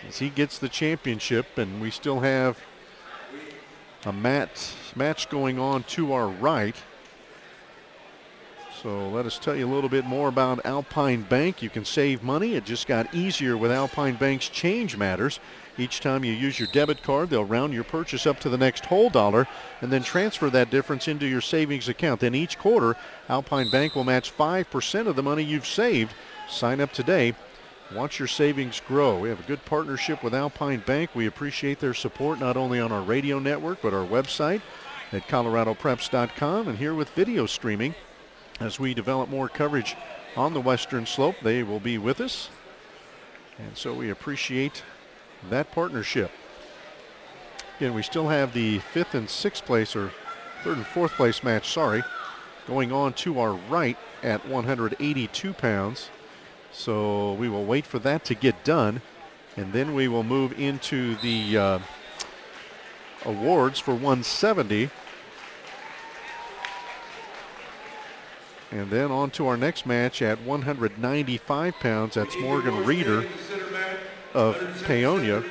as he gets the championship, and we still have a match going on to our right. So let us tell you a little bit more about Alpine Bank. You can save money. It just got easier with Alpine Bank's Change Matters. Each time you use your debit card, they'll round your purchase up to the next whole dollar and then transfer that difference into your savings account. Then each quarter, Alpine Bank will match 5% of the money you've saved. Sign up today. Watch your savings grow. We have a good partnership with Alpine Bank. We appreciate their support not only on our radio network but our website at coloradopreps.com, and here with video streaming as we develop more coverage on the Western Slope. They will be with us, and so we appreciate that partnership. Again, we still have the 5th and 6th place, or 3rd and 4th place match, sorry, going on to our right at 182 pounds. So we will wait for that to get done, and then we will move into the awards for 170. And then on to our next match at 195 pounds. That's Morgan Reeder of Paonia.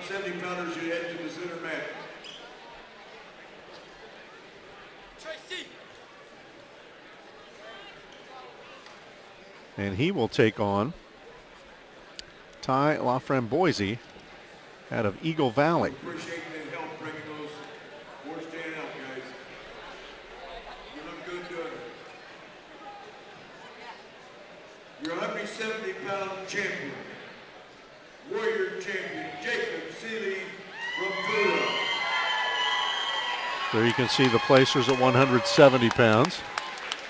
70 pounders, you head to the center mat. And he will take on Ty LaFramboise out of Eagle Valley. Appreciate the help bringing those boards stand out, guys. You look good doing it. Your 170-pound champion, Warrior champion, Jacob Seeley from Buda. There you can see the placers at 170 pounds.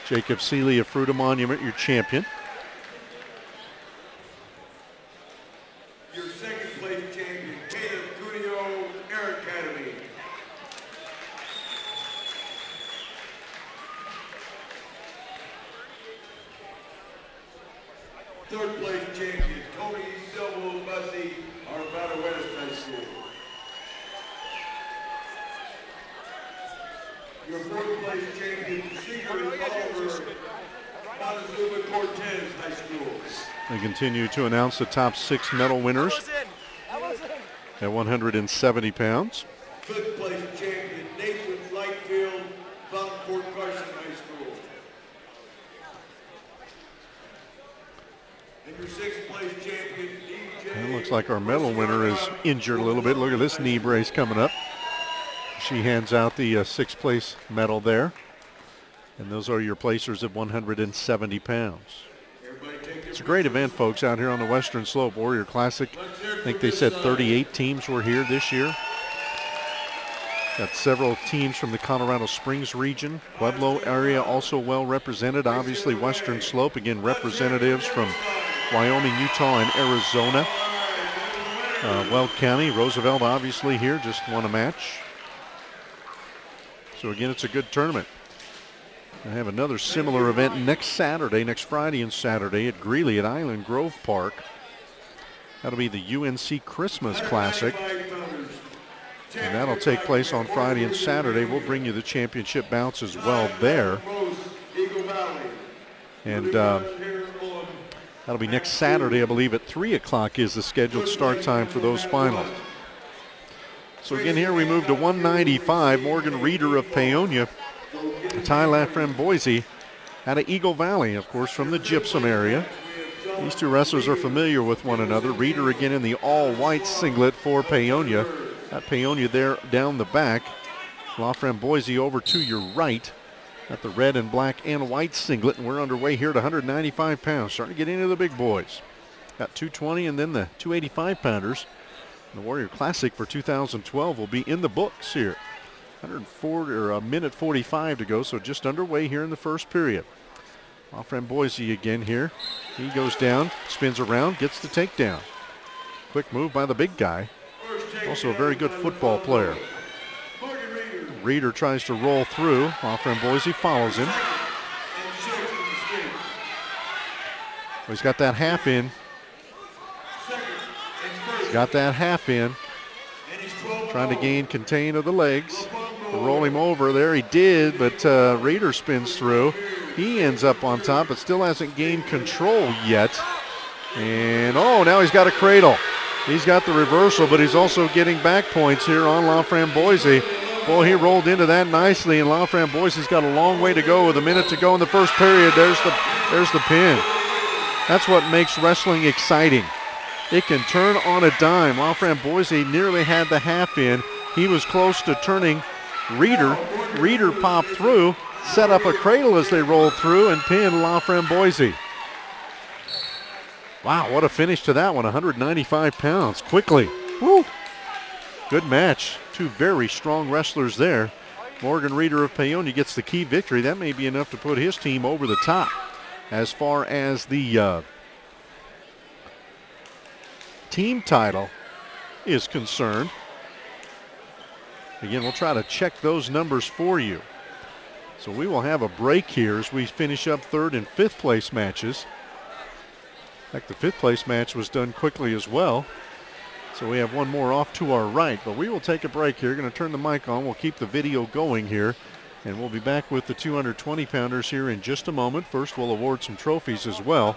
Jacob Seeley of Fruita Monument, your champion. Your second place champion, Caleb Cuneo, Air Academy. Third place champion, Tony Silva Bussy, Arvada West High School. Your fourth place champion, Secret Oliver, Montezuma Cortez High School. They continue to announce the top 6 medal winners at 170 pounds. Fifth place champion, Nathan Lightfield, Fountain Fort Carson High School. And your sixth place champion, DJ. It looks like our medal winner is injured a little bit. Look at this knee brace coming up. She hands out the 6th place medal there. And those are your placers at 170 pounds. It's a great event, folks, out here on the Western Slope Warrior Classic. I think they said 38 teams were here this year. Got several teams from the Colorado Springs region. Pueblo area also well represented. Obviously, Western Slope, again, representatives from Wyoming, Utah, and Arizona. Weld County, Roosevelt obviously here, just won a match. So again, it's a good tournament. I have another similar event next Saturday, next Friday and Saturday at Greeley at Island Grove Park. That'll be the UNC Christmas Classic. And that'll take place on Friday and Saturday. We'll bring you the championship bouts as well there. And that'll be next Saturday, I believe, at 3 o'clock is the scheduled start time for those finals. So again, here we move to 195. Morgan Reeder of Paonia, Ty LaFramboise out of Eagle Valley, of course, from the Gypsum area. These two wrestlers are familiar with one another. Reeder again in the all-white singlet for Paonia. Got Paonia there down the back. LaFramboise over to your right. Got the red and black and white singlet, and we're underway here at 195 pounds. Starting to get into the big boys. Got 220 and then the 285 pounders. The Warrior Classic for 2012 will be in the books here. 140 or a minute 45 to go, so just underway here in the first period. LaFramboise again here. He goes down, spins around, gets the takedown. Quick move by the big guy. Also a very good football player. Reeder tries to roll through. LaFramboise follows him. He's got that half in. He's got that half in. Trying to gain contain of the legs. Roll him over there. He did, but Reeder spins through. He ends up on top, but still hasn't gained control yet. And, oh, now he's got a cradle. He's got the reversal, but he's also getting back points here on LaFramboise. Boy, he rolled into that nicely, and LaFramboise's got a long way to go with a minute to go in the first period. There's the pin. That's what makes wrestling exciting. It can turn on a dime. LaFramboise nearly had the half in. He was close to turning Reeder. Reeder popped through, set up a cradle as they rolled through, and pinned LaFramboise. Wow, what a finish to that one, 195 pounds, quickly. Woo! Good match. Two very strong wrestlers there. Morgan Reeder of Paonia gets the key victory. That may be enough to put his team over the top. As far as the team title, is concerned. Again, we'll try to check those numbers for you. So we will have a break here as we finish up third and fifth place matches. In fact, the fifth place match was done quickly as well. So we have one more off to our right, but we will take a break here. Going to turn the mic on. We'll keep the video going here, and we'll be back with the 220-pounders here in just a moment. First, we'll award some trophies as well,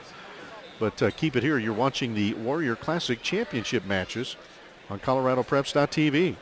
but keep it here. You're watching the Warrior Classic Championship matches on ColoradoPreps.tv.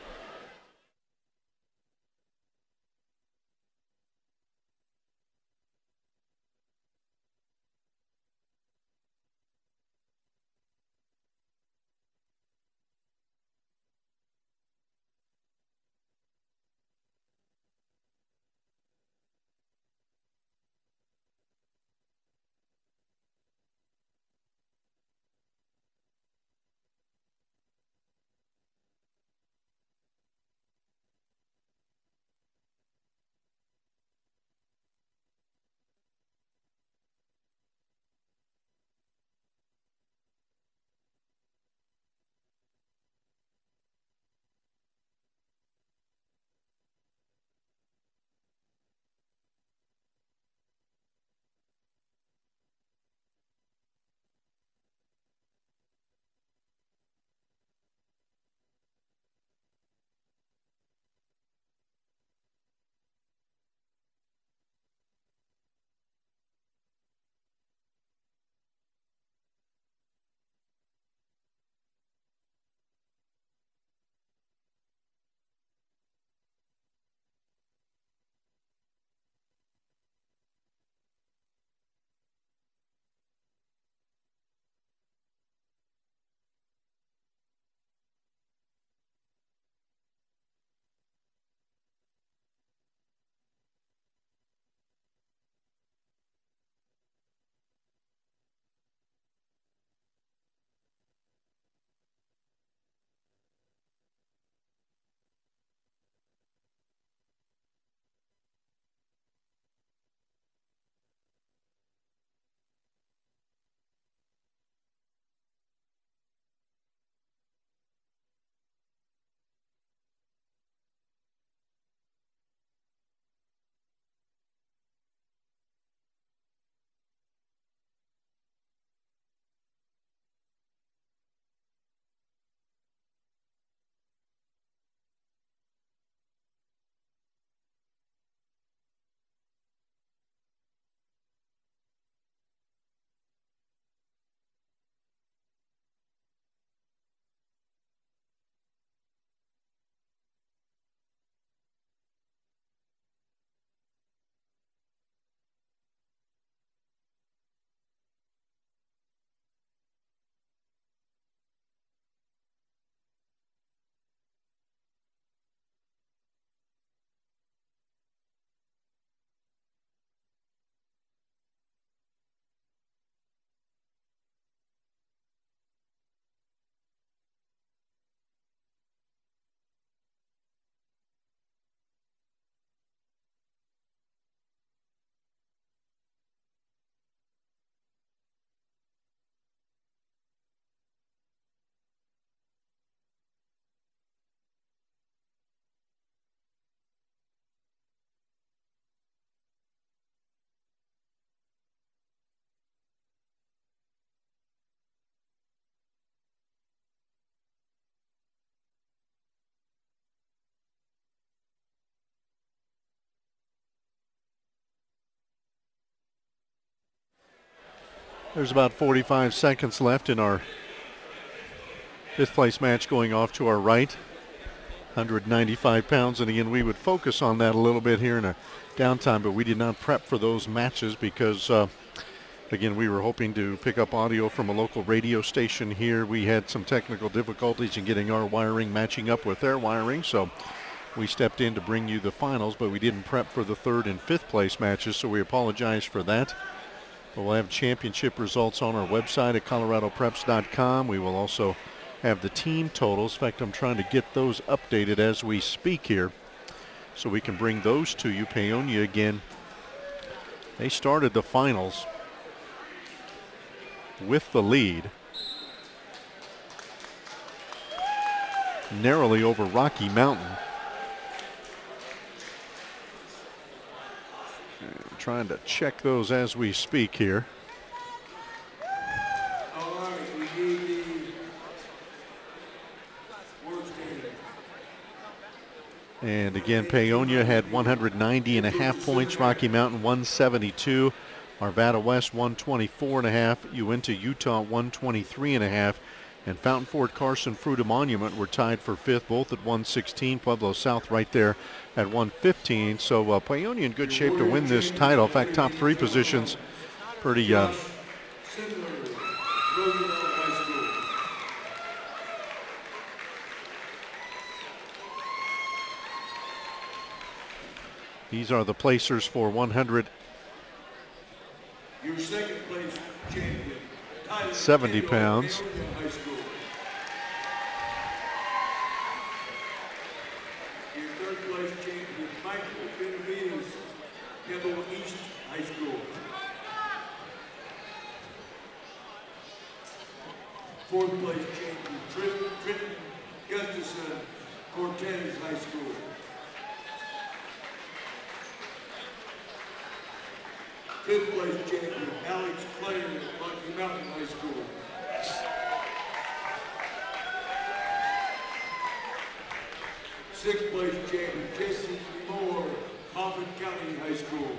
There's about 45 seconds left in our fifth place match going off to our right. 195 pounds, and again, we would focus on that a little bit here in a downtime, but we did not prep for those matches because, again, we were hoping to pick up audio from a local radio station here. We had some technical difficulties in getting our wiring matching up with their wiring, so we stepped in to bring you the finals, but we didn't prep for the third and fifth place matches, so we apologize for that. But we'll have championship results on our website at coloradopreps.com. We will also have the team totals. In fact, I'm trying to get those updated as we speak here so we can bring those to you. Paonia again, they started the finals with the lead. narrowly over Rocky Mountain. I'm trying to check those as we speak here. All right, we need the worst game. And again, Paonia had 190.5 points, Rocky Mountain 172, Arvada West 124.5, Uinta, Utah 123.5, and Fountain Fort, Carson, Fruita Monument were tied for fifth, both at 116. Pueblo South right there at 115. So Paonia in good shape to win this title. In fact, top three positions pretty Similar, Roosevelt High School. These are the placers for 100. Your second place champion, Tyler 70 Cato, pounds. Paonia High School. Your third place champion, Michael Benavides, Pebble East High School. Fourth place champion, Trenton Gustafson, Cortez High School. Fifth place champion, Alex Clay, Rocky Mountain High School. Sixth place champion, Jason Moore, Moffett County High School.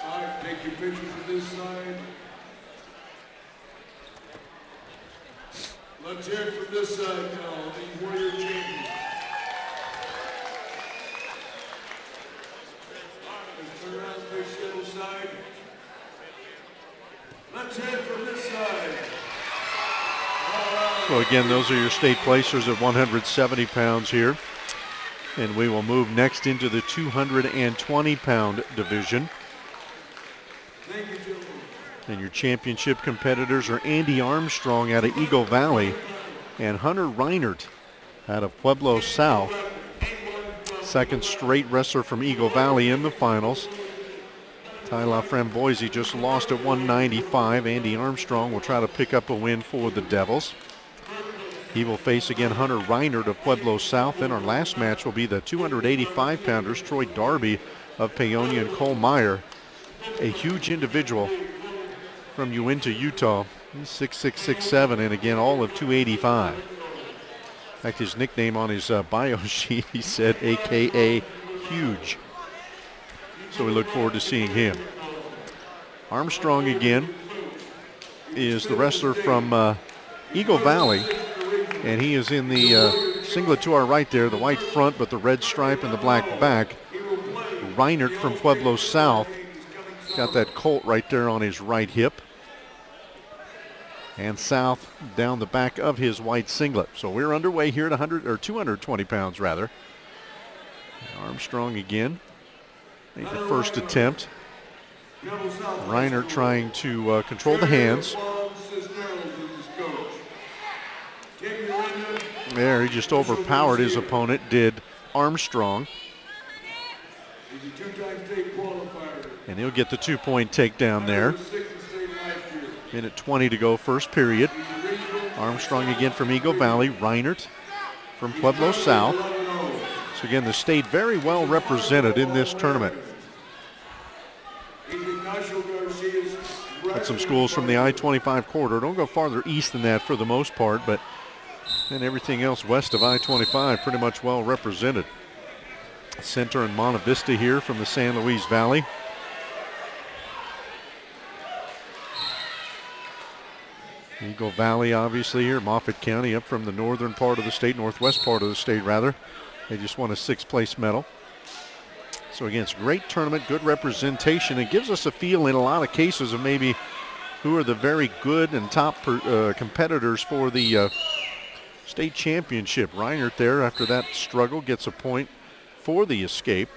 All right, take your picture from this side. Let's hear it from this side now, the Warrior champions. Let's turn around and face the other side. Let's hear it from this side. So again, those are your state placers at 170 pounds here. And we will move next into the 220-pound division. Thank you, gentlemen. And your championship competitors are Andy Armstrong out of Eagle Valley and Hunter Reinert out of Pueblo South. Second straight wrestler from Eagle Valley in the finals. Ty LaFramboise just lost at 195. Andy Armstrong will try to pick up a win for the Devils. He will face again Hunter Reinert of Pueblo South. And our last match will be the 285-pounders, Troy Darby of Paonia and Cole Meyer. A huge individual from Uinta, Utah. He's 6'6", 6'7", and again, all of 285. In fact, his nickname on his bio sheet, he said, AKA huge. So we look forward to seeing him. Armstrong again is the wrestler from Eagle Valley, and he is in the singlet to our right there, the white front but the red stripe and the black back. Reinert from Pueblo South. Got that colt right there on his right hip. And South down the back of his white singlet. So we're underway here at 220 pounds rather. Armstrong again. Made the first attempt. Reinert trying to control the hands. There, he just overpowered his opponent, did Armstrong. And he'll get the 2-point takedown there. Minute 20 to go, first period. Armstrong again from Eagle Valley. Reinert from Pueblo South. So again, the state very well represented in this tournament. Got some schools from the I-25 corridor. Don't go farther east than that for the most part, but then everything else west of I-25 pretty much well represented. Center and Monte Vista here from the San Luis Valley. Eagle Valley obviously here, Moffett County up from the northern part of the state, northwest part of the state rather. They just won a 6th place medal. So again, it's a great tournament, good representation. It gives us a feel in a lot of cases of maybe who are the very good and top competitors for the state championship. Reinert there after that struggle gets a point for the escape.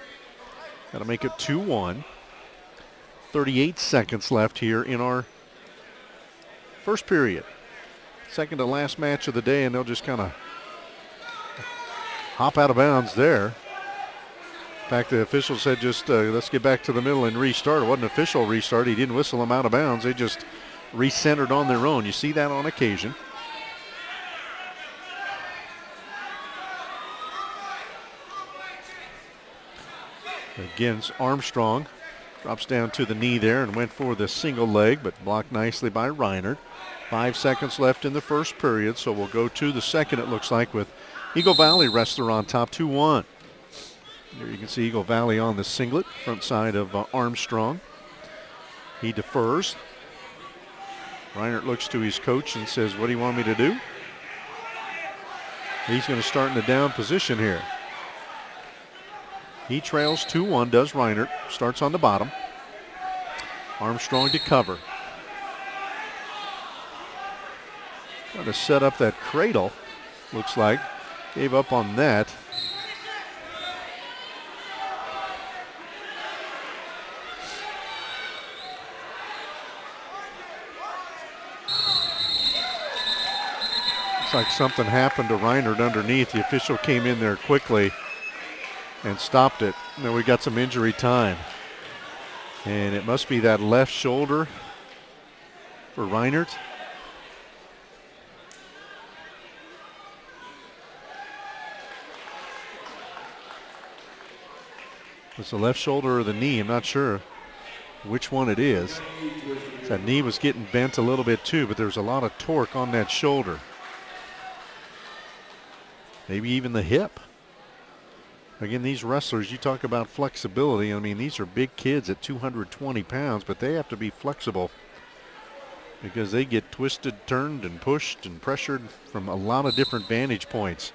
That'll make it 2-1. 38 seconds left here in our first period. Second to last match of the day, and they'll just kind of hop out of bounds there. In fact, the official said just let's get back to the middle and restart. It wasn't an official restart. He didn't whistle them out of bounds. They just recentered on their own. You see that on occasion. Again, Armstrong drops down to the knee there and went for the single leg, but blocked nicely by Reinert. 5 seconds left in the first period, so we'll go to the second, it looks like, with Eagle Valley wrestler on top, 2-1. There you can see Eagle Valley on the singlet, front side of Armstrong. He defers. Reinert looks to his coach and says, what do you want me to do? He's going to start in the down position here. He trails 2-1, does Reinert. Starts on the bottom. Armstrong to cover. Trying to set up that cradle, looks like. Gave up on that. Looks like something happened to Reinert underneath. The official came in there quickly and stopped it. And then we got some injury time. And it must be that left shoulder for Reinert. It's the left shoulder or the knee. I'm not sure which one it is. That knee was getting bent a little bit too, but there's a lot of torque on that shoulder. Maybe even the hip. Again, these wrestlers, you talk about flexibility. I mean, these are big kids at 220 pounds, but they have to be flexible because they get twisted, turned, and pushed and pressured from a lot of different vantage points.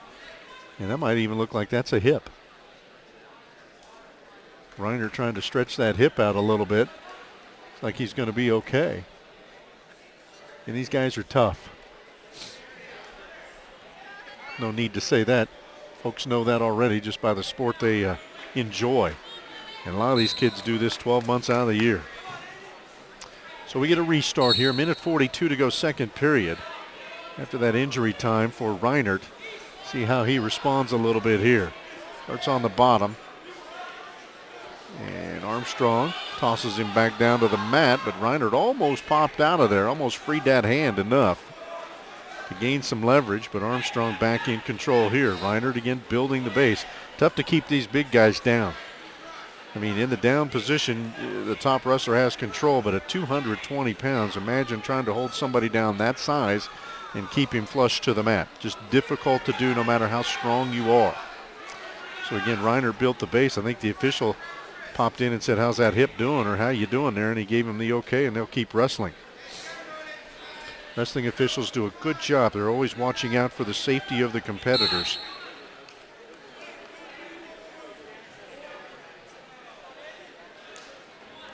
And that might even look like that's a hip. Reinert trying to stretch that hip out a little bit. Looks like he's going to be okay. And these guys are tough. No need to say that. Folks know that already just by the sport they enjoy. And a lot of these kids do this 12 months out of the year. So we get a restart here. Minute 42 to go, second period. After that injury time for Reinert. See how he responds a little bit here. Starts on the bottom. And Armstrong tosses him back down to the mat, but Reinert almost popped out of there, almost freed that hand enough to gain some leverage, but Armstrong back in control here. Reinert again building the base. Tough to keep these big guys down. I mean, in the down position, the top wrestler has control, but at 220 pounds, imagine trying to hold somebody down that size and keep him flush to the mat. Just difficult to do no matter how strong you are. So again, Reinert built the base. I think the official popped in and said, how's that hip doing, or how you doing there? And he gave him the okay, and they'll keep wrestling. Wrestling officials do a good job. They're always watching out for the safety of the competitors.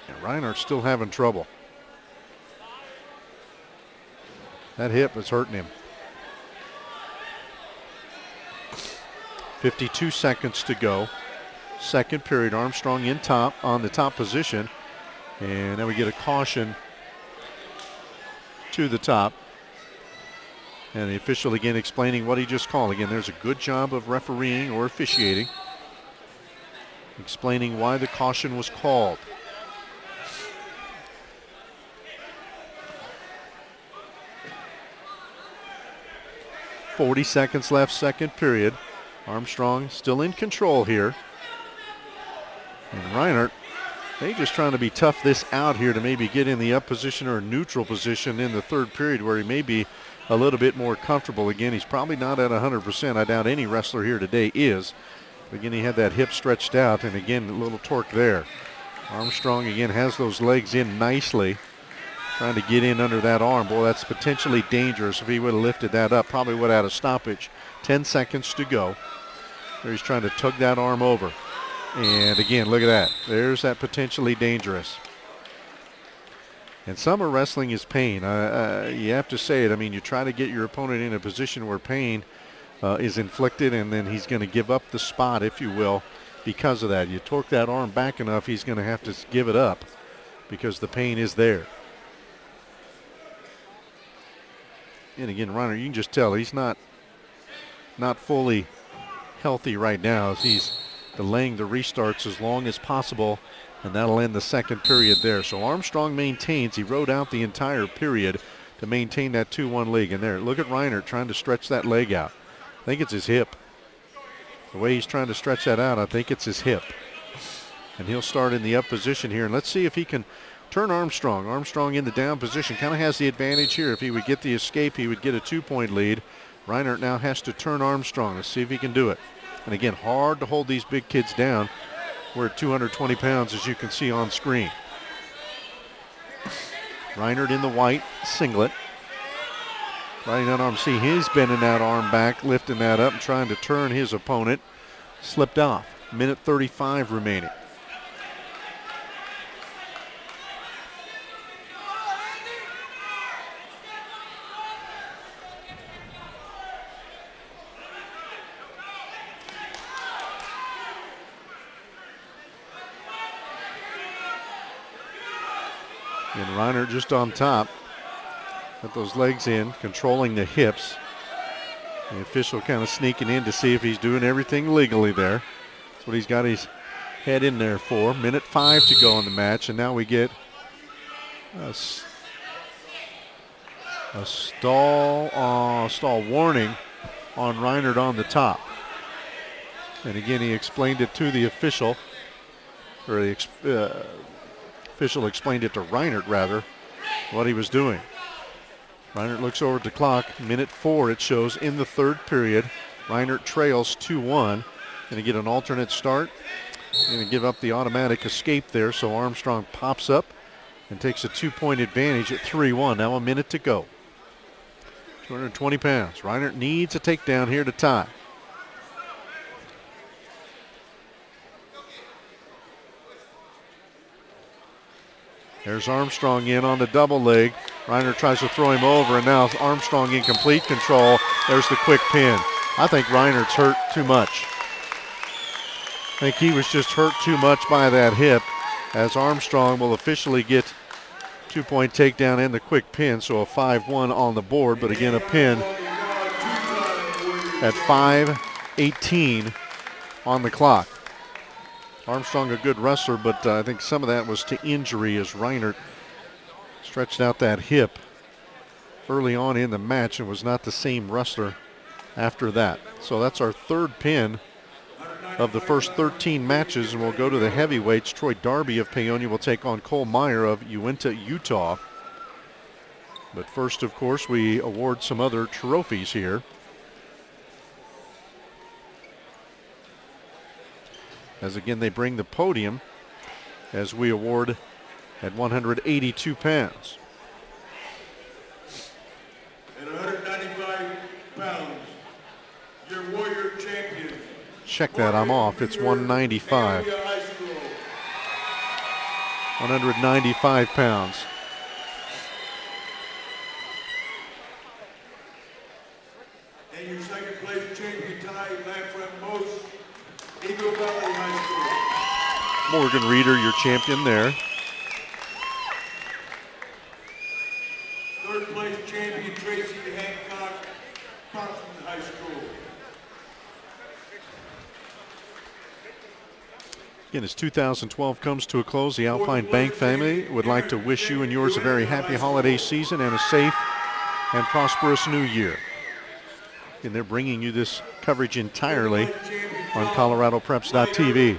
And Reinert's still having trouble. That hip is hurting him. 52 seconds to go. Second period. Armstrong in top, on the top position. And then we get a caution to the top. And the official again explaining what he just called. Again, there's a good job of refereeing or officiating. Explaining why the caution was called. .40 seconds left, second period. Armstrong still in control here. And Reinert, they just trying to be tough this out here to maybe get in the up position or neutral position in the third period where he may be a little bit more comfortable. Again, he's probably not at 100%. I doubt any wrestler here today is. But again, he had that hip stretched out, and again, a little torque there. Armstrong again has those legs in nicely, trying to get in under that arm. Boy, that's potentially dangerous. If he would have lifted that up, probably would have had a stoppage. 10 seconds to go. There he's trying to tug that arm over. And again, look at that. There's that potentially dangerous. And summer wrestling is pain. You have to say it. I mean, you try to get your opponent in a position where pain is inflicted, and then he's going to give up the spot, if you will, because of that. You torque that arm back enough, he's going to have to give it up because the pain is there. And again, Reiner, you can just tell he's not fully healthy right now as he's delaying the restarts as long as possible, and that'll end the second period there. So Armstrong maintains. He rode out the entire period to maintain that 2-1 lead. And there, look at Reinert trying to stretch that leg out. I think it's his hip. The way he's trying to stretch that out, I think it's his hip. And he'll start in the up position here. And let's see if he can turn Armstrong. Armstrong in the down position kind of has the advantage here. If he would get the escape, he would get a 2-point lead. Reinert now has to turn Armstrong. Let's see if he can do it. And again, hard to hold these big kids down. We're at 220 pounds, as you can see on screen. Reinert in the white singlet. Riding that arm. See, he's bending that arm back, lifting that up and trying to turn his opponent. Slipped off. Minute 35 remaining. And Reinert just on top. Got those legs in, controlling the hips. The official kind of sneaking in to see if he's doing everything legally there. That's what he's got his head in there for. Minute 5 to go in the match, and now we get a stall warning on Reinert on the top. And again, he explained it to the official, or the official explained it to Reinert, rather, what he was doing. Reinert looks over at the clock. Minute 4 it shows in the third period. Reinert trails 2-1. Going to get an alternate start. Going to give up the automatic escape there, so Armstrong pops up and takes a 2-point advantage at 3-1. Now a minute to go. 220 pounds. Reinert needs a takedown here to tie. There's Armstrong in on the double leg. Reinert tries to throw him over, and now Armstrong in complete control. There's the quick pin. I think Reinert's hurt too much. I think he was just hurt too much by that hip, as Armstrong will officially get 2-point takedown and the quick pin, so a 5-1 on the board, but again a pin at 5:18 on the clock. Armstrong a good wrestler, but I think some of that was to injury as Reinert stretched out that hip early on in the match and was not the same wrestler after that. So that's our third pin of the first 13 matches, and we'll go to the heavyweights. Troy Darby of Paonia will take on Cole Meyer of Uinta, Utah. But first, of course, we award some other trophies here. As again, they bring the podium as we award at 182 pounds. At 195 pounds, your Warrior champion. Check that, I'm off. It's 195. 195 pounds. And your second place champion tonight, back from most Eagle Valley High School. Morgan Reeder, your champion there. Third place champion Tracy Hancock, Thompson High School. Again, as 2012 comes to a close, the Alpine Bank family would like to wish you and yours a very happy holiday season and a safe and prosperous new year. And they're bringing you this coverage entirely on ColoradoPreps.tv.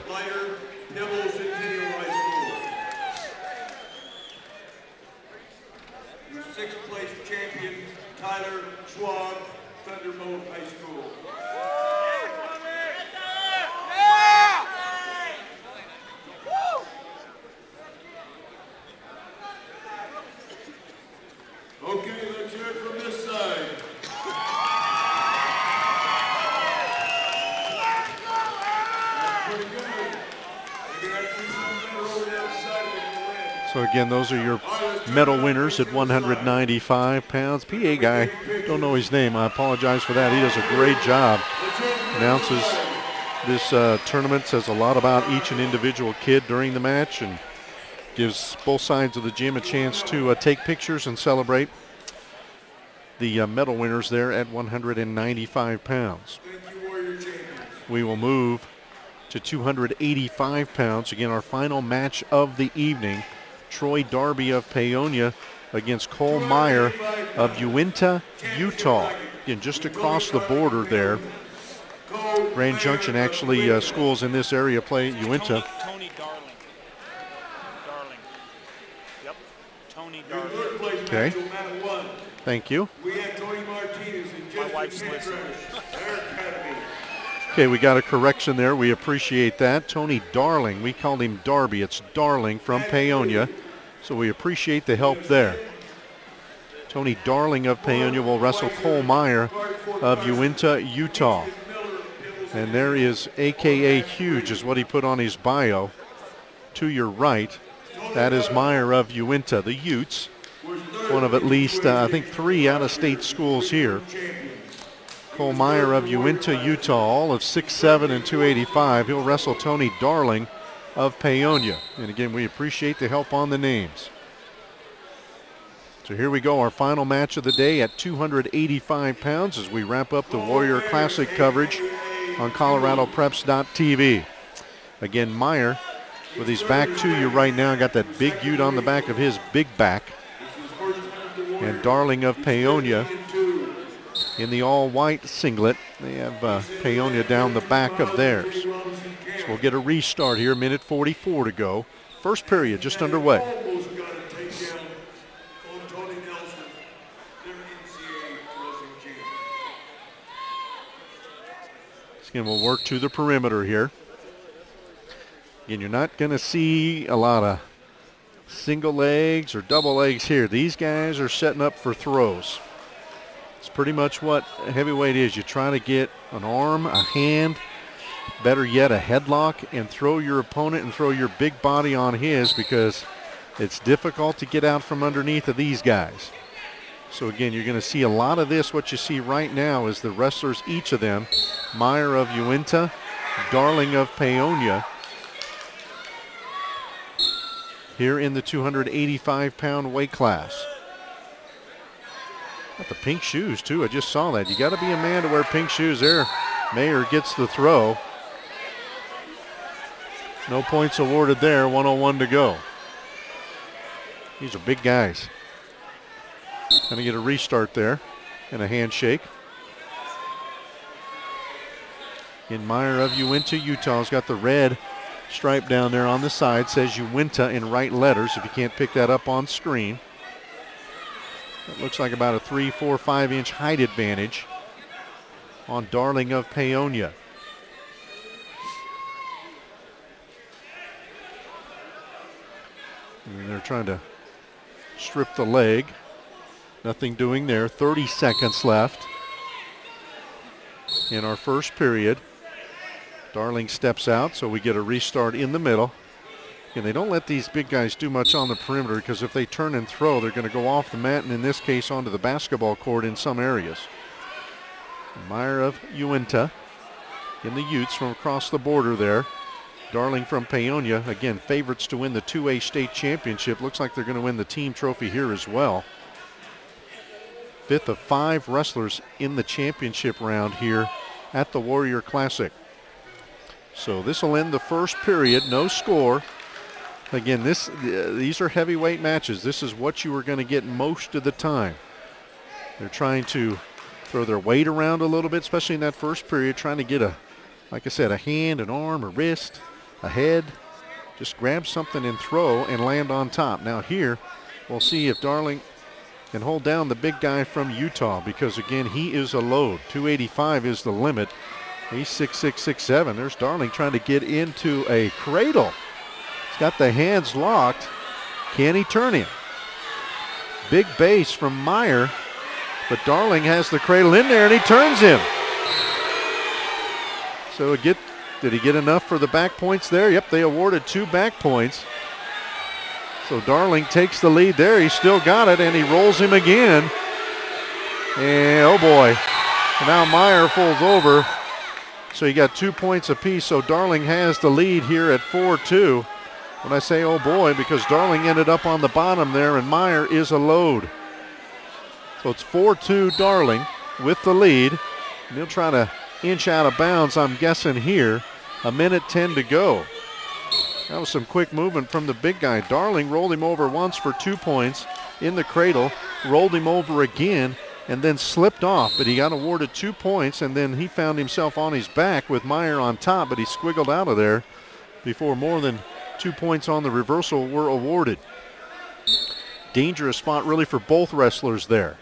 Your sixth place champion Tyler Schwab, Thunderbolt High School. Okay, let's hear it from this side. That's pretty good. You're gonna have to do something better over the other side if you're gonna win. So again, those are your medal winners at 195 pounds. PA guy, don't know his name. I apologize for that. He does a great job. Announces this tournament, says a lot about each and individual kid during the match, and gives both sides of the gym a chance to take pictures and celebrate the medal winners there at 195 pounds. We will move to 285 pounds. Again, our final match of the evening. Troy Darby of Paonia against Cole Meyer of Uinta, Utah. Again, just across the border there. Grand Junction actually schools in this area play at Uinta. Tony Darling. Yep. Tony Darling. Okay. Thank you. We had Tony Martinez and My wife's listening. Okay, we got a correction there. We appreciate that. Tony Darling. We called him Darby. It's Darling from Paonia. So we appreciate the help there. Tony Darling of Paonia will wrestle Cole Meyer of Uinta, Utah. And there is AKA Huge is what he put on his bio. To your right, that is Meyer of Uinta, the Utes. One of at least, I think, 3 out-of-state schools here. Cole Meyer of Uinta, Utah, all of 6'7" and 285. He'll wrestle Tony Darling of Paonia. And again, we appreciate the help on the names. So here we go, our final match of the day at 285 pounds as we wrap up the Warrior Classic coverage on ColoradoPreps.tv. Again, Meyer with his back to you right now, got that big ute on the back of his big back. And Darling of Paonia in the all-white singlet. They have Paonia down the back of theirs. So we'll get a restart here, minute 44 to go. First period just underway. Again, we'll work to the perimeter here. Again, you're not going to see a lot of single legs or double legs here. These guys are setting up for throws. It's pretty much what heavyweight is. You try to get an arm, a hand, better yet a headlock, and throw your opponent and throw your big body on his, because it's difficult to get out from underneath of these guys. So again, you're going to see a lot of this. What you see right now is the wrestlers, each of them, Meyer of Uinta, Darling of Paonia, here in the 285-pound weight class. Got the pink shoes, too. I just saw that. You got to be a man to wear pink shoes there. Mayer gets the throw. No points awarded there. 101 to go. These are big guys. Going to get a restart there and a handshake. In Meyer of Uinta, Utah's got the red stripe down there on the side. Says Uinta in right letters, if you can't pick that up on screen. It looks like about a 3, 4, 5 inch height advantage on Darling of Paonia. And they're trying to strip the leg. Nothing doing there. 30 seconds left in our first period. Darling steps out, so we get a restart in the middle. And they don't let these big guys do much on the perimeter, because if they turn and throw, they're going to go off the mat, and in this case onto the basketball court in some areas. Meyer of Uinta in the Utes from across the border there. Darling from Paonia, again, favorites to win the 2A state championship. Looks like they're going to win the team trophy here as well. 5th of 5 wrestlers in the championship round here at the Warrior Classic. So this will end the first period, no score. Again, these are heavyweight matches. This is what you are going to get most of the time. They're trying to throw their weight around a little bit, especially in that first period, trying to get like I said, a hand, an arm, a wrist, a head. Just grab something and throw and land on top. Now here, we'll see if Darling can hold down the big guy from Utah, because again, he is a load. 285 is the limit. He's 6'6", 6'7". There's Darling trying to get into a cradle. He's got the hands locked. Can he turn him? Big base from Meyer, but Darling has the cradle in there and he turns him. So did he get enough for the back points there? Yep, they awarded 2 back points. So Darling takes the lead there. He still got it, and he rolls him again. And oh boy, now Meyer falls over. So you got 2 points apiece. So Darling has the lead here at 4-2. When I say oh boy, because Darling ended up on the bottom there, and Meyer is a load. So it's 4-2 Darling with the lead. And he'll try to inch out of bounds, I'm guessing here. A minute 10 to go. That was some quick movement from the big guy. Darling rolled him over once for 2 points in the cradle, rolled him over again, and then slipped off, but he got awarded 2 points, and then he found himself on his back with Meyer on top, but he squiggled out of there before more than 2 points on the reversal were awarded. Dangerous spot really for both wrestlers there.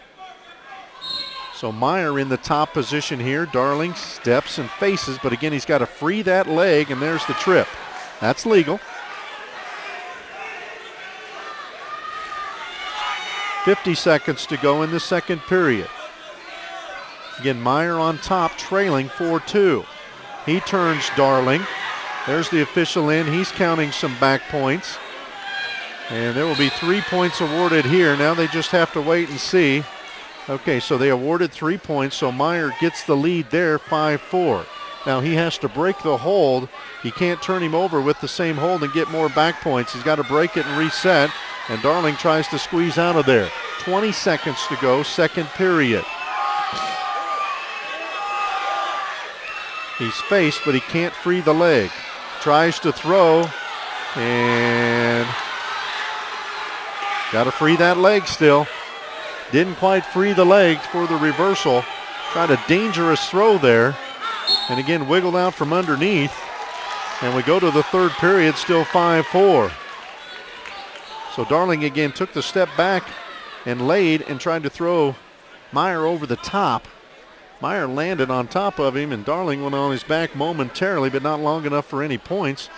So Meyer in the top position here. Darling steps and faces, but again, he's got to free that leg, and there's the trip. That's legal. 50 seconds to go in the second period. Again, Meyer on top, trailing 4-2. He turns Darling. There's the official in. He's counting some back points. And there will be 3 points awarded here. Now they just have to wait and see. Okay, so they awarded 3 points, so Meyer gets the lead there, 5-4. Now he has to break the hold. He can't turn him over with the same hold and get more back points. He's got to break it and reset, and Darling tries to squeeze out of there. 20 seconds to go, second period. He's faced, but he can't free the leg. Tries to throw, and got to free that leg still. Didn't quite free the leg for the reversal. Tried a dangerous throw there. And again, wiggled out from underneath. And we go to the third period, still 5-4. So Darling again took the step back and laid and tried to throw Meyer over the top. Meyer landed on top of him, and Darling went on his back momentarily, but not long enough for any points.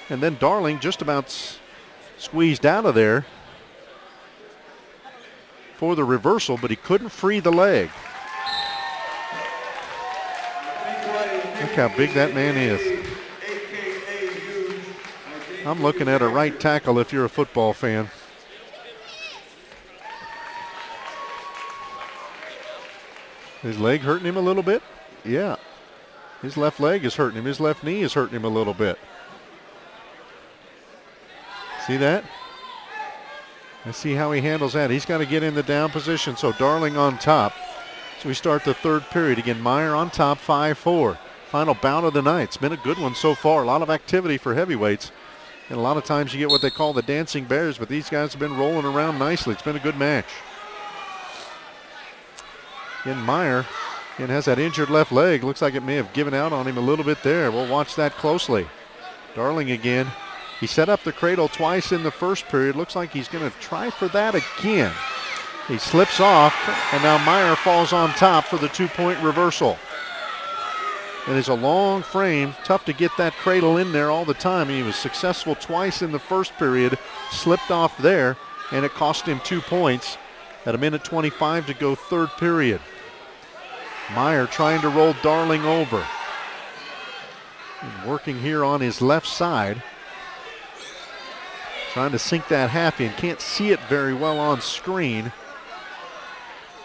And then Darling just about squeezed out of there for the reversal, but he couldn't free the leg. Look how big that man is. I'm looking at a right tackle if you're a football fan. His leg hurting him a little bit? Yeah. His left leg is hurting him. His left knee is hurting him a little bit. See that? Let's see how he handles that. He's got to get in the down position, so Darling on top. So we start the third period. Again, Meyer on top, 5-4. Final bout of the night. It's been a good one so far. A lot of activity for heavyweights. And a lot of times you get what they call the dancing bears, but these guys have been rolling around nicely. It's been a good match. Again, Meyer has that injured left leg. Looks like it may have given out on him a little bit there. We'll watch that closely. Darling again. He set up the cradle twice in the first period. Looks like he's going to try for that again. He slips off, and now Meyer falls on top for the 2-point reversal. It is a long frame, tough to get that cradle in there all the time. He was successful twice in the first period, slipped off there, and it cost him 2 points at 1:25 to go, third period. Meyer trying to roll Darling over. And working here on his left side. Trying to sink that half in. Can't see it very well on screen.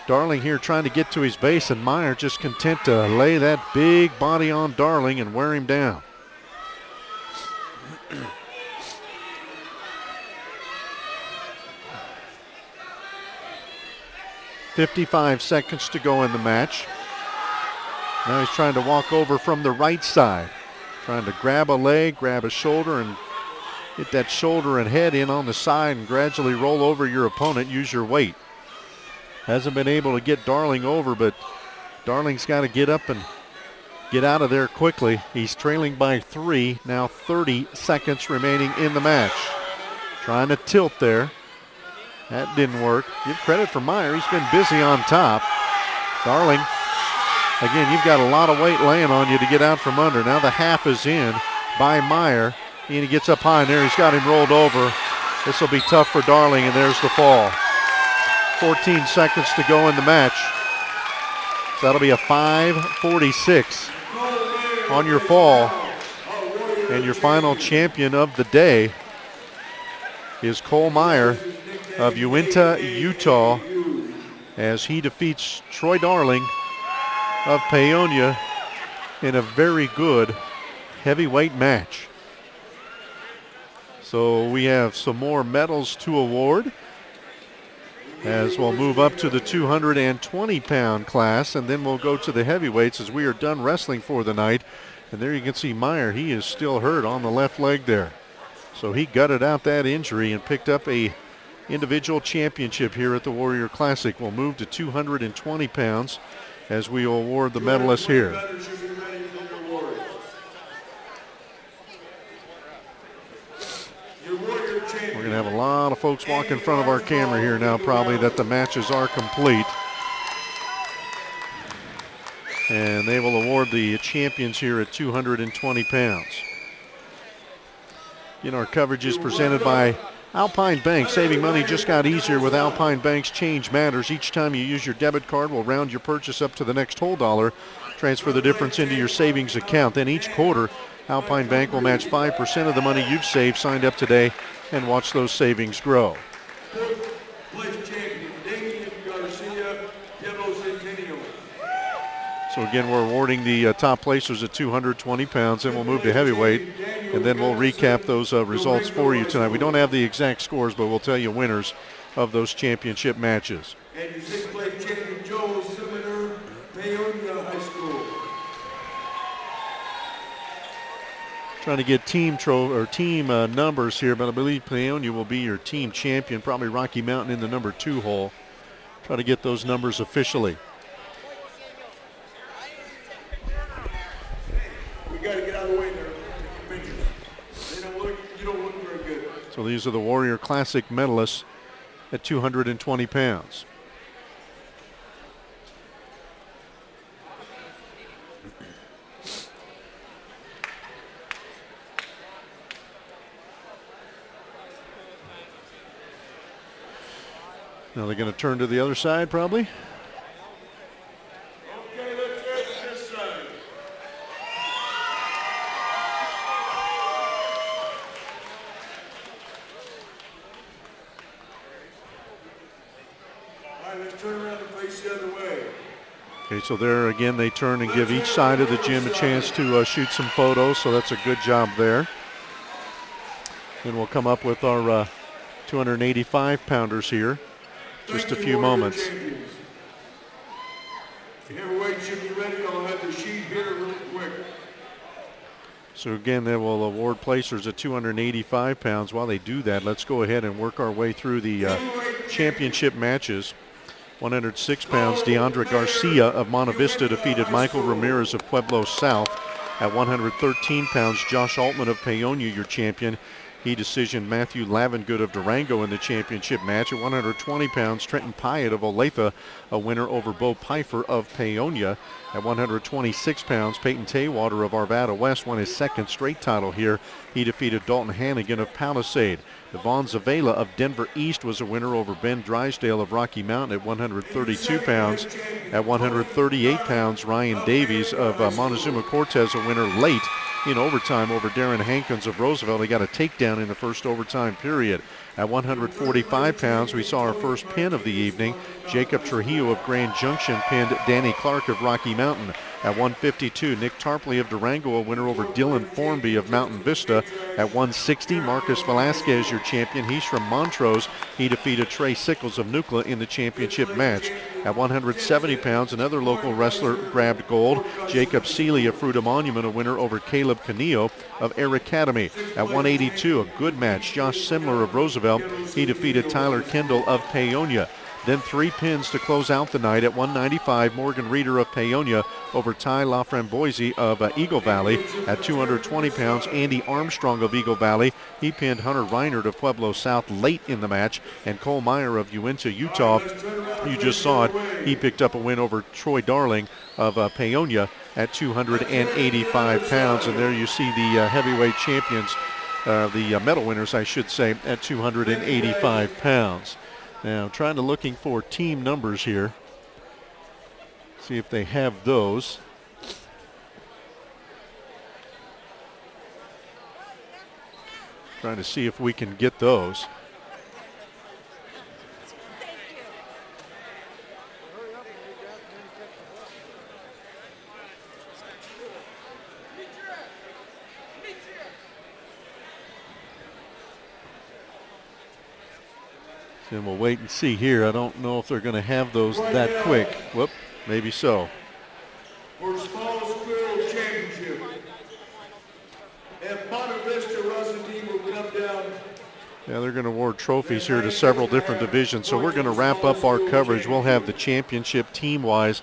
Darling here trying to get to his base, and Meyer just content to lay that big body on Darling and wear him down. .55 seconds to go in the match. Now he's trying to walk over from the right side. Trying to grab a leg, grab a shoulder, and get that shoulder and head in on the side and gradually roll over your opponent. Use your weight. Hasn't been able to get Darling over, but Darling's got to get up and get out of there quickly. He's trailing by 3. Now 30 seconds remaining in the match. Trying to tilt there. That didn't work. Give credit for Meyer. He's been busy on top. Darling, again, you've got a lot of weight laying on you to get out from under. Now the half is in by Meyer. And he gets up high, and there he's got him rolled over. This will be tough for Darling, and there's the fall. 14 seconds to go in the match. So that'll be a 5:46 on your fall. And your final champion of the day is Cole Meyer of Uinta, Utah, as he defeats Troy Darling of Paonia in a very good heavyweight match. So we have some more medals to award as we'll move up to the 220-pound class, and then we'll go to the heavyweights as we are done wrestling for the night. And there you can see Meyer. He is still hurt on the left leg there. So he gutted out that injury and picked up a individual championship here at the Warrior Classic. We'll move to 220 pounds as we award the medalists here. We're going to have a lot of folks walk in front of our camera here now, probably, that the matches are complete. And they will award the champions here at 220 pounds. Our coverage is presented by Alpine Bank. Saving money just got easier with Alpine Bank's Change Matters. Each time you use your debit card, we'll round your purchase up to the next whole dollar, transfer the difference into your savings account. Then each quarter, Alpine Bank will match 5% of the money you've saved, signed up today, and watch those savings grow. So again, we're awarding the top placers at 220 pounds, and we'll move to heavyweight, and then we'll recap those results for you tonight. We don't have the exact scores, but we'll tell you winners of those championship matches. And your sixth place champion, Joe Sumner, Paonia High School. Trying to get team numbers here, but I believe Paonia will be your team champion, probably Rocky Mountain in the number 2 hole. Try to get those numbers officially. Got to get out of the way there. You don't look very good. So these are the Warrior Classic medalists at 220 pounds. Now they're going to turn to the other side probably. Okay, so there again, they turn and give each side of the gym a chance to shoot some photos, so that's a good job there. Then we'll come up with our 285-pounders here, just a few moments. Heavyweight should be ready. I'll have the sheet here real quick. So again, they will award placers at 285 pounds. While they do that, let's go ahead and work our way through the championship matches. 106 pounds, Deandra Garcia of Monte Vista defeated Michael Ramirez of Pueblo South. At 113 pounds, Josh Altman of Paonia, your champion. He decisioned Matthew Lavengood of Durango in the championship match. At 120 pounds, Trenton Pyatt of Olathe, a winner over Bo Pfeiffer of Paonia. At 126 pounds, Peyton Taywater of Arvada West won his second straight title here. He defeated Dalton Hannigan of Palisade. Yvonne Zavela of Denver East was a winner over Ben Drysdale of Rocky Mountain at 132 pounds. At 138 pounds, Ryan Davies of Montezuma Cortez, a winner late in overtime over Darren Hankins of Roosevelt. He got a takedown in the first overtime period. At 145 pounds, we saw our first pin of the evening. Jacob Trujillo of Grand Junction pinned Danny Clark of Rocky Mountain. At 152, Nick Tarpley of Durango, a winner over Dylan Formby of Mountain Vista. At 160, Marcus Velasquez, your champion. He's from Montrose. He defeated Trey Sickles of Nucla in the championship match. At 170 pounds, another local wrestler grabbed gold. Jacob Seeley of Fruita Monument, a winner over Caleb Canillo of Air Academy. At 182, a good match. Josh Simler of Roosevelt. He defeated Tyler Kendall of Paonia. Then 3 pins to close out the night. At 195, Morgan Reeder of Paonia over Ty LaFramboise of Eagle Valley. At 220 pounds, Andy Armstrong of Eagle Valley. He pinned Hunter Reinert of Pueblo South late in the match. And Cole Meyer of Uinta, Utah, you just saw it. He picked up a win over Troy Darling of Paonia at 285 pounds. And there you see the heavyweight champions, the medal winners, I should say, at 285 pounds. Now, looking for team numbers here. See if they have those. Trying to see if we can get those. And we'll wait and see here. I don't know if they're going to have those that quick. Whoop, maybe so. For small school championship, and Ponte Vista Rossi team will come down. Yeah, they're going to award trophies here to several different divisions. So we're going to wrap up our coverage. We'll have the championship team-wise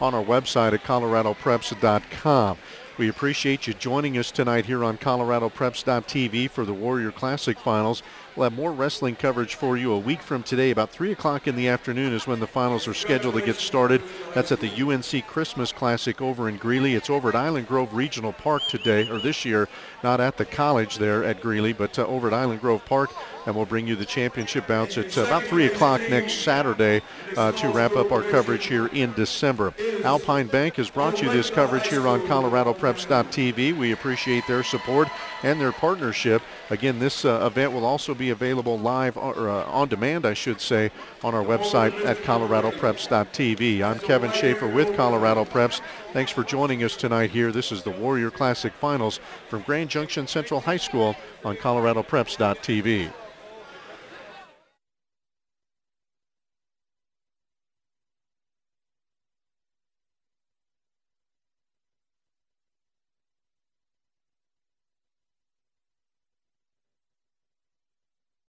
on our website at coloradopreps.com. We appreciate you joining us tonight here on coloradopreps.tv for the Warrior Classic Finals. We'll have more wrestling coverage for you a week from today. About 3 o'clock in the afternoon is when the finals are scheduled to get started. That's at the UNC Christmas Classic over in Greeley. It's over at Island Grove Regional Park today, or this year, not at the college there at Greeley, but over at Island Grove Park. And we'll bring you the championship bouts at about 3 o'clock next Saturday to wrap up our coverage here in December. Alpine Bank has brought you this coverage here on coloradopreps.tv. We appreciate their support and their partnership. Again, this event will also be available live, or on demand, I should say, on our website at coloradopreps.tv. I'm Kevin Schaefer with Colorado Preps. Thanks for joining us tonight here. This is the Warrior Classic Finals from Grand Junction Central High School on coloradopreps.tv.